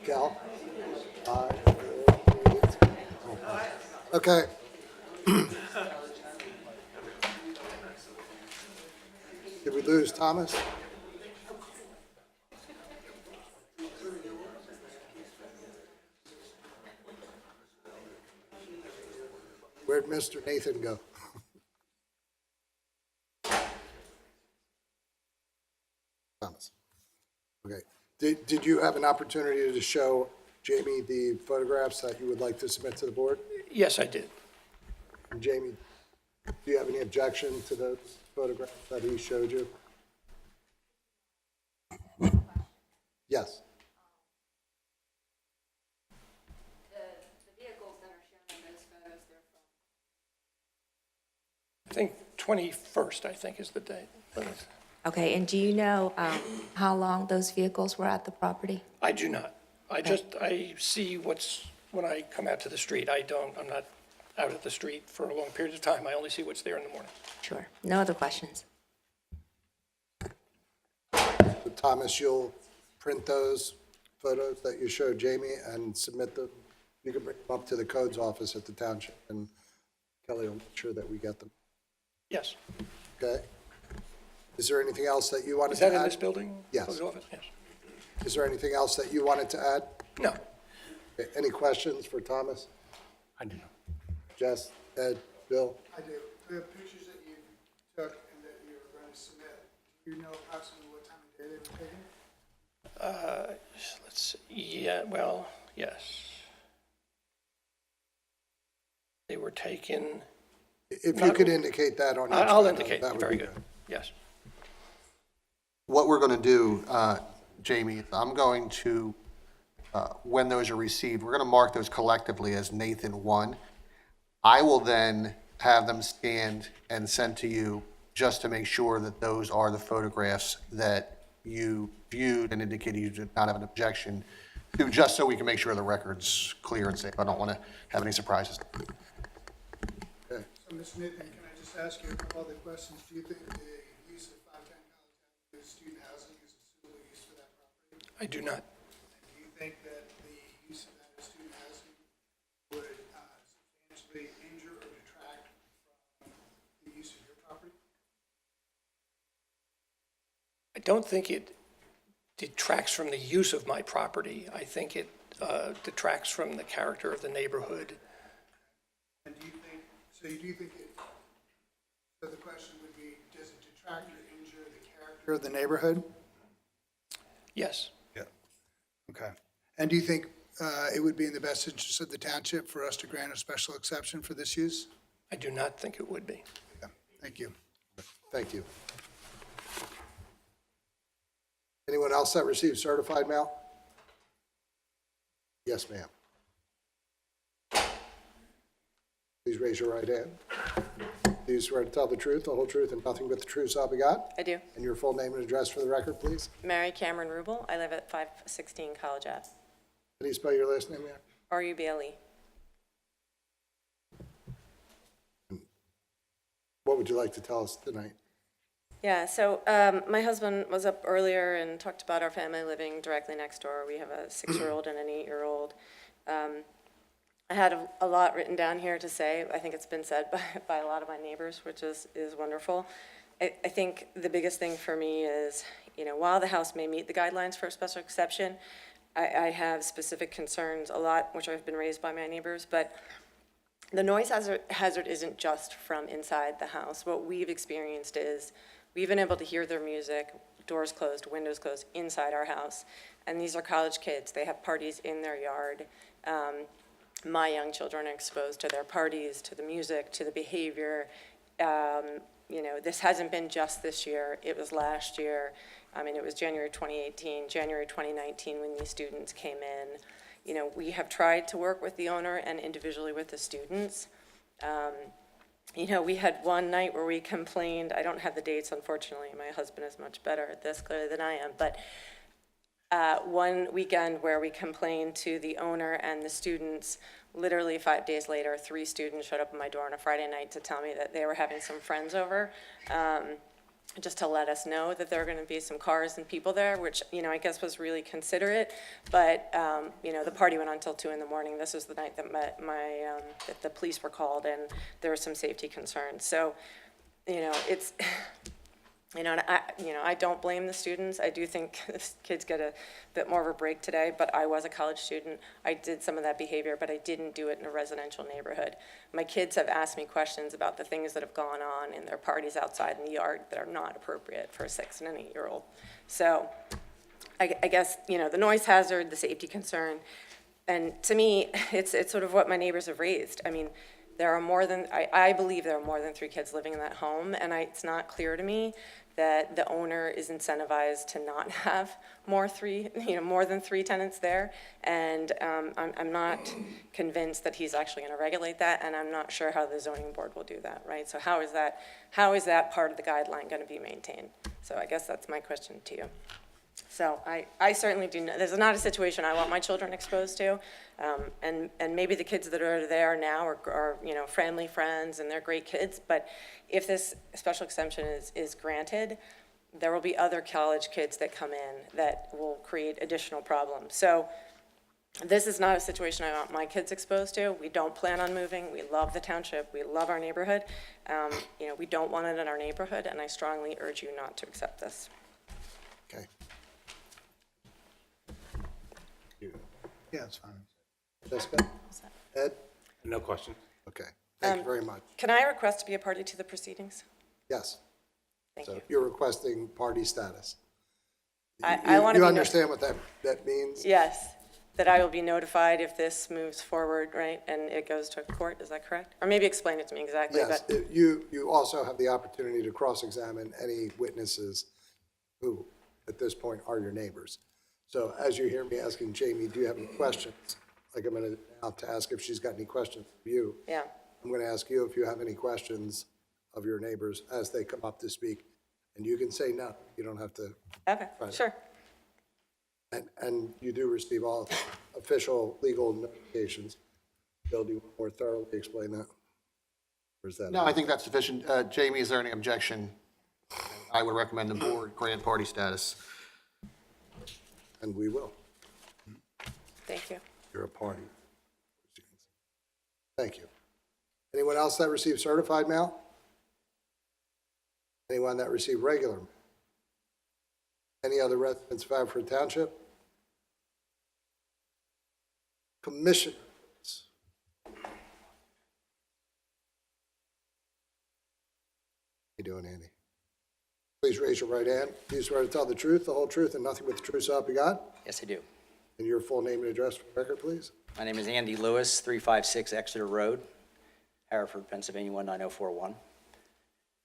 A: Cal? Okay. Did we lose Thomas? Where'd Mr. Nathan go? Thomas. Okay. Did you have an opportunity to show Jamie the photographs that you would like to submit to the board?
S: Yes, I did.
A: And Jamie, do you have any objection to those photographs that he showed you? Yes.
K: The vehicles that are shown in those photos, they're from.
S: I think 21st, I think, is the date.
N: Okay, and do you know how long those vehicles were at the property?
S: I do not. I see when I come out to the street. I'm not out at the street for a long period of time. I only see what's there in the morning.
N: Sure. No other questions?
A: So Thomas, you'll print those photos that you showed Jamie and submit them. You can bring them up to the codes office at the township, and Kelly will make sure that we get them.
S: Yes.
A: Okay? Is there anything else that you wanted
S: Is
A: to add?
S: that in this building?
A: Yes.
S: Code office? Yes.
A: Is there anything else that you wanted to add?
S: No.
A: Okay, any questions for Thomas?
C: I do.
A: Jess, Ed, Bill?
B: I do. The pictures that you took and that you were going to submit, do you know approximately what time of day they were taken?
S: Let's see. Yeah, well, yes. They were taken.
A: If you could indicate that on your.
S: I'll
A: photo,
S: indicate.
A: that would
S: Very
A: be
S: good. Yes.
E: What we're going to do, Jamie, I'm going to, when those are received, we're going to mark those collectively as Nathan 1. I will then have them scanned and sent to you just to make sure that those are the photographs that you viewed and indicated you did not have an objection to, just so we can make sure the record's clear and safe. I don't want to have any surprises.
A: Okay.
B: So, Mr. Nathan, can I just ask you all the questions? Do you think the use of 510 College Avenue student housing is a suitable use for that property?
S: I do not.
B: And do you think that the use of that as student housing would substantially injure or detract from the use of your property?
S: I don't think it detracts from the use of my property. I think it detracts from the character of the neighborhood.
B: And do you think, so you do think it, so the question would be, does it detract or injure the character of the neighborhood?
S: Yes.
B: Yeah. Okay. And do you think it would be in the best interest of the township for us to grant a special exception for this use?
S: I do not think it would be.
B: Yeah. Thank you.
A: Thank you. Anyone else that received certified mail? Yes, ma'am. Please raise your right hand. Do you swear to tell the truth, the whole truth, and nothing but the truth, so help you God?
T: I do.
A: And your full name and address for the record, please?
T: Mary Cameron Rubel. I live at 516 College Ave.
A: Can you spell your last name, ma'am?
T: R-U-B-L-E.
A: What would you like to tell us tonight?
T: Yeah, so my husband was up earlier and talked about our family living directly next door. We have a 6-year-old and an 8-year-old. I had a lot written down here to say. I think it's been said by a lot of my neighbors, which is wonderful. I think the biggest thing for me is, while the house may meet the guidelines for a special exception, I have specific concerns, a lot which have been raised by my neighbors, but the noise hazard isn't just from inside the house. What we've experienced is we've been able to hear their music, doors closed, windows closed, inside our house. And these are college kids. They have parties in their yard. My young children are exposed to their parties, to the music, to the behavior. You know, this hasn't been just this year. It was last year. I mean, it was January 2018, January 2019 when these students came in. You know, we have tried to work with the owner and individually with the students. You know, we had one night where we complained. I don't have the dates, unfortunately. My husband is much better at this clearly than I am. But one weekend where we complained to the owner and the students, literally 5 days later, 3 students showed up at my door on a Friday night to tell me that they were having some friends over, just to let us know that there were going to be some cars and people there, which, you know, I guess was really considerate. But, you know, the party went on until 2 in the morning. This was the night that that the police were called, and there were some safety concerns. So, you know, it's, you know, and I don't blame the students. I do think kids get a bit more of a break today, but I was a college student. I did some of that behavior, but I didn't do it in a residential neighborhood. My kids have asked me questions about the things that have gone on in their parties outside in the yard that are not appropriate for a 6 and an 8-year-old. So I guess, you know, the noise hazard, the safety concern, and to me, it's sort of what my neighbors have raised. I mean, there are more than, I believe there are more than 3 kids living in that home, and it's not clear to me that the owner is incentivized to not have more than 3 tenants there. And I'm not convinced that he's actually going to regulate that, and I'm not sure how the zoning board will do that, right? So how is that part of the guideline going to be maintained? So I guess that's my question to you. So I certainly do know, there's not a situation I want my children exposed to, and maybe the kids that are there now are you know, family friends, and they're great kids, but if this special exemption is granted, there will be other college kids that come in that will create additional problems. So this is not a situation I want my kids exposed to. We don't plan on moving. We love the township. We love our neighborhood. You know, we don't want it in our neighborhood, and I strongly urge you not to accept this.
A: Okay.
B: Yeah, it's fine.
A: Jessica? Ed?
C: No question.
A: Okay, thank you very much.
T: Can I request to be a party to the proceedings?
A: Yes.
T: Thank
A: So
T: you.
A: you're requesting party status.
T: I want to
A: You
T: be
A: understand what that means?
T: Yes, that I will be notified if this moves forward, right, and it goes to court, is that correct? Or maybe explain it to me exactly,
A: Yes,
T: but,
A: you also have the opportunity to cross-examine any witnesses who, at this point, are your neighbors. So as you hear me asking Jamie, do you have any questions? Like I'm going to now to ask if she's got any questions for you.
T: yeah.
A: I'm going to ask you if you have any questions of your neighbors as they come up to speak. And you can say no, you don't have to.
T: Okay,
A: Right.
T: sure.
A: And you do receive all official legal notifications. Bill, do you want to more thoroughly explain that? Or is that?
E: No, I think that's sufficient. Jamie, is there any objection? I would recommend the board grant party status.
A: And we will.
T: Thank you.
A: You're a party. Thank you. Anyone else that received certified mail? Anyone that received regular mail? Any other residents of Haverford Township? Commissioners? How you doing, Andy? Please raise your right hand. Do you swear to tell the truth, the whole truth, and nothing but the truth so help you God?
U: Yes, I do.
A: And your full name and address for the record, please?
U: My name is Andy Lewis, 356 Exeter Road, Haverford, Pennsylvania, 19041.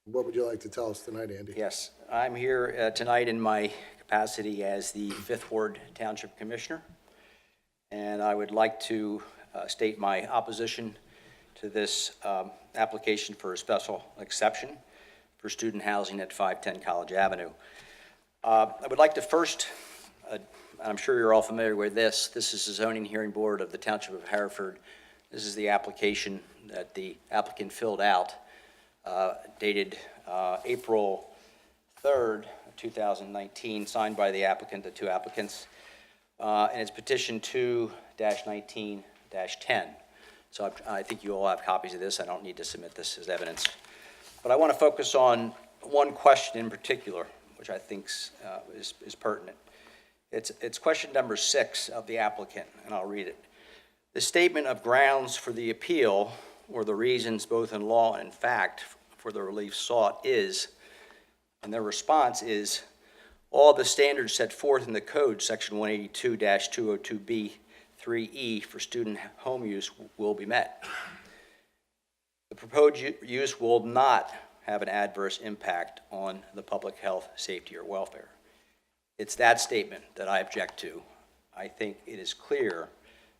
A: What would you like to tell us tonight, Andy?
U: Yes, I'm here tonight in my capacity as the 5th Ward Township Commissioner, and I would like to state my opposition to this application for a special exception for student housing at 510 College Avenue. I would like to first, I'm sure you're all familiar with this is the zoning hearing board of the Township of Haverford. This is the application that the applicant filled out, dated April 3rd, 2019, signed by the applicant, the 2 applicants, and it's petition 2-19-10. So I think you all have copies of this. I don't need to submit this as evidence. But I want to focus on one question in particular, which I think is pertinent. It's question number 6 of the applicant, and I'll read it. The statement of grounds for the appeal, or the reasons both in law and in fact for the relief sought is, and their response is, all the standards set forth in the code, section 182-202B3E for student home use will be met. The proposed use will not have an adverse impact on the public health, safety, or welfare. It's that statement that I object to. I think it is clear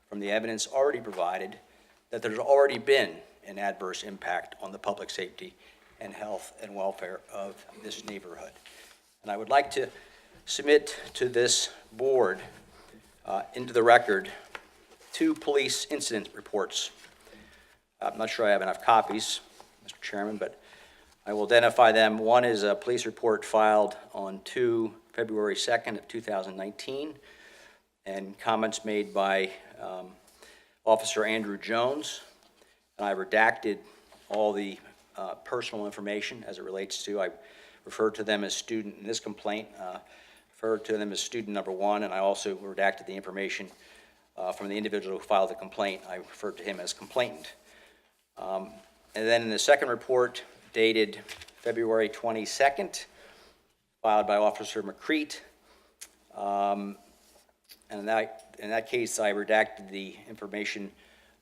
U: from the evidence already provided that there's already been an adverse impact on the public safety and health and welfare of this neighborhood. And I would like to submit to this board into the record 2 police incident reports. I'm not sure I have enough copies, Mr. Chairman, but I will identify them. One is a police report filed on February 2nd of 2019, and comments made by Officer Andrew Jones. And I redacted all the personal information as it relates to, I referred to them as student, in this complaint, referred to them as student number 1, and I also redacted the information from the individual who filed the complaint. I referred to him as complainant. And then in the second report, dated February 22nd, filed by Officer McCreet, and in that case, I redacted the information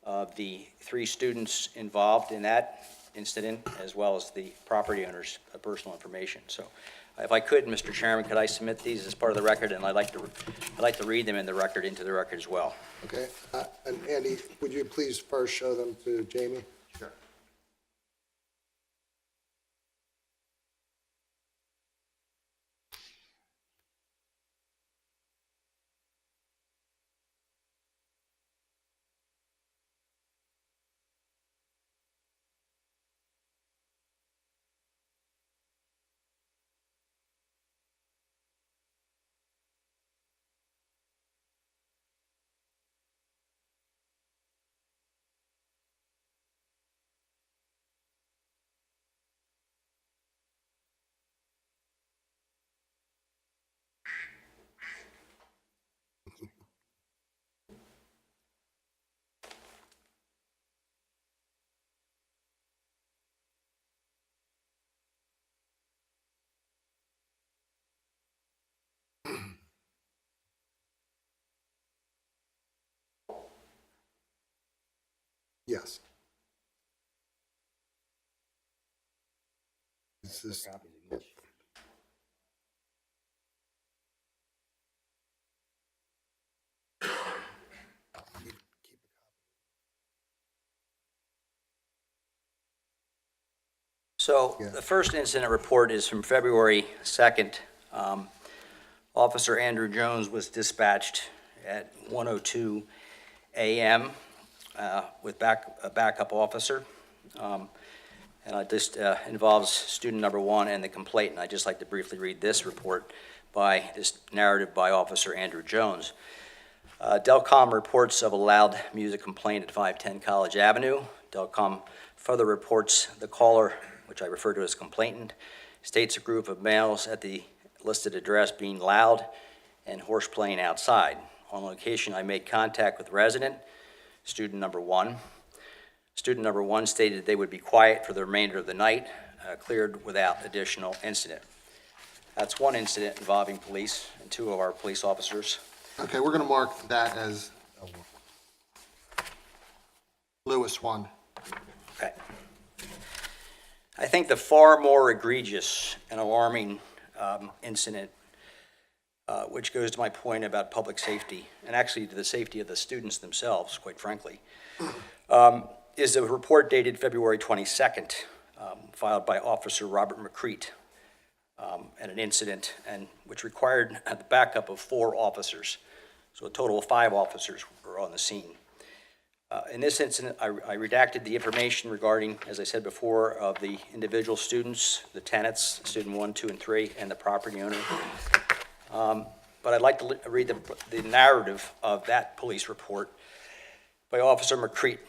U: of the 3 students involved in that incident, as well as the property owner's personal information. So if I could, Mr. Chairman, could I submit these as part of the record? And I'd like to read them into the record as well.
A: Okay, and Andy, would you please first show them to Jamie?
E: Sure.
A: Yes. Is this?
U: So the first incident report is from February 2nd. Officer Andrew Jones was dispatched at 1:02 a.m. With a backup officer. And it just involves student number 1 and the complainant. I'd just like to briefly read this report this narrative by Officer Andrew Jones. Delcom reports of a loud music complaint at 510 College Avenue. Delcom further reports the caller, which I refer to as complainant, states a group of males at the listed address being loud and horse playing outside. On location, I made contact with resident, student number 1. Student number 1 stated they would be quiet for the remainder of the night, cleared without additional incident. That's one incident involving police and 2 of our police officers.
E: Okay, we're going to mark that as Lewis 1.
U: Okay. I think the far more egregious and alarming incident, which goes to my point about public safety, and actually to the safety of the students themselves, quite frankly, is a report dated February 22nd, filed by Officer Robert McCreet, and an incident which required the backup of 4 officers. So a total of 5 officers were on the scene. In this incident, I redacted the information regarding, as I said before, of the individual students, the tenants, student 1, 2, and 3, and the property owner. But I'd like to read the narrative of that police report by Officer McCreet.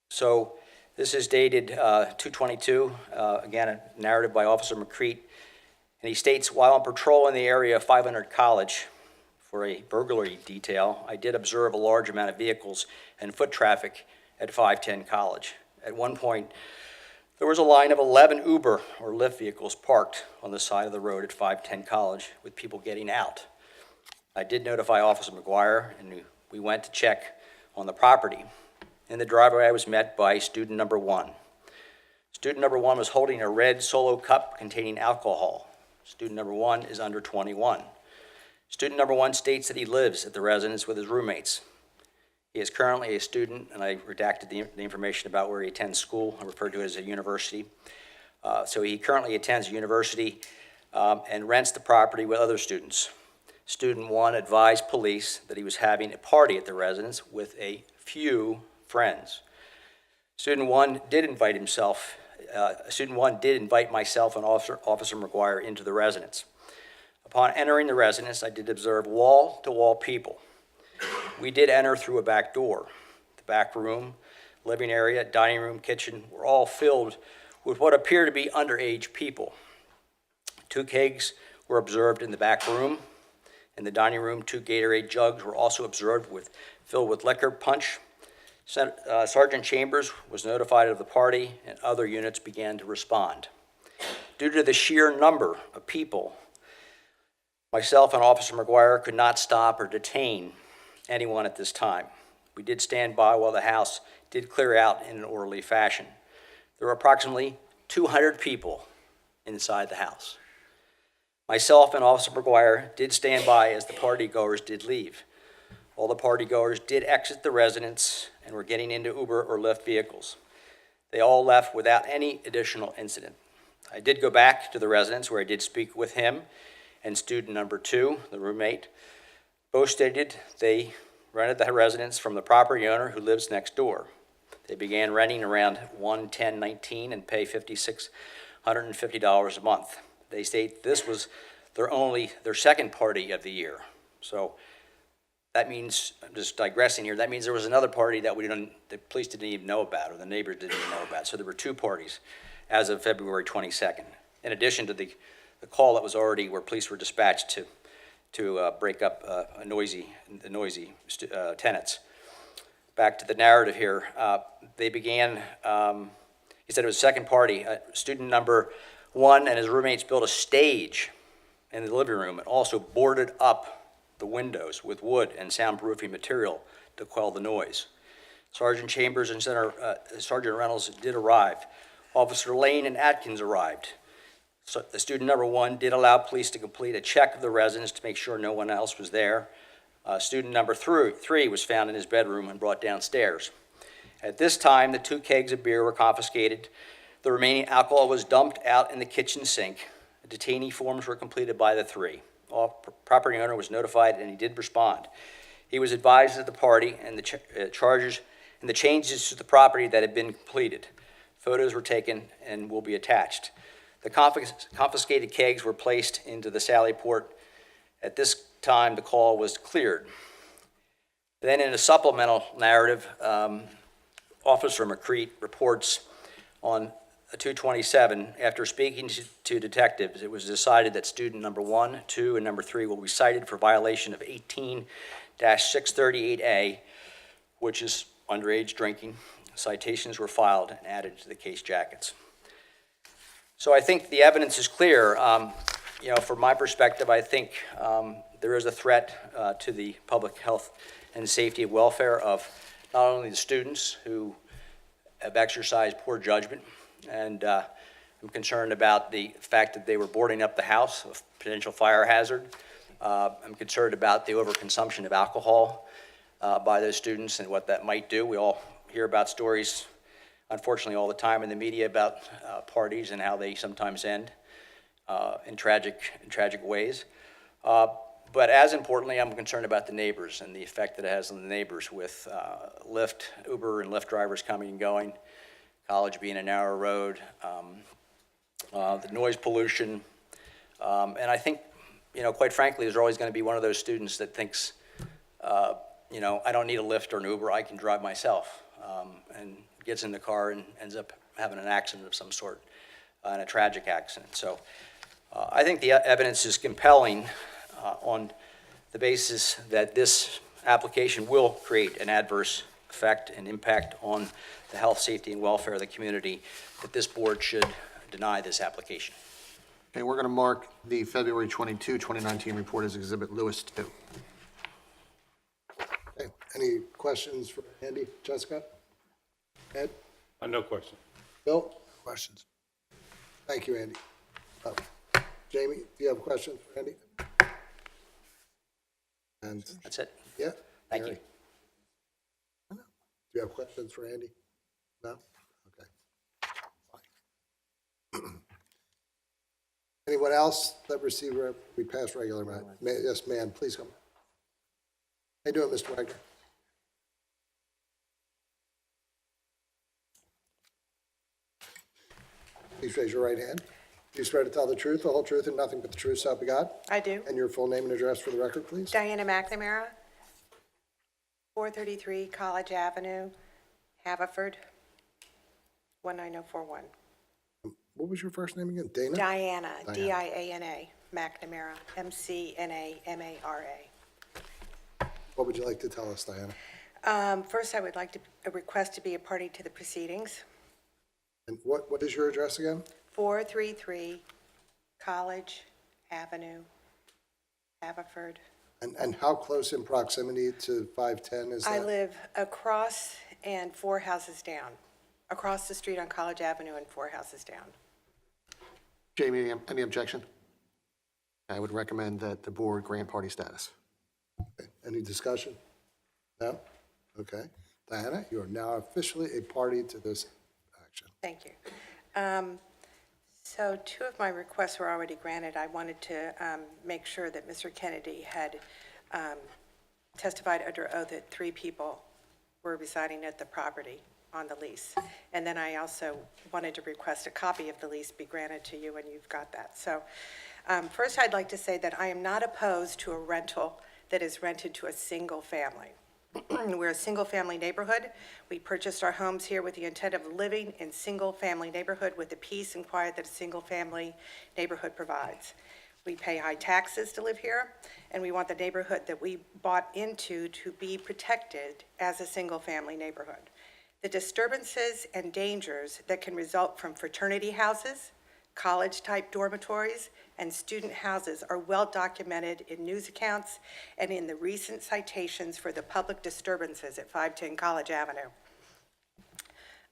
U: So this is dated 2/22, again, a narrative by Officer McCreet. And he states, while on patrol in the area of 500 College for a burglary detail, I did observe a large amount of vehicles and foot traffic at 510 College. At one point, There was a line of 11 Uber or Lyft vehicles parked on the side of the road at 510 College with people getting out. I did notify Officer McGuire, and we went to check on the property. In the driveway, I was met by student number 1. Student number 1 was holding a red Solo cup containing alcohol. Student number 1 is under 21. Student number 1 states that he lives at the residence with his roommates. He is currently a student, and I redacted the information about where he attends school. I referred to it as a university. So he currently attends a university and rents the property with other students. Student 1 advised police that he was having a party at the residence with a few friends. Student 1 did invite myself and Officer McGuire into the residence. Upon entering the residence, I did observe wall-to-wall people. We did enter through a back door. The back room, living area, dining room, kitchen were all filled with what appear to be underage people. 2 kegs were observed in the back room. In the dining room, 2 Gatorade jugs were also observed filled with liquor punch. Sergeant Chambers was notified of the party, and other units began to respond. Due to the sheer number of people, myself and Officer McGuire could not stop or detain anyone at this time. We did stand by while the house did clear out in an orderly fashion. There were approximately 200 people inside the house. Myself and Officer McGuire did stand by as the partygoers did leave. All the partygoers did exit the residence and were getting into Uber or Lyft vehicles. They all left without any additional incident. I did go back to the residence where I did speak with him and student number 2, the roommate. Both stated they rented the residence from the property owner who lives next door. They began renting around 1/10/19 and pay $5,650 a month. They state this was their second party of the year. So that means, I'm just digressing here, that means there was another party that the police didn't even know about, or the neighbors didn't even know about. So there were 2 parties as of February 22nd, in addition to the call that was already where police were dispatched to break up the noisy tenants. Back to the narrative here. They began, he said it was a second party. Student number 1 and his roommates built a stage in the living room and also boarded up the windows with wood and soundproofing material to quell the noise. Sergeant Chambers and Sergeant Reynolds did arrive. Officer Lane and Atkins arrived. So the student number 1 did allow police to complete a check of the residence to make sure no one else was there. Student number 3 was found in his bedroom and brought downstairs. At this time, the 2 kegs of beer were confiscated. The remaining alcohol was dumped out in the kitchen sink. The detainee forms were completed by the 3. Property owner was notified and he did respond. He was advised of the party and the charges and the changes to the property that had been completed. Photos were taken and will be attached. The confiscated kegs were placed into the Sally Port. At this time, the call was cleared. Then in a supplemental narrative, Officer McCreet reports on 2/27, after speaking to detectives, it was decided that student number 1, 2, and number 3 will be cited for violation of 18-638A, which is underage drinking. Citations were filed and added to the case jackets. So I think the evidence is clear. From my perspective, I think there is a threat to the public health and safety and welfare of not only the students who have exercised poor judgment, and I'm concerned about the fact that they were boarding up the house, a potential fire hazard. I'm concerned about the overconsumption of alcohol by those students and what that might do. We all hear about stories, unfortunately, all the time in the media about parties and how they sometimes end in tragic ways. But as importantly, I'm concerned about the neighbors and the effect that it has on the neighbors with Uber and Lyft drivers coming and going, College being a narrow road, the noise pollution. And I think, quite frankly, there's always going to be one of those students that thinks, I don't need a Lyft or an Uber, I can drive myself, and gets in the car and ends up having an accident of some sort, and a tragic accident. So I think the evidence is compelling on the basis that this application will create an adverse effect and impact on the health, safety, and welfare of the community, that this board should deny this application.
E: Okay, we're going to mark the February 22, 2019 report as Exhibit Lewis 2.
A: Okay, any questions for Andy, Jessica? Ed?
C: No question.
A: Bill? Questions. Thank you, Andy. Jamie, do you have questions for Andy? And
U: That's it.
A: yeah.
U: Thank
A: Mary? Do you have questions for Andy? No? Okay. Fine. Anyone else that received, we passed regular, yes, ma'am, please come. How you doing, Mr. Wagner? Please raise your right hand. Do you swear to tell the truth, the whole truth, and nothing but the truth, so help you God?
D: I do.
A: And your full name and address for the record, please?
D: Diana McNamara, 433 College Avenue, Haverford, 19041.
A: What was your first name again? Dana?
D: Diana,
A: Diana.
D: D-I-A-N-A, McNamara, M-C-N-A-M-A-R-A.
A: What would you like to tell us, Diana?
D: First, I would like to request to be a party to the proceedings.
A: And what is your address again?
D: 433 College Avenue, Haverford.
A: And how close in proximity to 510 is that?
D: I live across and 4 houses down, across the street on College Avenue and 4 houses down.
E: Jamie, any objection? I would recommend that the board grant party status.
A: Okay. Any discussion? No? Okay. Diana, you are now officially a party to this action.
D: Thank you. So 2 of my requests were already granted. I wanted to make sure that Mr. Kennedy had testified under oath that 3 people were residing at the property on the lease. And then I also wanted to request a copy of the lease be granted to you, and you've got that. So first, I'd like to say that I am not opposed to a rental that is rented to a single family. We're a single-family neighborhood. We purchased our homes here with the intent of living in single-family neighborhood with the peace and quiet that a single-family neighborhood provides. We pay high taxes to live here, and we want the neighborhood that we bought into to be protected as a single-family neighborhood. The disturbances and dangers that can result from fraternity houses, college-type dormitories, and student houses are well documented in news accounts and in the recent citations for the public disturbances at 510 College Avenue.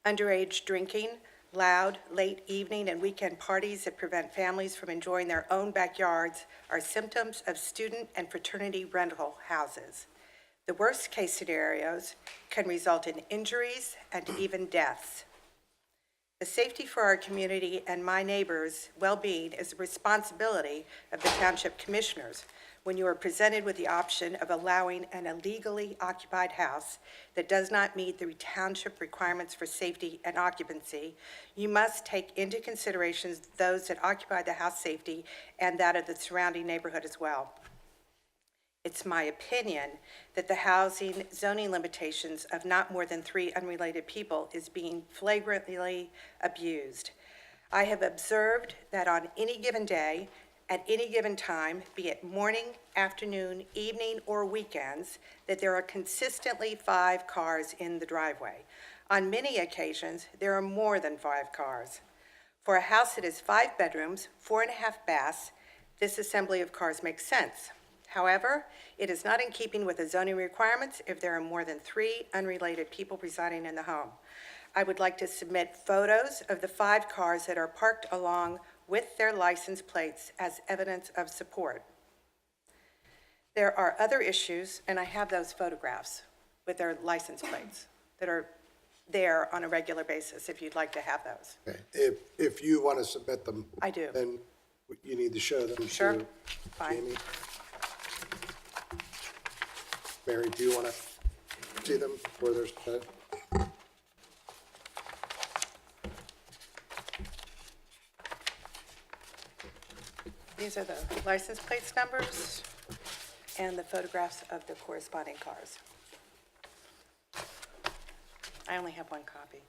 D: Underage drinking, loud, late evening and weekend parties that prevent families from enjoying their own backyards are symptoms of student and fraternity rental houses. The worst-case scenarios can result in injuries and even deaths. The safety for our community and my neighbors' well-being is the responsibility of the township commissioners. When you are presented with the option of allowing an illegally occupied house that does not meet the township requirements for safety and occupancy, you must take into consideration those that occupy the house safety and that of the surrounding neighborhood as well. It's my opinion that the housing zoning limitations of not more than 3 unrelated people is being flagrantly abused. I have observed that on any given day, at any given time, be it morning, afternoon, evening, or weekends, that there are consistently 5 cars in the driveway. On many occasions, there are more than 5 cars. For a house that is 5 bedrooms, 4.5 baths, this assembly of cars makes sense. However, it is not in keeping with the zoning requirements if there are more than 3 unrelated people residing in the home. I would like to submit photos of the 5 cars that are parked along with their license plates as evidence of support. There are other issues, and I have those photographs with their license plates that are there on a regular basis, if you'd like to have those.
A: Okay. If you want to submit them.
D: I do.
A: Then you need to show them
D: Sure.
A: to
D: Fine.
A: Jamie. Mary, do you want to see them before they're submitted?
D: These are the license plates numbers and the photographs of the corresponding cars. I only have 1 copy.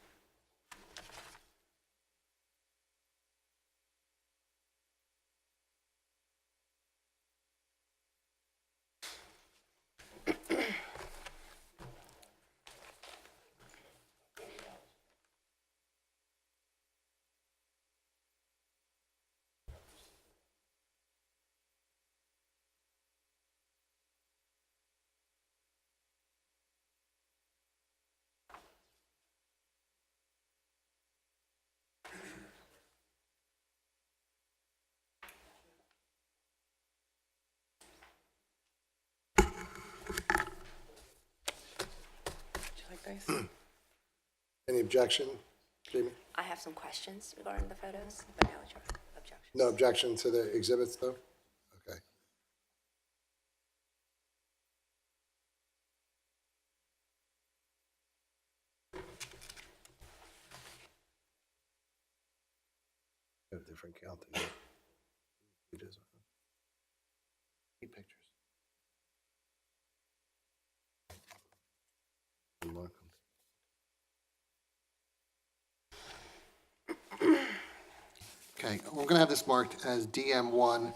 T: space.
A: Any objection, Jamie?
N: I have some questions regarding the photos, but now it's your objection.
A: No objection to the exhibits, though? Okay. Have different counting. Pages. 8 pictures. Mark 'em. Okay, we're gonna have this marked as DM1,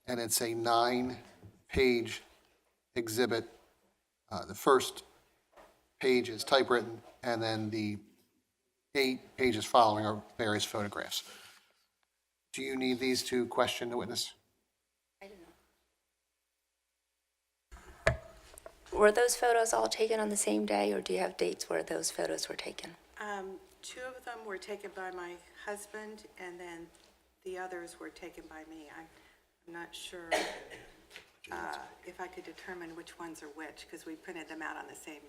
A: and it's a 9-page exhibit. The first page is typewritten, and then the 8 pages following are various photographs. Do you need these to question the witness?
N: I don't know. Were those photos all taken on the same day, or do you have dates where those photos were taken?
D: 2 of them were taken by my husband, and then the others were taken by me. I'm not sure if I could determine which ones are which, because we printed them out on the same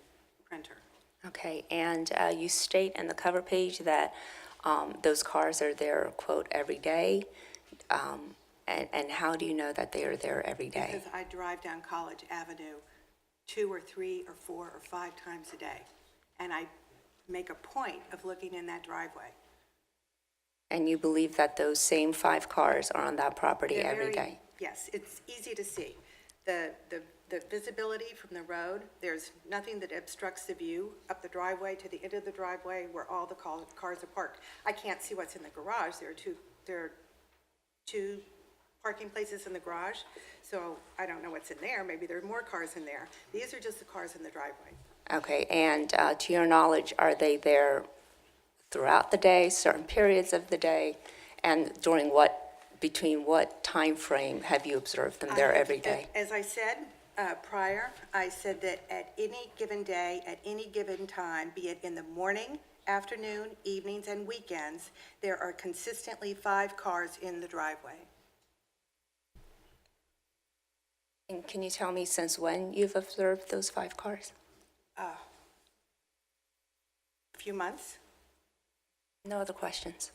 D: printer.
N: Okay, and you state in the cover page that those cars are there, quote, every day. And how do you know that they are there every day?
D: Because I drive down College Avenue 2 or 3 or 4 or 5 times a day, and I make a point of looking in that driveway.
N: And you believe that those same 5 cars are on that property
D: They're
N: every
D: very-
N: day?
D: Yes, it's easy to see. The visibility from the road, there's nothing that obstructs the view up the driveway to the end of the driveway where all the cars are parked. I can't see what's in the garage. There are two parking places in the garage, so I don't know what's in there. Maybe there are more cars in there. These are just the cars in the driveway.
N: Okay, and to your knowledge, are they there throughout the day, certain periods of the day? And between what time frame have you observed them there every day?
D: As I said prior, I said that at any given day, at any given time, be it in the morning, afternoon, evenings, and weekends, there are consistently 5 cars in the driveway.
N: And can you tell me since when you've observed those 5 cars?
D: A few months.
N: No other questions?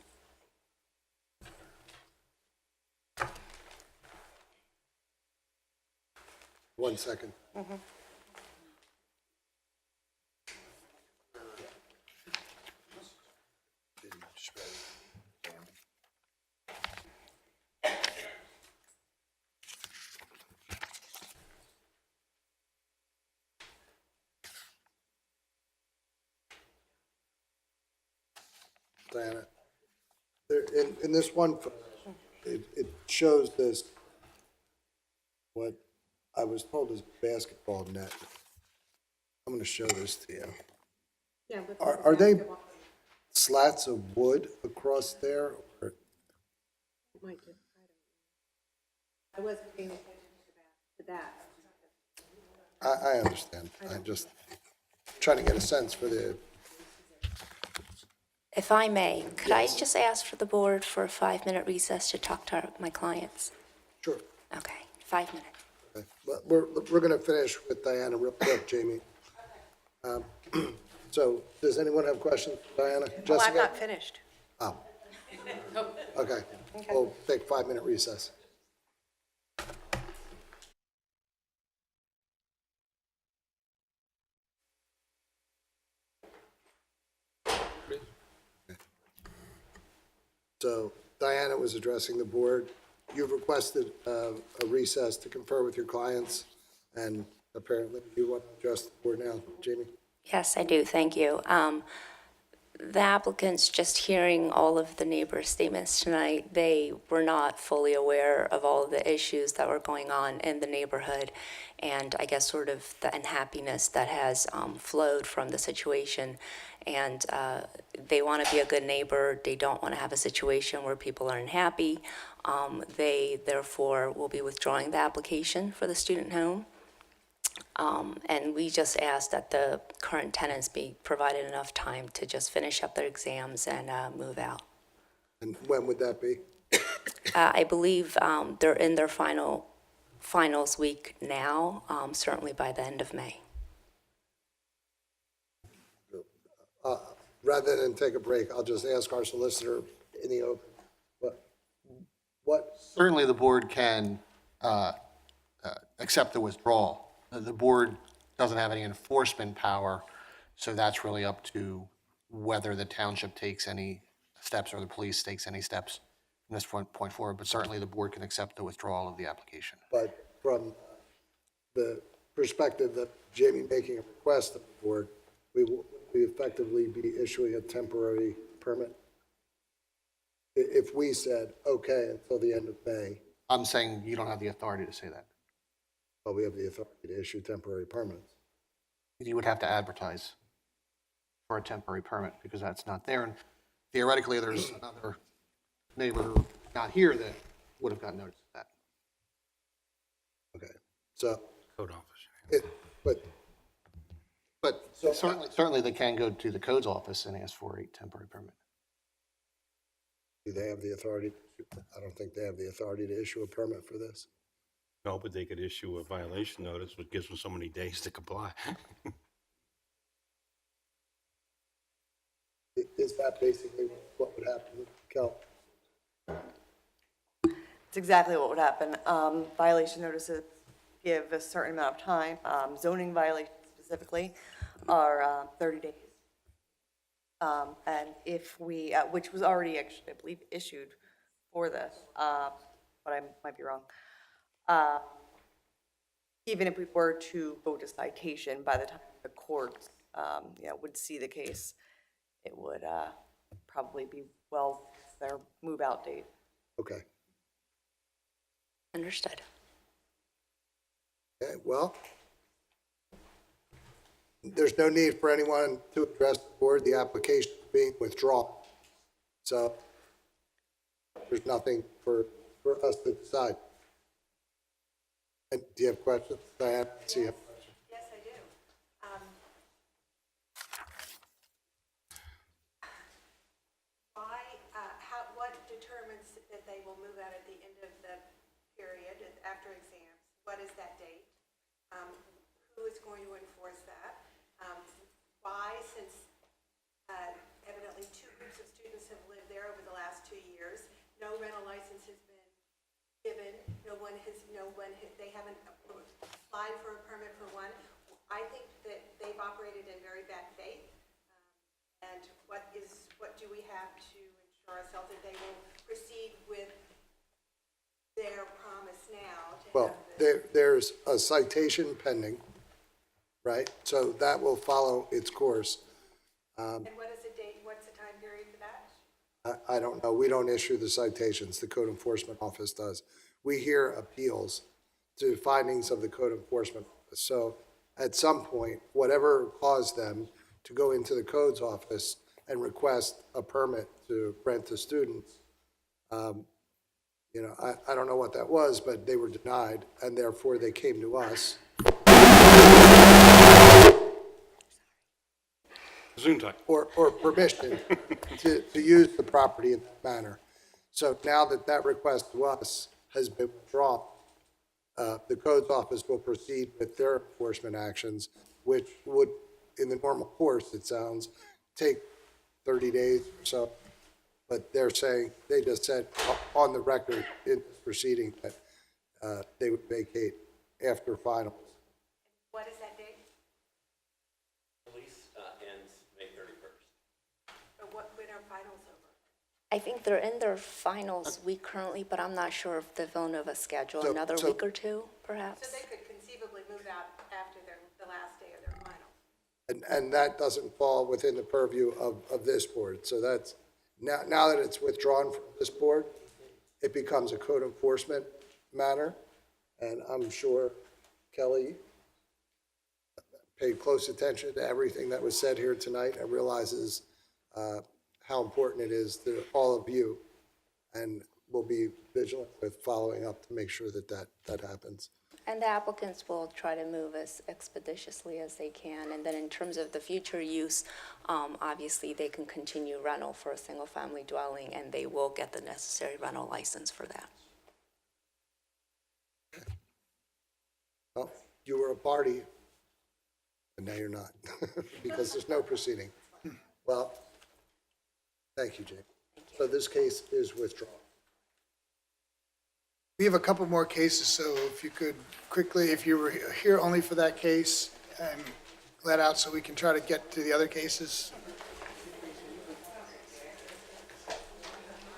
A: One second. Diana, in this one, it shows this, what I was told is basketball net. I'm gonna show this to you.
D: Yeah, but
A: Are they slats of wood across there? Or-
D: I wasn't paying attention to that.
A: I understand. I'm just trying to get a sense for the,
N: If I may, could I just ask for the board for a 5-minute recess to talk to my clients?
A: sure.
N: Okay, 5 minutes.
A: Okay. But we're gonna finish with Diana real quick, Jamie. So, does anyone have questions, Diana?
D: Well, I'm
A: Jessica?
D: not finished.
A: Oh. Okay, we'll take 5-minute recess. So Diana was addressing the board. You've requested a recess to confer with your clients, and apparently you want to address the board now, Jamie?
N: Yes, I do, thank you. The applicants, just hearing all of the neighbors' statements tonight, they were not fully aware of all of the issues that were going on in the neighborhood, and I guess sort of the unhappiness that has flowed from the situation. And they want to be a good neighbor. They don't want to have a situation where people are unhappy. They therefore will be withdrawing the application for the student home. And we just ask that the current tenants be provided enough time to just finish up their exams and move out.
A: And when would that be?
N: I believe they're in their finals week now, certainly by the end of May.
A: Rather than take a break, I'll just ask our solicitor in the open, what,
E: Certainly, the board can accept the withdrawal. The board doesn't have any enforcement power, so that's really up to whether the township takes any steps or the police takes any steps from this point forward. But certainly, the board can accept the withdrawal of the application.
A: but from the perspective that Jamie making a request of the board, we will effectively be issuing a temporary permit? If we said, okay, until the end of May,
E: I'm saying you don't have the authority to say that.
A: but we have the authority to issue temporary permits.
E: You would have to advertise for a temporary permit because that's not there. And theoretically, there's another neighbor not here that would have gotten notice of that.
A: Okay, so,
C: Code officer.
A: but
E: Certainly they can go to the codes office and ask for a temporary permit.
A: do they have the authority? I don't think they have the authority to issue a permit for this.
C: No, but they could issue a violation notice, which gives them so many days to comply.
A: Is that basically what would happen, Kel?
G: It's exactly what would happen. Violation notices give a certain amount of time. Zoning violations specifically are 30 days. And if we, which was already actually, I believe, issued for this, but I might be wrong. Even if we were to go to citation, by the time the courts, would see the case, it would probably be well their move-out date.
A: Okay.
N: Understood.
A: Okay, well, there's no need for anyone to address the board. The application is being withdrawn. So there's nothing for us to decide. And do you have questions, Diane? See you.
D: Yes, I do. What determines that they will move out at the end of the period after exams? What is that date? Who is going to enforce that? Why, since evidently two groups of students have lived there over the last 2 years, no rental license has been given, they haven't applied for a permit for one. I think that they've operated in very bad faith. And what do we have to ensure ourselves that they will proceed with their promise now?
A: Well, there's a citation pending, right? So that will follow its course.
D: And what is the date, what's the time period for that?
A: I don't know. We don't issue the citations. The code enforcement office does. We hear appeals to findings of the code enforcement office. So at some point, whatever caused them to go into the codes office and request a permit to rent to students, I don't know what that was, but they were denied, and therefore they came to us. Or permission to use the property in that manner. So now that request to us has been withdrawn, the codes office will proceed with their enforcement actions, which would, in the normal course, it sounds, take 30 days or so. But they're saying, they just said on the record in this proceeding that they would vacate after finals.
D: What is that date?
O: Release ends May 31st.
D: When are finals over?
N: I think they're in their finals week currently, but I'm not sure if the Villanova schedule,
A: So-
N: another
A: so-
N: week or two, perhaps.
D: So they could conceivably move out after the last day of their finals.
A: And that doesn't fall within the purview of this board. So that's, now that it's withdrawn from this board, it becomes a code enforcement matter. And I'm sure Kelly paid close attention to everything that was said here tonight and realizes how important it is to all of you. And we'll be vigilant with following up to make sure that happens.
N: And the applicants will try to move as expeditiously as they can. And then in terms of the future use, obviously they can continue rental for a single-family dwelling, and they will get the necessary rental license for that.
A: Well, you were a party, and now you're not, because there's no proceeding. Well, thank you, Jake. So this case is withdrawn.
B: We have a couple more cases, so if you could quickly, if you were here only for that case, and let out so we can try to get to the other cases.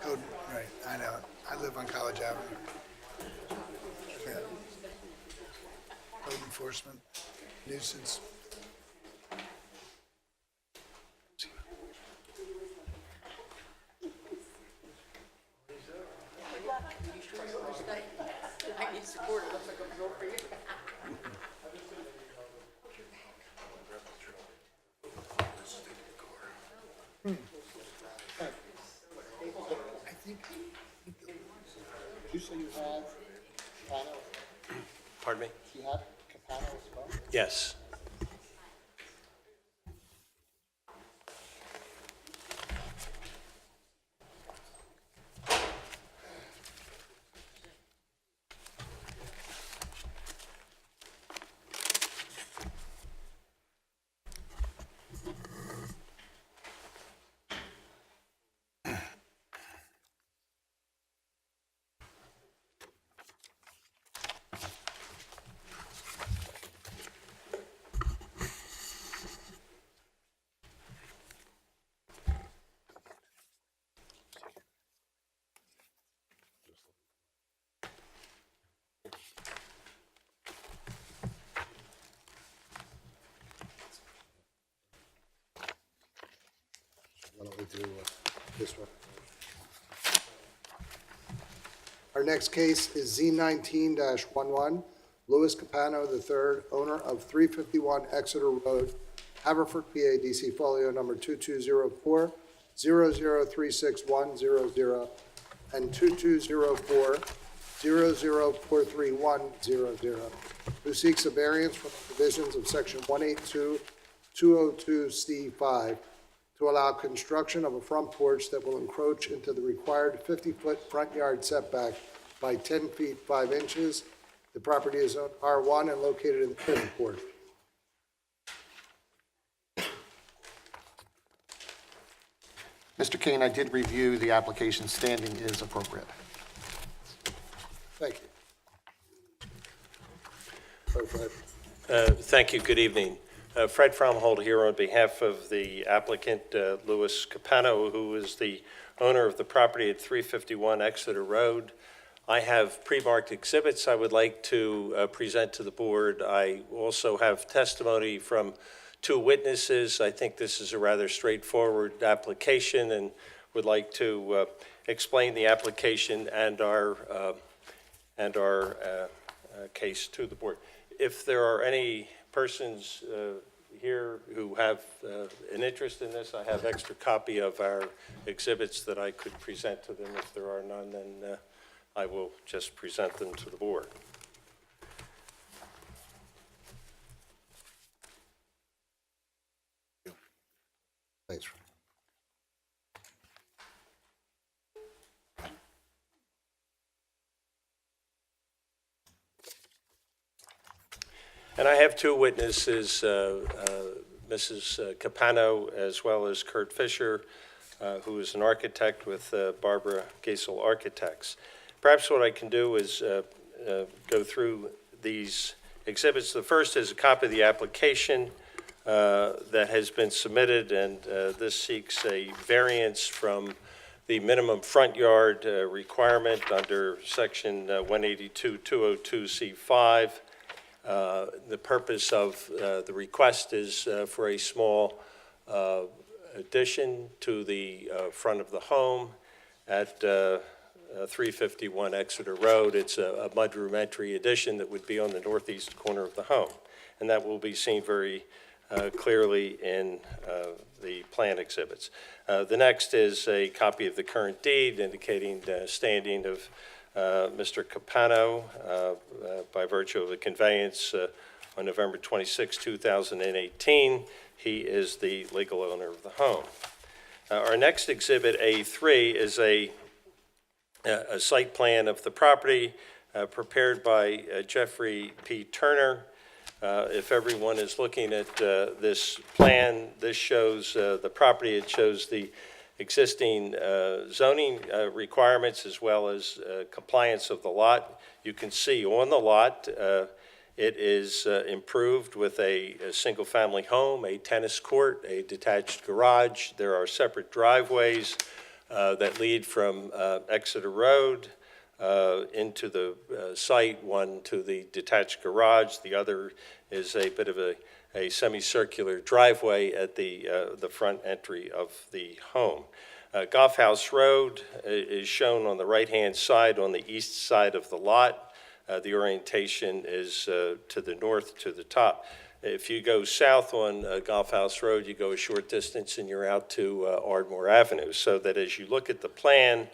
B: Oh, right, I know. I live on College Avenue. Yeah. Code enforcement, nuisance.
L: I need support, it looks like a bill for you.
E: I think, did you say you have Capano?
M: Pardon me?
E: You have Capano as well?
M: Yes.
A: Why don't we do this one? Our next case is Z19-11, Louis Capano III, owner of 351 Exeter Road, Haverford, PA, DC folio number 2204 003610 and 2204 004310, who seeks a variance from the provisions of section 182-202C5 to allow construction of a front porch that will encroach into the required 50-foot front yard setback by 10 feet 5 inches. The property is zoned R1 and located in the fifth ward.
E: Mr. Kane, I did review the application. Standing is appropriate.
A: Thank you.
M: Thank you. Good evening. Fred Fromhold here on behalf of the applicant, Louis Capano, who is the owner of the property at 351 Exeter Road. I have pre-marked exhibits I would like to present to the board. I also have testimony from two witnesses. I think this is a rather straightforward application and would like to explain the application and our case to the board. If there are any persons here who have an interest in this, I have extra copy of our exhibits that I could present to them. If there are none, then I will just present them to the board.
A: Thanks.
M: And I have two witnesses, Mrs. Capano as well as Kurt Fisher, who is an architect with Barbara Gaisel Architects. Perhaps what I can do is go through these exhibits. The first is a copy of the application that has been submitted, and this seeks a variance from the minimum front yard requirement under section 182-202C5. The purpose of the request is for a small addition to the front of the home at 351 Exeter Road. It's a mudroom entry addition that would be on the northeast corner of the home, and that will be seen very clearly in the plan exhibits. The next is a copy of the current deed indicating the standing of Mr. Capano by virtue of the conveyance on November 26, 2018. He is the legal owner of the home. Our next exhibit, A3, is a site plan of the property prepared by Jeffrey P. Turner. If everyone is looking at this plan, this shows the property, it shows the existing zoning requirements as well as compliance of the lot. You can see on the lot, it is improved with a single-family home, a tennis court, a detached garage. There are separate driveways that lead from Exeter Road into the site, one to the detached garage, the other is a bit of a semicircular driveway at the front entry of the home. Golf House Road is shown on the right-hand side on the east side of the lot. The orientation is to the north, to the top. If you go south on Golf House Road, you go a short distance and you're out to Ardmore Avenue. So that as you look at the plan,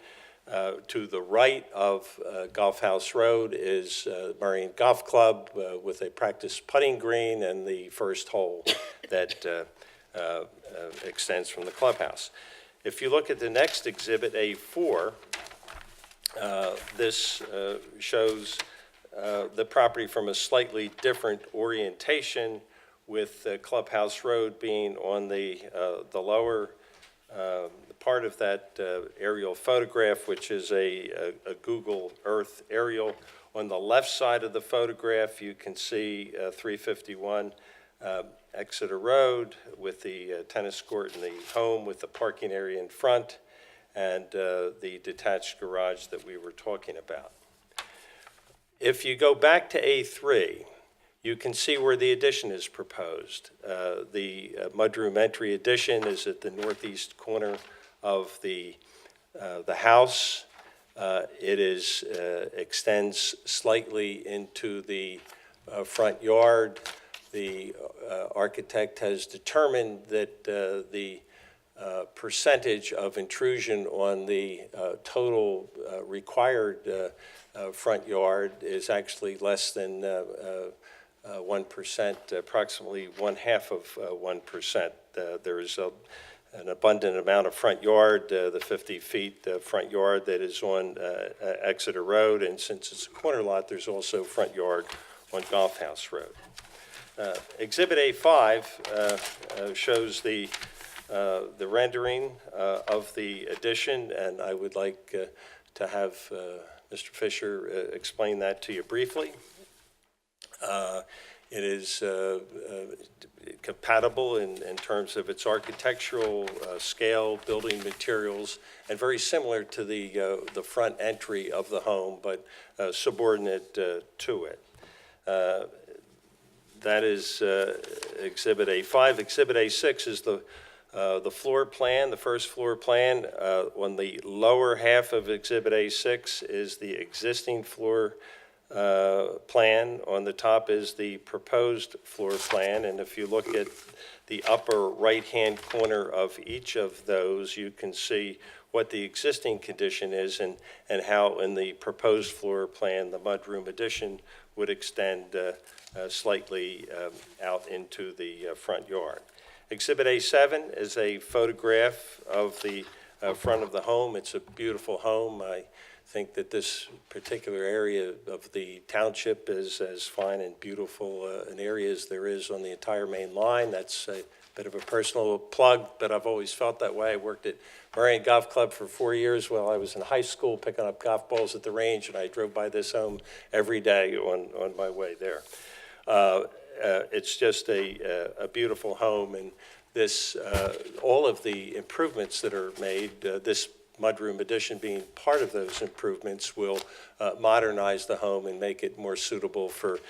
M: to the right of Golf House Road is Marion Golf Club with a practice putting green and the first hole that extends from the clubhouse. If you look at the next exhibit, A4, this shows the property from a slightly different orientation, with Clubhouse Road being on the lower part of that aerial photograph, which is a Google Earth aerial. On the left side of the photograph, you can see 351 Exeter Road with the tennis court and the home with the parking area in front, and the detached garage that we were talking about. If you go back to A3, you can see where the addition is proposed. The mudroom entry addition is at the northeast corner of the house. It extends slightly into the front yard. The architect has determined that the percentage of intrusion on the total required front yard is actually less than 1%, approximately 1/2%. There is an abundant amount of front yard, the 50 feet front yard that is on Exeter Road, and since it's a corner lot, there's also front yard on Golf House Road. Exhibit A5 shows the rendering of the addition, and I would like to have Mr. Fisher explain that to you briefly. It is compatible in terms of its architectural scale, building materials, and very similar to the front entry of the home, but subordinate to it. That is Exhibit A5. Exhibit A6 is the floor plan, the first floor plan. On the lower half of Exhibit A6 is the existing floor plan. On the top is the proposed floor plan, and if you look at the upper right-hand corner of each of those, you can see what the existing condition is and how in the proposed floor plan the mudroom addition would extend slightly out into the front yard. Exhibit A7 is a photograph of the front of the home. It's a beautiful home. I think that this particular area of the township is as fine and beautiful an area as there is on the entire main line. That's a bit of a personal plug, but I've always felt that way. I worked at Marion Golf Club for 4 years while I was in high school picking up golf balls at the range, and I drove by this home every day on my way there. It's just a beautiful home, and this all of the improvements that are made, this mudroom addition being part of those improvements, will modernize the home and make it more suitable for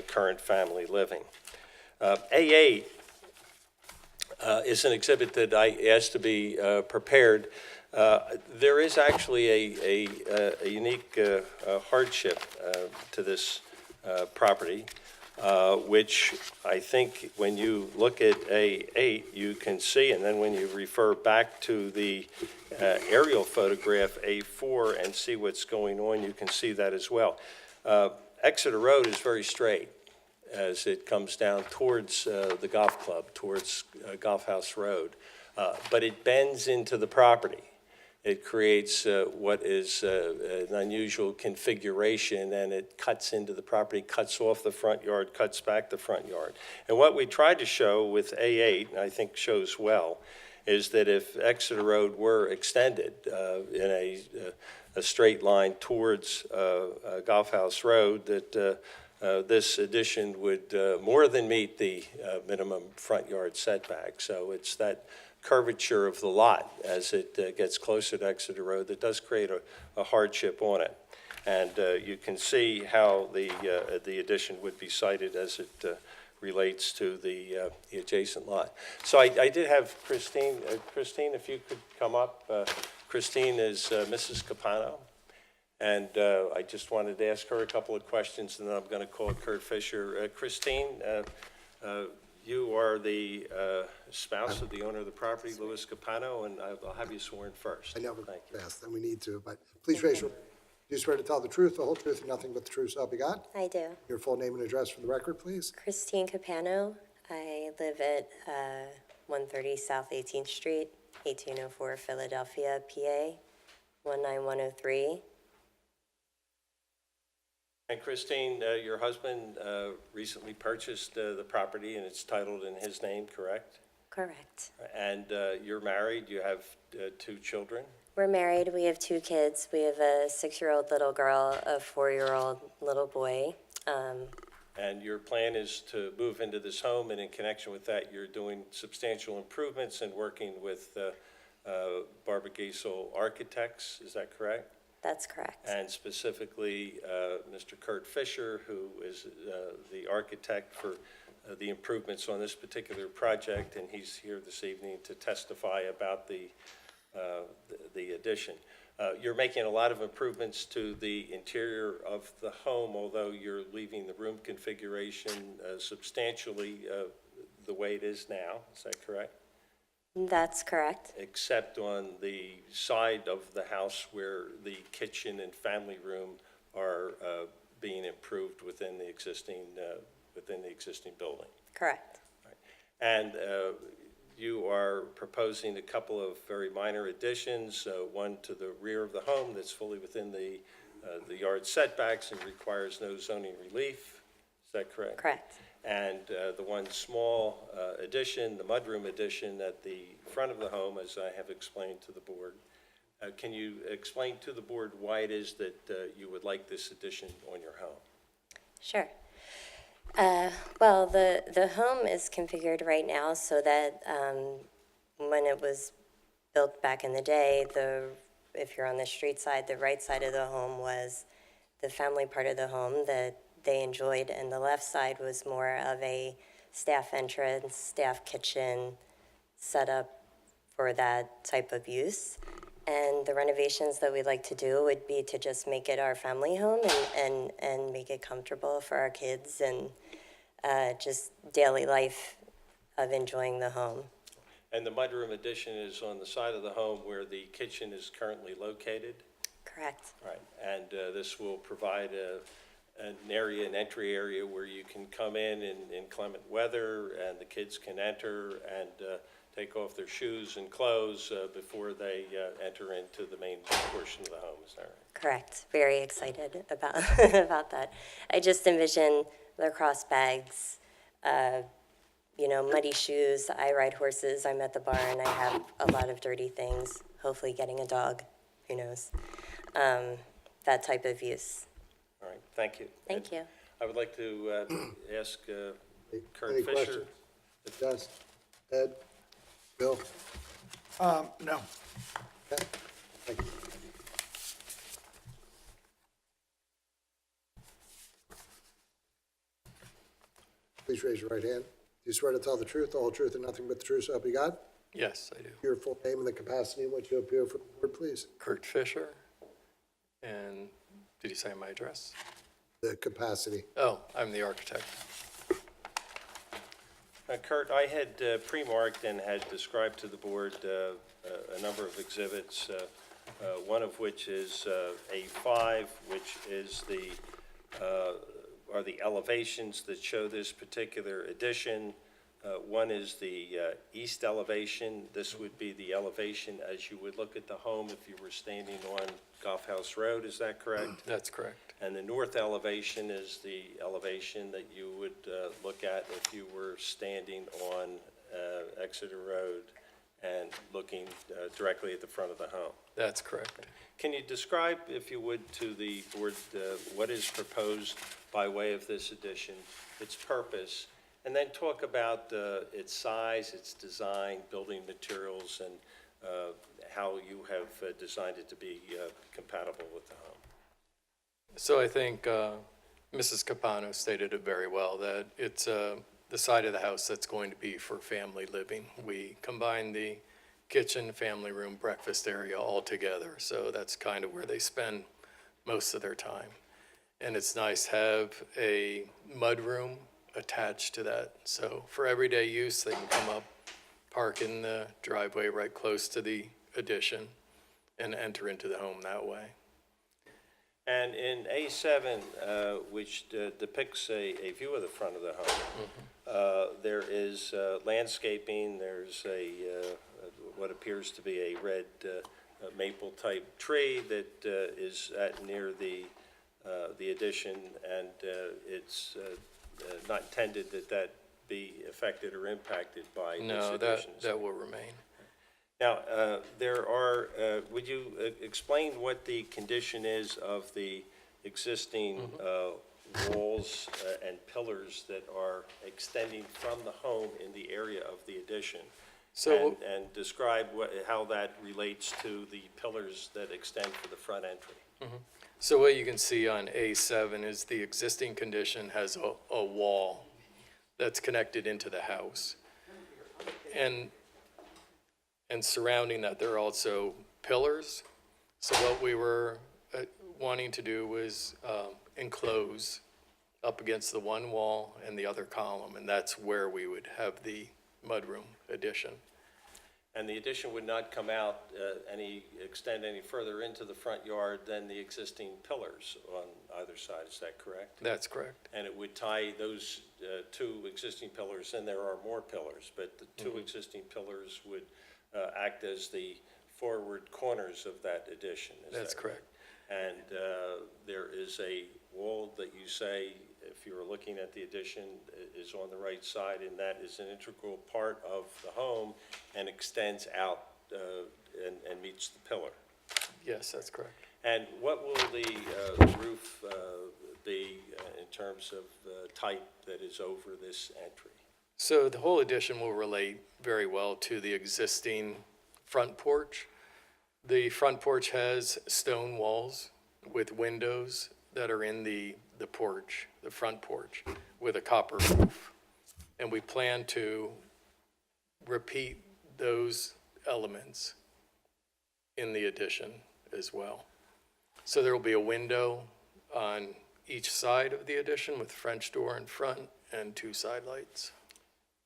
M: current family living. A8 is an exhibit that I asked to be prepared. There is actually a unique hardship to this property, which I think when you look at A8, you can see, and then when you refer back to the aerial photograph A4 and see what's going on, you can see that as well. Exeter Road is very straight as it comes down towards the golf club, towards Golf House Road, but it bends into the property. it creates what is an unusual configuration, and it cuts into the property, cuts off the front yard, cuts back the front yard. And what we tried to show with A8, and I think shows well, is that if Exeter Road were extended in a straight line towards Golf House Road, that this addition would more than meet the minimum front yard setback. So it's that curvature of the lot as it gets closer to Exeter Road that does create a hardship on it. And you can see how the addition would be cited as it relates to the adjacent lot. So I did have Christine. Christine, if you could come up. Christine is Mrs. Capano. And I just wanted to ask her a couple of questions, and then I'm going to call Kurt Fisher. Christine, you are the spouse of the owner of the property, Louis Capano, and I'll have you sworn first.
A: I know we're fast, and we need to, but please raise your, do you swear to tell the truth, the whole truth, and nothing but the truth, so help you God?
F: I do.
A: Your full name and address for the record, please.
F: Christine Capano. I live at 130 South 18th Street, 1804 Philadelphia, PA, 19103.
M: And Christine, your husband recently purchased the property, and it's titled in his name, correct?
F: Correct.
M: And you're married, you have 2 children?
F: We're married. We have 2 kids. We have a 6-year-old little girl, a 4-year-old little boy.
M: And your plan is to move into this home, and in connection with that, you're doing substantial improvements and working with Barbara Gaisel Architects, is that correct?
F: That's correct.
M: And specifically, Mr. Kurt Fisher, who is the architect for the improvements on this particular project, and he's here this evening to testify about the addition. You're making a lot of improvements to the interior of the home, although you're leaving the room configuration substantially the way it is now. Is that correct?
F: That's correct.
M: Except on the side of the house where the kitchen and family room are being improved within the existing building.
F: Correct.
M: And you are proposing a couple of very minor additions, one to the rear of the home that's fully within the yard setbacks and requires no zoning relief. Is that correct?
F: Correct.
M: And the one small addition, the mudroom addition at the front of the home, as I have explained to the board. Can you explain to the board why it is that you would like this addition on your home?
F: Sure. Well, the home is configured right now so that when it was built back in the day, if you're on the street side, the right side of the home was the family part of the home that they enjoyed, and the left side was more of a staff entrance, staff kitchen setup for that type of use. And the renovations that we'd like to do would be to just make it our family home and make it comfortable for our kids and just daily life of enjoying the home.
M: And the mudroom addition is on the side of the home where the kitchen is currently located?
F: Correct.
M: Right, and this will provide an entry area where you can come in inclement weather, and the kids can enter and take off their shoes and clothes before they enter into the main portion of the home, is that right?
F: Correct. Very excited about about that. I just envision lacrosse bags, muddy shoes. I ride horses. I'm at the barn. I have a lot of dirty things. Hopefully getting a dog. Who knows? That type of use.
M: All right, thank you.
F: Thank you.
M: I would like to ask Kurt
A: Any
M: Fisher.
A: questions? Just Ed, Bill?
B: No.
A: Okay. Thank you. Please raise your right hand. Do you swear to tell the truth, the whole truth, and nothing but the truth, so help you God?
V: Yes, I do.
A: Your full name and the capacity in which you appear for the board, please.
V: Kurt Fisher. And did you say my address?
A: The capacity.
V: Oh, I'm the architect.
M: Kurt, I had pre-marked and had described to the board a number of exhibits, one of which is A5, which is are the elevations that show this particular addition. One is the east elevation. This would be the elevation as you would look at the home if you were standing on Golf House Road, is that correct?
V: That's correct.
M: And the north elevation is the elevation that you would look at if you were standing on Exeter Road and looking directly at the front of the home.
V: That's correct.
M: Can you describe, if you would, to the board, what is proposed by way of this addition, its purpose, and then talk about its size, its design, building materials, and how you have designed it to be compatible with the home?
V: So I think Mrs. Capano stated it very well, that it's the side of the house that's going to be for family living. We combine the kitchen, family room, breakfast area all together, so that's kind of where they spend most of their time. And it's nice to have a mudroom attached to that, so for everyday use, they can come up, park in the driveway right close to the addition, and enter into the home that way.
M: And in A7, which depicts a view of the front of the home, there is landscaping, there's what appears to be a red maple-type tree that is near the addition, and it's not intended that be affected or impacted by this
V: No,
M: addition.
V: that will remain.
M: Now, would you explain what the condition is of the existing walls and pillars that are extending from the home in the area of the addition?
V: So-
M: And describe how that relates to the pillars that extend for the front entry.
V: So what you can see on A7 is the existing condition has a wall that's connected into the house. And surrounding that, there are also pillars. So what we were wanting to do was enclose up against the one wall and the other column, and that's where we would have the mudroom addition.
M: And the addition would not come out extend any further into the front yard than the existing pillars on either side, is that correct?
V: That's correct.
M: And it would tie those two existing pillars, and there are more pillars, but the two existing pillars would act as the forward corners of that addition, is that right?
V: That's correct.
M: And there is a wall that you say, if you were looking at the addition, is on the right side, and that is an integral part of the home and extends out and meets the pillar.
V: Yes, that's correct.
M: And what will the roof be in terms of type that is over this entry?
V: So the whole addition will relate very well to the existing front porch. The front porch has stone walls with windows that are in the porch, the front porch, with a copper roof. And we plan to repeat those elements in the addition as well. So there will be a window on each side of the addition with French door in front and two side lights.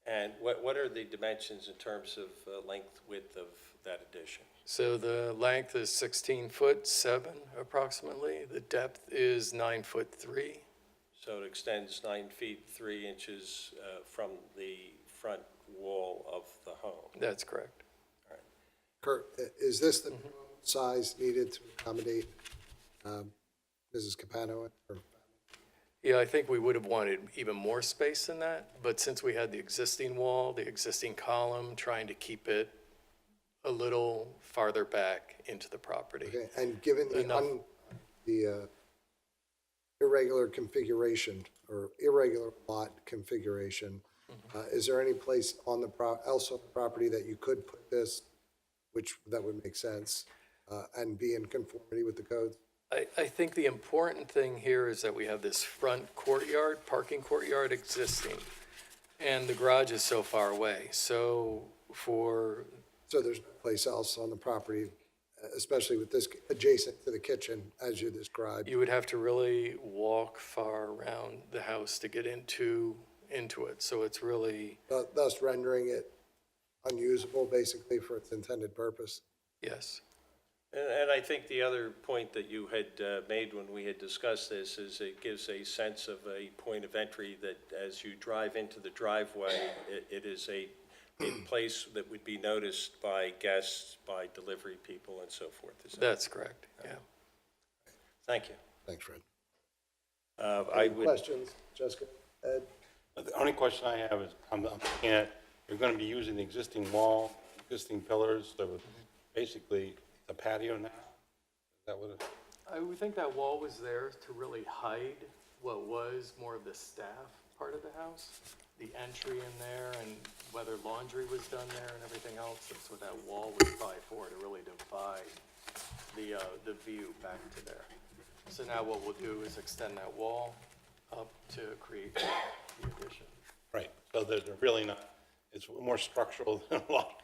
M: And what are the dimensions in terms of length, width of that addition?
V: So the length is 16'7" approximately. The depth is 9'3".
M: So it extends 9 feet 3 inches from the front wall of the home.
V: That's correct.
A: Kurt, is this the size needed to accommodate Mrs. Capano?
V: Yeah, I think we would have wanted even more space than that, but since we had the existing wall, the existing column, trying to keep it a little farther back into the property.
A: Okay, and given
V: Enough.
A: the irregular configuration or irregular lot configuration, is there any place on the else on the property that you could put this, that would make sense, and be in conformity with the codes?
V: I think the important thing here is that we have this front courtyard, parking courtyard existing, and the garage is so far away. So
A: there's no place else on the property, especially with this adjacent to the kitchen, as you described?
V: you would have to really walk far around the house to get into it. So it's really,
A: Thus rendering it unusable, basically, for its intended purpose?
V: yes.
M: And I think the other point that you had made when we had discussed this is it gives a sense of a point of entry that as you drive into the driveway, it is a place that would be noticed by guests, by delivery people, and so forth. Is that-
V: That's correct, yeah.
M: Thank you.
A: Thanks, Fred.
M: I
A: Any
M: would.
A: questions, Jessica? Ed?
C: The only question I have is, I'm looking at, you're going to be using the existing wall, existing pillars, so basically the patio now? Is that what it?
V: I would think that wall was there to really hide what was more of the staff part of the house, the entry in there, and whether laundry was done there and everything else. That's what that wall was probably for, to really divide the view back to there. So now what we'll do is extend that wall up to create the addition.
C: Right, so they're really not, it's more structural than a lot,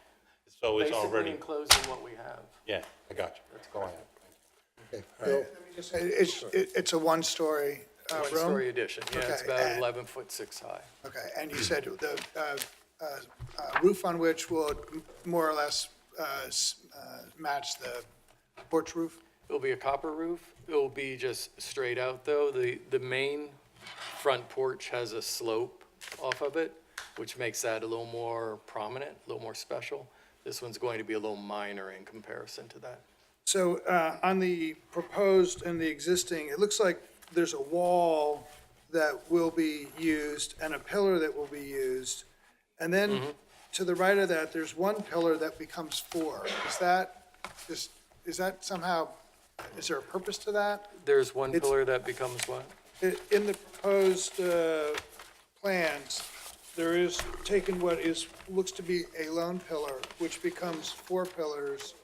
C: so it's
V: Basically
C: already,
V: enclosing what we have.
C: yeah, I got you. That's all I have.
A: Okay, Bill?
B: It's a one-story room?
V: One-story addition, yeah, it's
B: Okay,
V: about
B: and-
V: 11 foot 6 high.
B: Okay, and you said the roof on which will more or less match the porch roof?
V: It'll be a copper roof. It'll be just straight out, though. The main front porch has a slope off of it, which makes that a little more prominent, a little more special. This one's going to be a little minor in comparison to that.
B: So on the proposed and the existing, it looks like there's a wall that will be used and a pillar that will be used. And then to the right of that, there's one pillar that becomes 4. Is that somehow, is there a purpose to that?
V: There's one pillar that becomes what?
B: In the proposed plans, there is taken what looks to be a lone pillar, which becomes 4 pillars.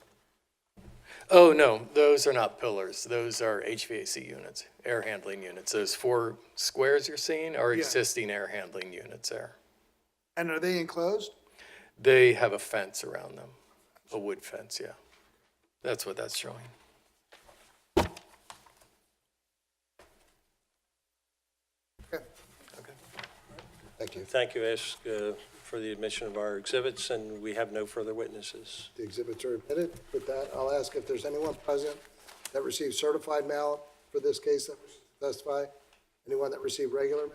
V: Oh, no, those are not pillars. Those are HVAC units, air handling units. Those 4 squares you're seeing are
B: Yeah.
V: existing air handling units there.
B: And are they enclosed?
V: They have a fence around them, a wood fence, yeah. That's what that's showing.
A: Thank you.
M: Thank you. Ask for the admission of our exhibits, and we have no further witnesses.
A: The exhibits are admitted. With that, I'll ask if there's anyone present that received certified mail for this case that wishes to testify. Anyone that received regular mail?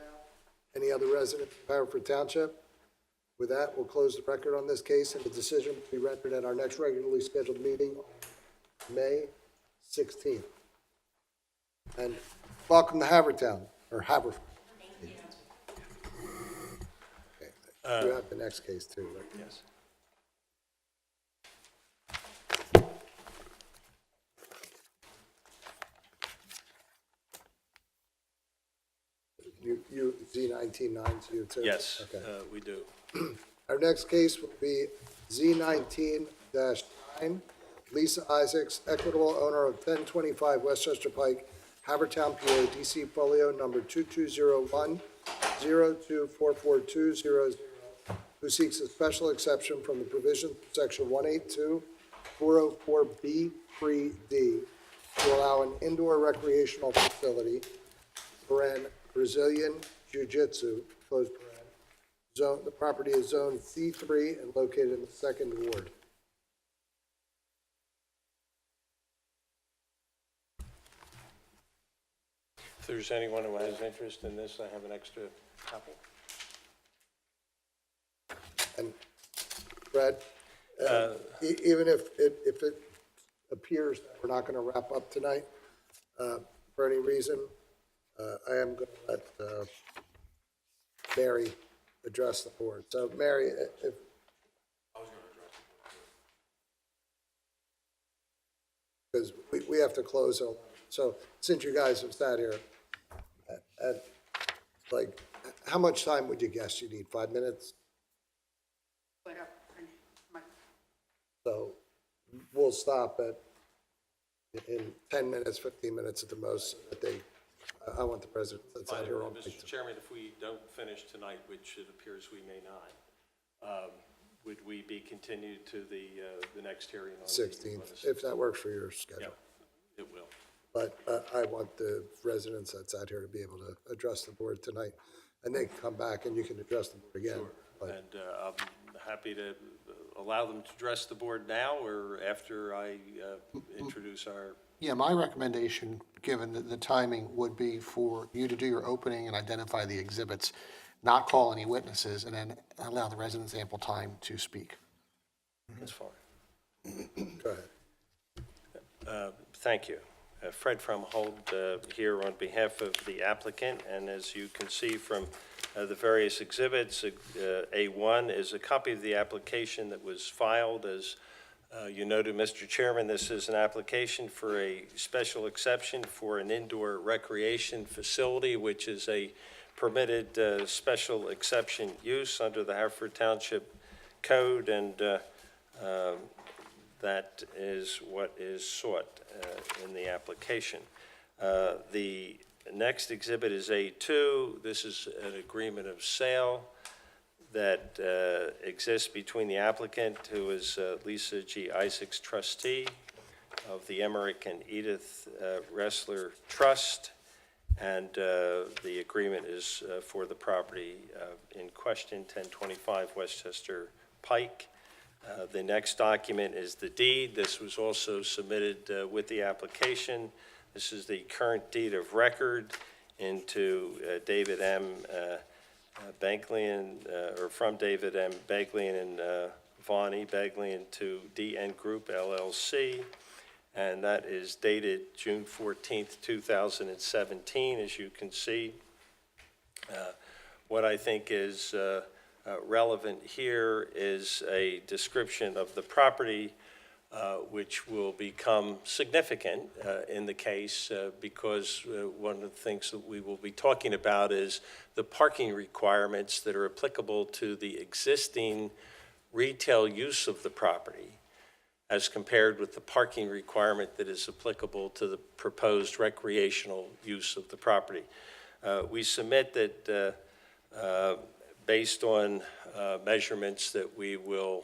A: Any other resident of Haverford Township? With that, we'll close the record on this case, and the decision will be rendered at our next regularly scheduled meeting on May 16th. And welcome to Havertown, or Haverford. Okay, you have the next case too, right?
M: Yes.
A: You, Z19-9, so you too?
M: Yes,
A: Okay.
M: we do.
A: Our next case will be Z19-9, Lisa Isaacs, equitable owner of 1025 Westchester Pike, Havertown, PA, DC folio number 2201-024420, who seeks a special exception from the provision of section 182-404B3D to allow an indoor recreational facility, Brazilian Jiu-Jitsu, close paren. Zone, the property is zone C3 and located in the 2nd Ward.
M: If there's anyone who has interest in this, I have an extra copy.
A: And Brad, even if it appears that we're not going to wrap up tonight, for any reason, I am going to let Mary address the board. So Mary, if. Because we have to close. So since you guys have sat here, at like, how much time would you guess you need? 5 minutes? So we'll stop in 10 minutes, 15 minutes at the most, so that I want the president that's out here on.
M: Mr. Chairman, if we don't finish tonight, which it appears we may not, would we be continued to the next hearing on the
A: 16th, if that works for your schedule.
M: Yeah, it will.
A: But I want the residents that's out here to be able to address the board tonight, and they can come back and you can address the board again.
M: Sure.
A: But-
M: And I'm happy to allow them to address the board now or after I introduce our?
E: Yeah, my recommendation, given the timing, would be for you to do your opening and identify the exhibits, not call any witnesses, and then allow the residents ample time to speak.
M: That's fine.
A: Go ahead.
M: Thank you. Fred Fromhold here on behalf of the applicant, and as you can see from the various exhibits, A1 is a copy of the application that was filed. As you noted, Mr. Chairman, this is an application for a special exception for an indoor recreation facility, which is a permitted special exception use under the Haverford Township Code, and that is what is sought in the application. The next exhibit is A2. This is an agreement of sale that exists between the applicant, who is Lisa G. Isaacs, trustee of the Emmerich and Edith Ressler Trust, and the agreement is for the property in question, 1025 Westchester Pike. The next document is the deed. This was also submitted with the application. This is the current deed of record into David M. Baglian, or from David M. Baglian and Vaughn E. Baglian to DN Group LLC, and that is dated June 14th, 2017, as you can see. What I think is relevant here is a description of the property, which will become significant in the case because one of the things that we will be talking about is the parking requirements that are applicable to the existing retail use of the property as compared with the parking requirement that is applicable to the proposed recreational use of the property. We submit that based on measurements that we will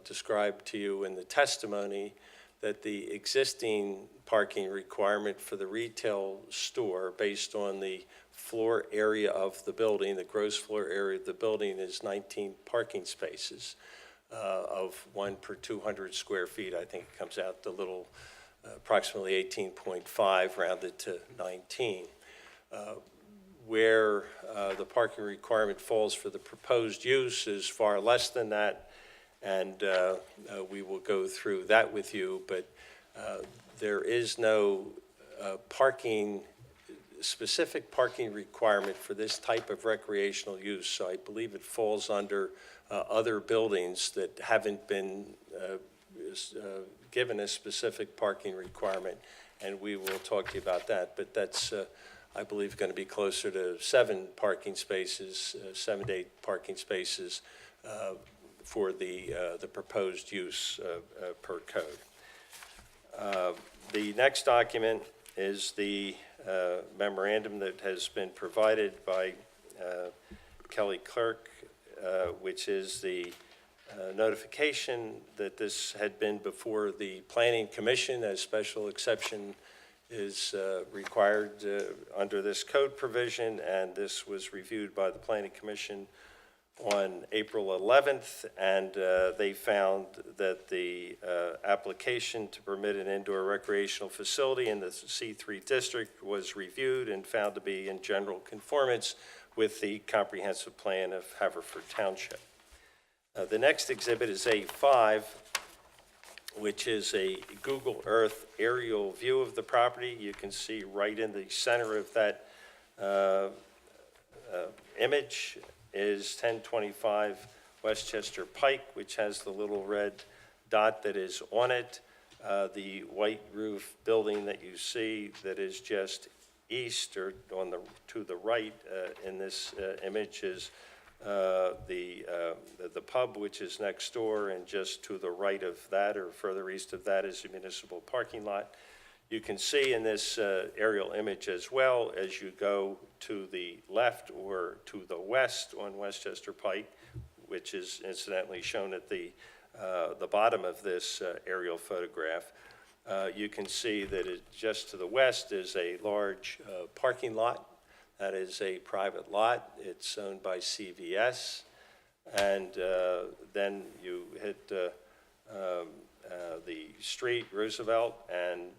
M: describe to you in the testimony, that the existing parking requirement for the retail store, based on the floor area of the building, the gross floor area of the building is 19 parking spaces of 1 per 200 square feet. I think it comes out to little, approximately 18.5 rounded to 19. Where the parking requirement falls for the proposed use is far less than that, and we will go through that with you, but there is no specific parking requirement for this type of recreational use, so I believe it falls under other buildings that haven't been given a specific parking requirement, and we will talk to you about that, but that's I believe going to be closer to 7 parking spaces, 7 to 8 parking spaces for the proposed use per code. The next document is the memorandum that has been provided by Kelly Clerk, which is the notification that this had been before the Planning Commission as special exception is required under this code provision, and this was reviewed by the Planning Commission on April 11th, and they found that the application to permit an indoor recreational facility in the C3 district was reviewed and found to be in general conformance with the comprehensive plan of Haverford Township. The next exhibit is A5, which is a Google Earth aerial view of the property. You can see right in the center of that image is 1025 Westchester Pike, which has the little red dot that is on it. The white roof building that you see that is just east or to the right in this image is the pub, which is next door, and just to the right of that or further east of that is the municipal parking lot. You can see in this aerial image as well, as you go to the left or to the west on Westchester Pike, which is incidentally shown at the bottom of this aerial photograph, you can see that just to the west is a large parking lot. That is a private lot. It's owned by CVS. and then you hit the street, Roosevelt, and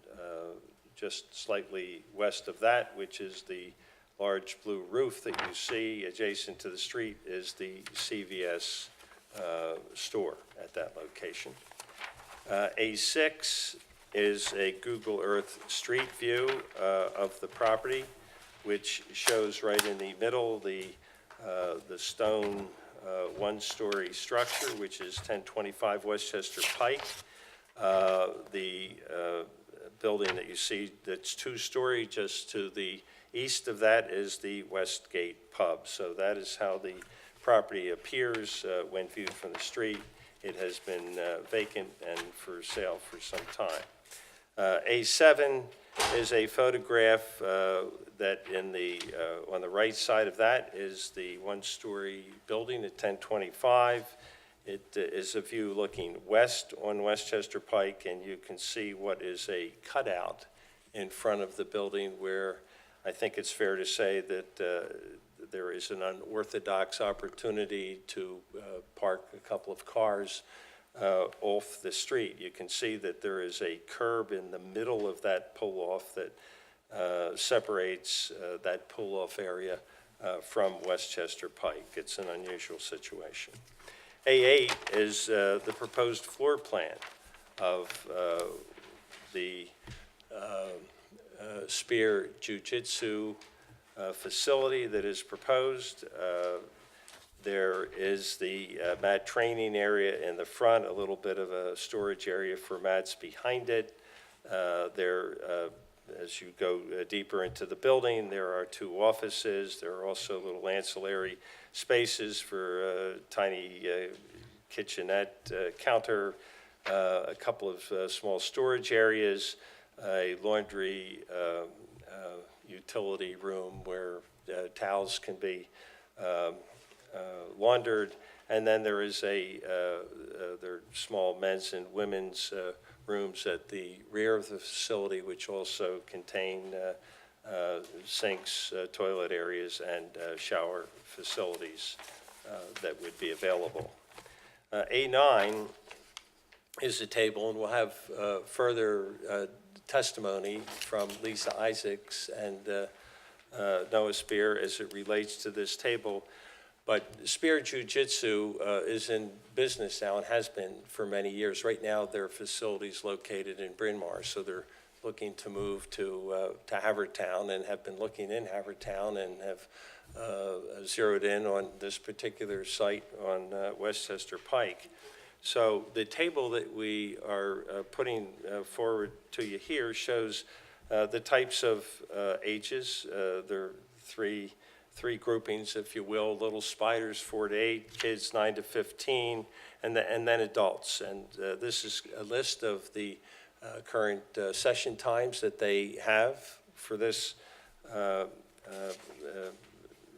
M: just slightly west of that, which is the large blue roof that you see adjacent to the street, is the CVS store at that location. A6 is a Google Earth street view of the property, which shows right in the middle the stone one-story structure, which is 1025 Westchester Pike. The building that you see that's two-story, just to the east of that is the Westgate Pub. So that is how the property appears when viewed from the street. It has been vacant and for sale for some time. A7 is a photograph that on the right side of that is the one-story building at 1025. It is a view looking west on Westchester Pike, and you can see what is a cutout in front of the building where I think it's fair to say that there is an unorthodox opportunity to park a couple of cars off the street. You can see that there is a curb in the middle of that pull-off that separates that pull-off area from Westchester Pike. It's an unusual situation. A8 is the proposed floor plan of the Spear Jiu-Jitsu facility that is proposed. There is the mat training area in the front, a little bit of a storage area for mats behind it. As you go deeper into the building, there are 2 offices. There are also little ancillary spaces for tiny kitchenette counter, a couple of small storage areas, a laundry utility room where towels can be laundered, and then there is there are small men's and women's rooms at the rear of the facility, which also contain sinks, toilet areas, and shower facilities that would be available. A9 is a table, and we'll have further testimony from Lisa Isaacs and Noah Spear as it relates to this table. But Spear Jiu-Jitsu is in business now and has been for many years. Right now, their facility is located in Bryn Mawr, so they're looking to move to Haverford Town and have been looking in Haverford Town and have zeroed in on this particular site on Westchester Pike. So the table that we are putting forward to you here shows the types of ages. There are three groupings, if you will: little spiders 4 to 8, kids 9 to 15, and then adults. And this is a list of the current session times that they have for this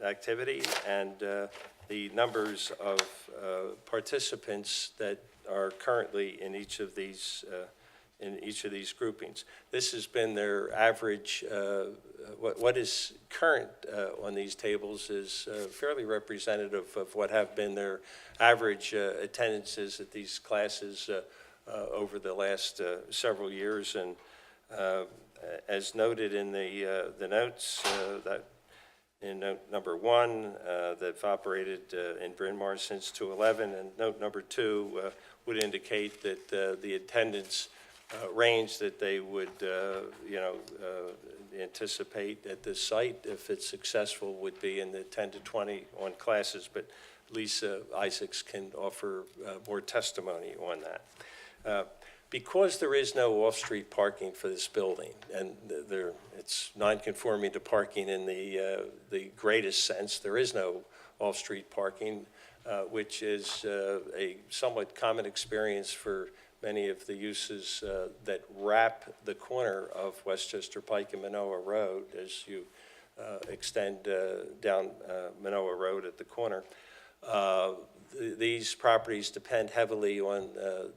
M: activity, and the numbers of participants that are currently in each of these groupings. This has been their average. What is current on these tables is fairly representative of what have been their average attendances at these classes over the last several years. And as noted in the notes, that in note number 1, they've operated in Bryn Mawr since 2011, and note number 2 would indicate that the attendance range that they would, anticipate at this site, if it's successful, would be in the 10 to 20 on classes. But Lisa Isaacs can offer more testimony on that. Because there is no off-street parking for this building, and it's non-conforming to parking in the greatest sense, there is no off-street parking, which is a somewhat common experience for many of the uses that wrap the corner of Westchester Pike and Manoa Road as you extend down Manoa Road at the corner. These properties depend heavily on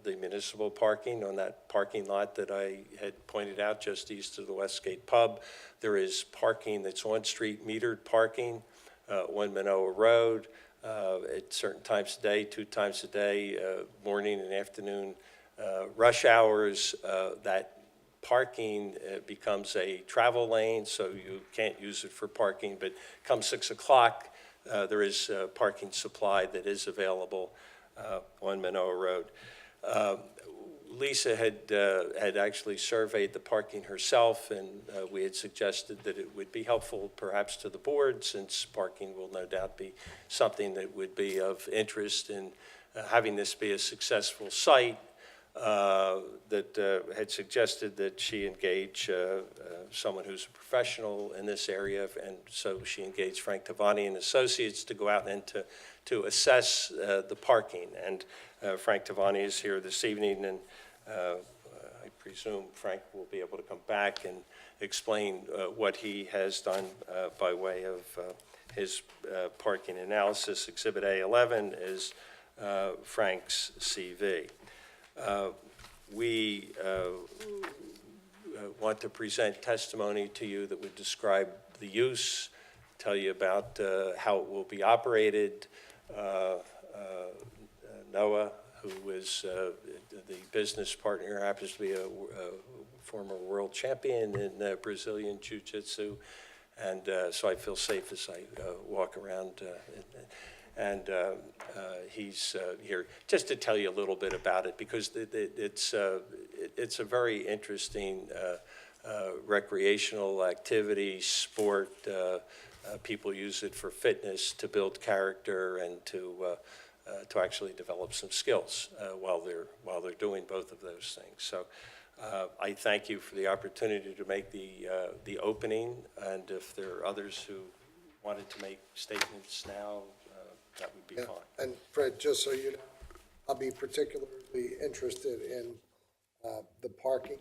M: the municipal parking, on that parking lot that I had pointed out just east of the Westgate Pub. There is parking that's on-street metered parking on Manoa Road. at certain times a day, 2 times a day, morning and afternoon, rush hours, that parking becomes a travel lane, so you can't use it for parking, but come 6 o'clock, there is parking supply that is available on Manoa Road. Lisa had actually surveyed the parking herself, and we had suggested that it would be helpful perhaps to the board, since parking will no doubt be something that would be of interest in having this be a successful site, that had suggested that she engage someone who's a professional in this area, and so she engaged Frank Tavani and Associates to go out and to assess the parking. And Frank Tavani is here this evening, and I presume Frank will be able to come back and explain what he has done by way of his parking analysis. Exhibit A11 is Frank's CV. We want to present testimony to you that would describe the use, tell you about how it will be operated. Noah, who is the business partner, happens to be a former world champion in Brazilian Jiu-Jitsu, and so I feel safe as I walk around. And he's here just to tell you a little bit about it, because it's a very interesting recreational activity, sport. People use it for fitness, to build character, and to actually develop some skills while they're doing both of those things. So I thank you for the opportunity to make the opening, and if there are others who wanted to make statements now, that would be fine.
A: And Fred, just so you know, I'll be particularly interested in the parking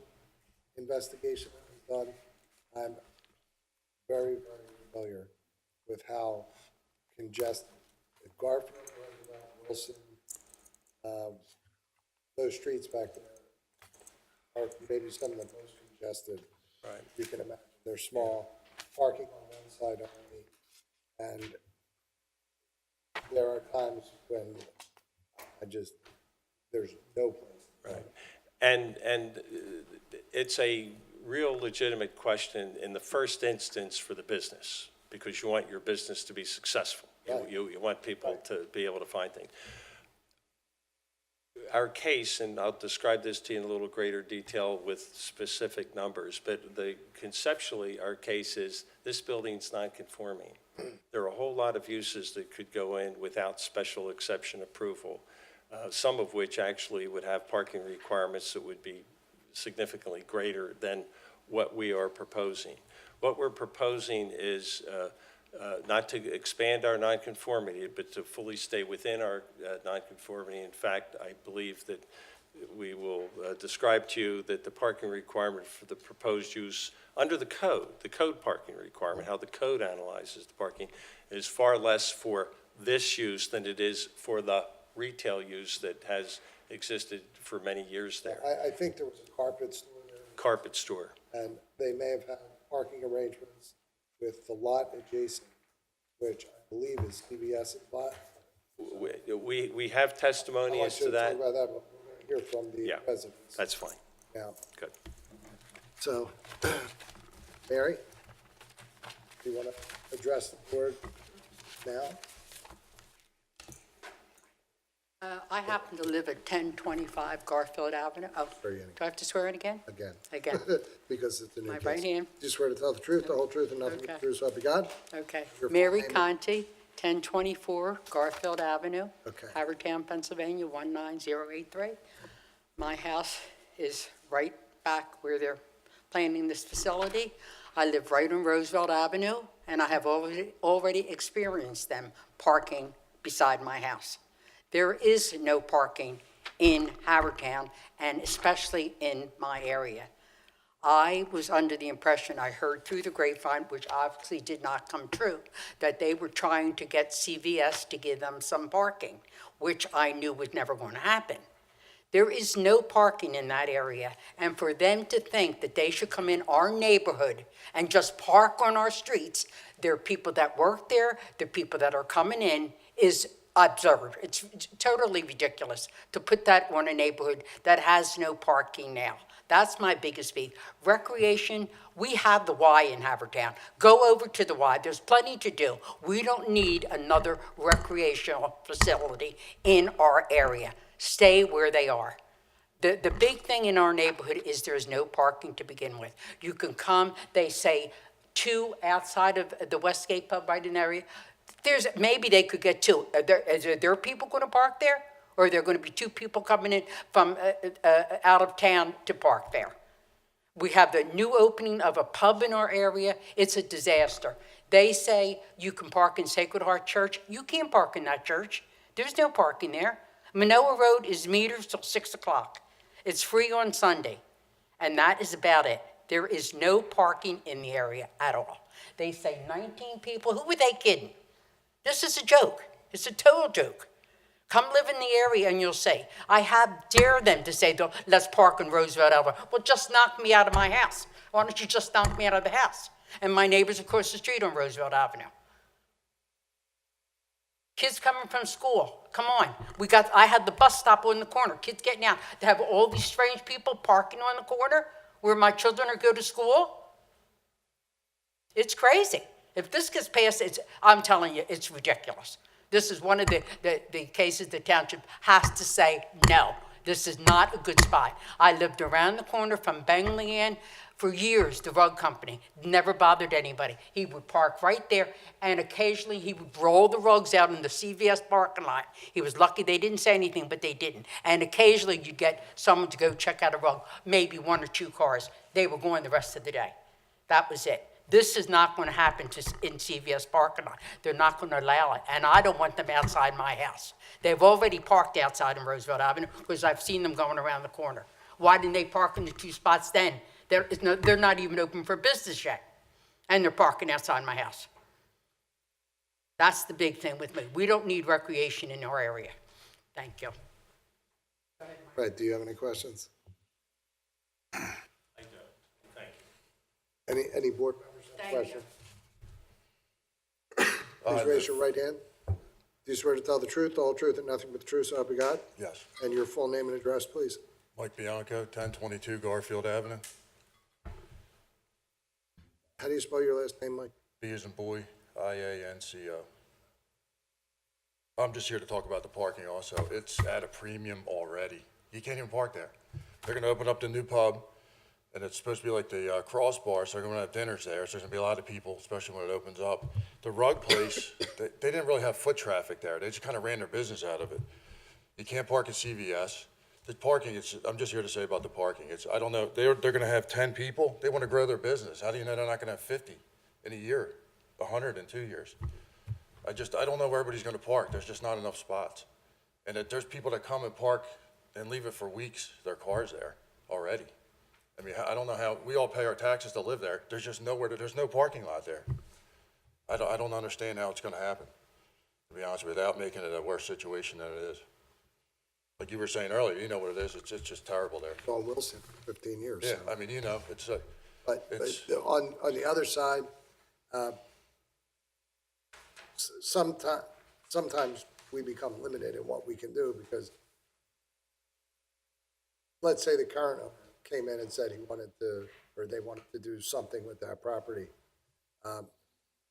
A: investigation that was done. I'm very, very familiar with how congested Garfield, Wilson, those streets back there are maybe some of the most congested.
M: Right.
A: You can imagine. They're small, parking on one side only, and there are times when there's no place.
M: Right. And it's a real legitimate question in the first instance for the business, because you want your business to be successful.
A: Right.
M: You want people to be able to find things. Our case, and I'll describe this to you in a little greater detail with specific numbers, but conceptually, our case is this building's non-conforming. There are a whole lot of uses that could go in without special exception approval, some of which actually would have parking requirements that would be significantly greater than what we are proposing. What we're proposing is not to expand our nonconformity, but to fully stay within our nonconformity. In fact, I believe that we will describe to you that the parking requirement for the proposed use under the code parking requirement, how the code analyzes the parking, is far less for this use than it is for the retail use that has existed for many years there.
A: I think there was a carpet store there.
M: Carpet store.
A: And they may have had parking arrangements with the lot adjacent, which I believe is CVS's lot.
M: We have testimony as to that.
A: I want you to talk about that, but we're going to hear from the residents.
M: That's fine.
A: Yeah.
M: Good.
A: So, Mary, do you want to address the board now?
L: I happen to live at 1025 Garfield Avenue. Oh,
A: Swear you
L: do
A: in.
L: I have to swear in again?
A: Again.
L: Again.
A: Because it's a new
L: My
A: case.
L: right hand.
A: Do you swear to tell the truth, the whole truth, and nothing but the
L: Okay.
A: truth, so help you God?
L: Okay.
A: Your full
L: Mary
A: name?
L: Conti, 1024 Garfield Avenue.
A: Okay.
L: Havertown, Pennsylvania, 19083. My house is right back where they're planning this facility. I live right on Roosevelt Avenue, and I have already experienced them parking beside my house. There is no parking in Havertown, and especially in my area. I was under the impression, I heard through the grapevine, which obviously did not come true, that they were trying to get CVS to give them some parking, which I knew was never going to happen. There is no parking in that area, and for them to think that they should come in our neighborhood and just park on our streets, there are people that work there, there are people that are coming in, is absurd. It's totally ridiculous to put that on a neighborhood that has no parking now. That's my biggest beef. Recreation, we have the Y in Havertown. Go over to the Y. There's plenty to do. We don't need another recreational facility in our area. Stay where they are. The big thing in our neighborhood is there's no parking to begin with. You can come, they say 2 outside of the Westgate Pub right in the area. Maybe they could get 2. Are there people going to park there? Or are there going to be 2 people coming in from out of town to park there? We have the new opening of a pub in our area. It's a disaster. They say you can park in Sacred Heart Church. You can't park in that church. There's no parking there. Manoa Road is meters till 6 o'clock. It's free on Sunday. And that is about it. There is no parking in the area at all. They say 19 people. Who were they kidding? This is a joke. It's a total joke. Come live in the area and you'll see. I have dared them to say, let's park in Roosevelt Avenue. Well, just knock me out of my house. Why don't you just knock me out of the house? And my neighbors across the street on Roosevelt Avenue. Kids coming from school, come on. I had the bus stop on the corner, kids getting out. To have all these strange people parking on the corner where my children are go to school. It's crazy. If this gets passed, I'm telling you, it's ridiculous. This is one of the cases the township has to say, no, this is not a good spot. I lived around the corner from Bangleyan for years, the rug company. Never bothered anybody. He would park right there, and occasionally he would roll the rugs out in the CVS parking lot. He was lucky they didn't say anything, but they didn't. And occasionally you'd get someone to go check out a rug, maybe 1 or 2 cars. They were going the rest of the day. That was it. This is not going to happen in CVS parking lot. They're not going to allow it, and I don't want them outside my house. They've already parked outside in Roosevelt Avenue because I've seen them going around the corner. Why didn't they park in the 2 spots then? They're not even open for business yet, and they're parking outside my house. That's the big thing with me. We don't need recreation in our area. Thank you.
A: Right, do you have any questions?
M: I do. Thank you.
A: Any board members have questions? Please raise your right hand. Do you swear to tell the truth, the whole truth, and nothing but the truth, so help you God?
I: Yes.
A: And your full name and address, please.
I: Mike Bianco, 1022 Garfield Avenue.
A: How do you spell your last name, Mike?
I: B as in boy, IANCO. I'm just here to talk about the parking also. It's at a premium already. You can't even park there. They're going to open up the new pub, and it's supposed to be like the Crossbar, so they're going to have dinners there, so there's going to be a lot of people, especially when it opens up. The rug place, they didn't really have foot traffic there. They just kind of ran their business out of it. You can't park at CVS. The parking, I'm just here to say about the parking. I don't know, they're going to have 10 people. They want to grow their business. How do you know they're not going to have 50 in a year, 100 in 2 years? I don't know where everybody's going to park. There's just not enough spots. And there's people that come and park and leave it for weeks, their cars there already. I mean, I don't know how, we all pay our taxes to live there. There's just nowhere, there's no parking lot there. I don't understand how it's going to happen, to be honest with you, without making it a worse situation than it is. Like you were saying earlier, you know what it is. It's just terrible there.
A: It's all Wilson, 15 years.
I: Yeah,
A: so.
I: I mean, you know,
A: But on the other side, sometimes we become limited in what we can do because, let's say the current owner came in and said he wanted to, or they wanted to do something with that property.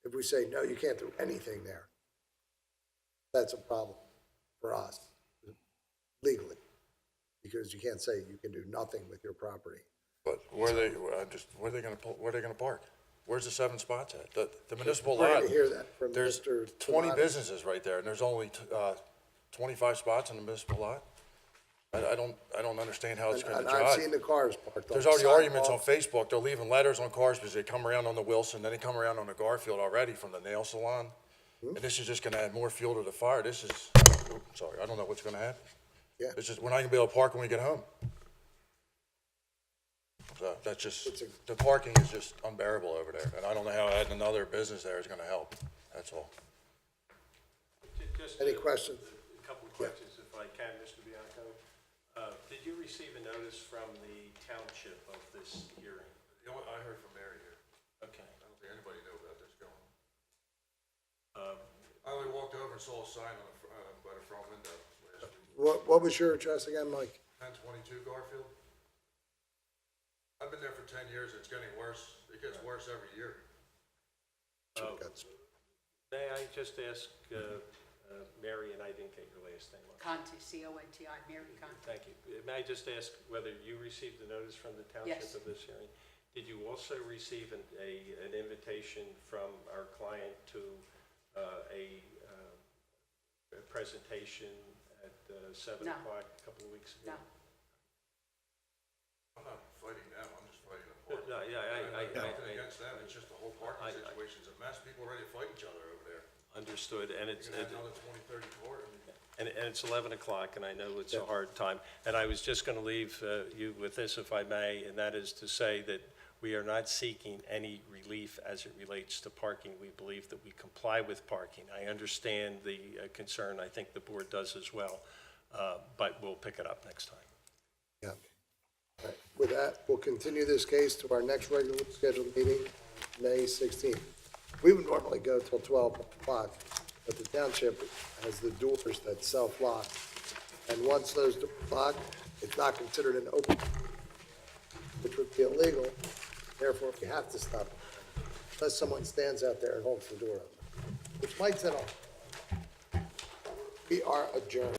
A: If we say, no, you can't do anything there, that's a problem for us legally, because you can't say you can do nothing with your property.
I: but where are they going to park? Where's the 7 spots at? The municipal
A: We're
I: lot,
A: going to hear that from
I: there's
A: Mr.
I: 20
A: Tamani.
I: businesses right there, and there's only 25 spots in the municipal lot. I don't understand how it's going to
A: And I've seen
I: jive.
A: the cars parked on
I: There's
A: the
I: already arguments on
A: sidewalk.
I: Facebook. They're leaving letters on cars because they come around on the Wilson, then they come around on the Garfield already from the nail salon. And this is just going to add more fuel to the fire. Sorry, I don't know what's going to happen.
A: Yeah.
I: It's just, we're not going to be able to park when we get home. So that's just, the parking is just unbearable over there. And I don't know how adding another business there is going to help. That's all.
A: Any questions?
M: A couple of questions, if I can, Mr. Bianco. Did you receive a notice from the township of this hearing?
I: I heard from Mary here.
M: Okay.
I: I don't think anybody knew about this going on. I only walked over and saw a sign on the, by the front window last week.
A: What was your address again, Mike?
I: 1022 Garfield. I've been there for 10 years, it's getting worse, it gets worse every year.
M: May I just ask Mary, and I didn't get your last name.
L: Conti, C-O-N-T-I, Mary Conti.
M: Thank you. May I just ask whether you received the notice from the township
L: Yes.
M: of this hearing? Did you also receive an invitation from our client to a presentation at 7
L: No.
M: o'clock a couple of weeks ago?
L: No.
I: I'm not fighting them, I'm just fighting the park.
M: No, yeah,
I: I have nothing against them, it's just the whole parking situation's a mess, people are ready to fight each other over there.
M: Understood, and it's,
I: You're gonna have another 20, 30 court,
M: and it's 11 o'clock, and I know it's a hard time. And I was just going to leave you with this, if I may, and that is to say that we are not seeking any relief as it relates to parking. We believe that we comply with parking. I understand the concern, I think the board does as well, but we'll pick it up next time.
A: Yeah. All right. With that, we'll continue this case to our next regularly scheduled meeting, May 16th. We would normally go till 12 o'clock, but the township has the doors that self-lock. And once those doors lock, it's not considered an open, which would be illegal. Therefore, we have to stop unless someone stands out there and holds the door open, which might set off. We are adjourned.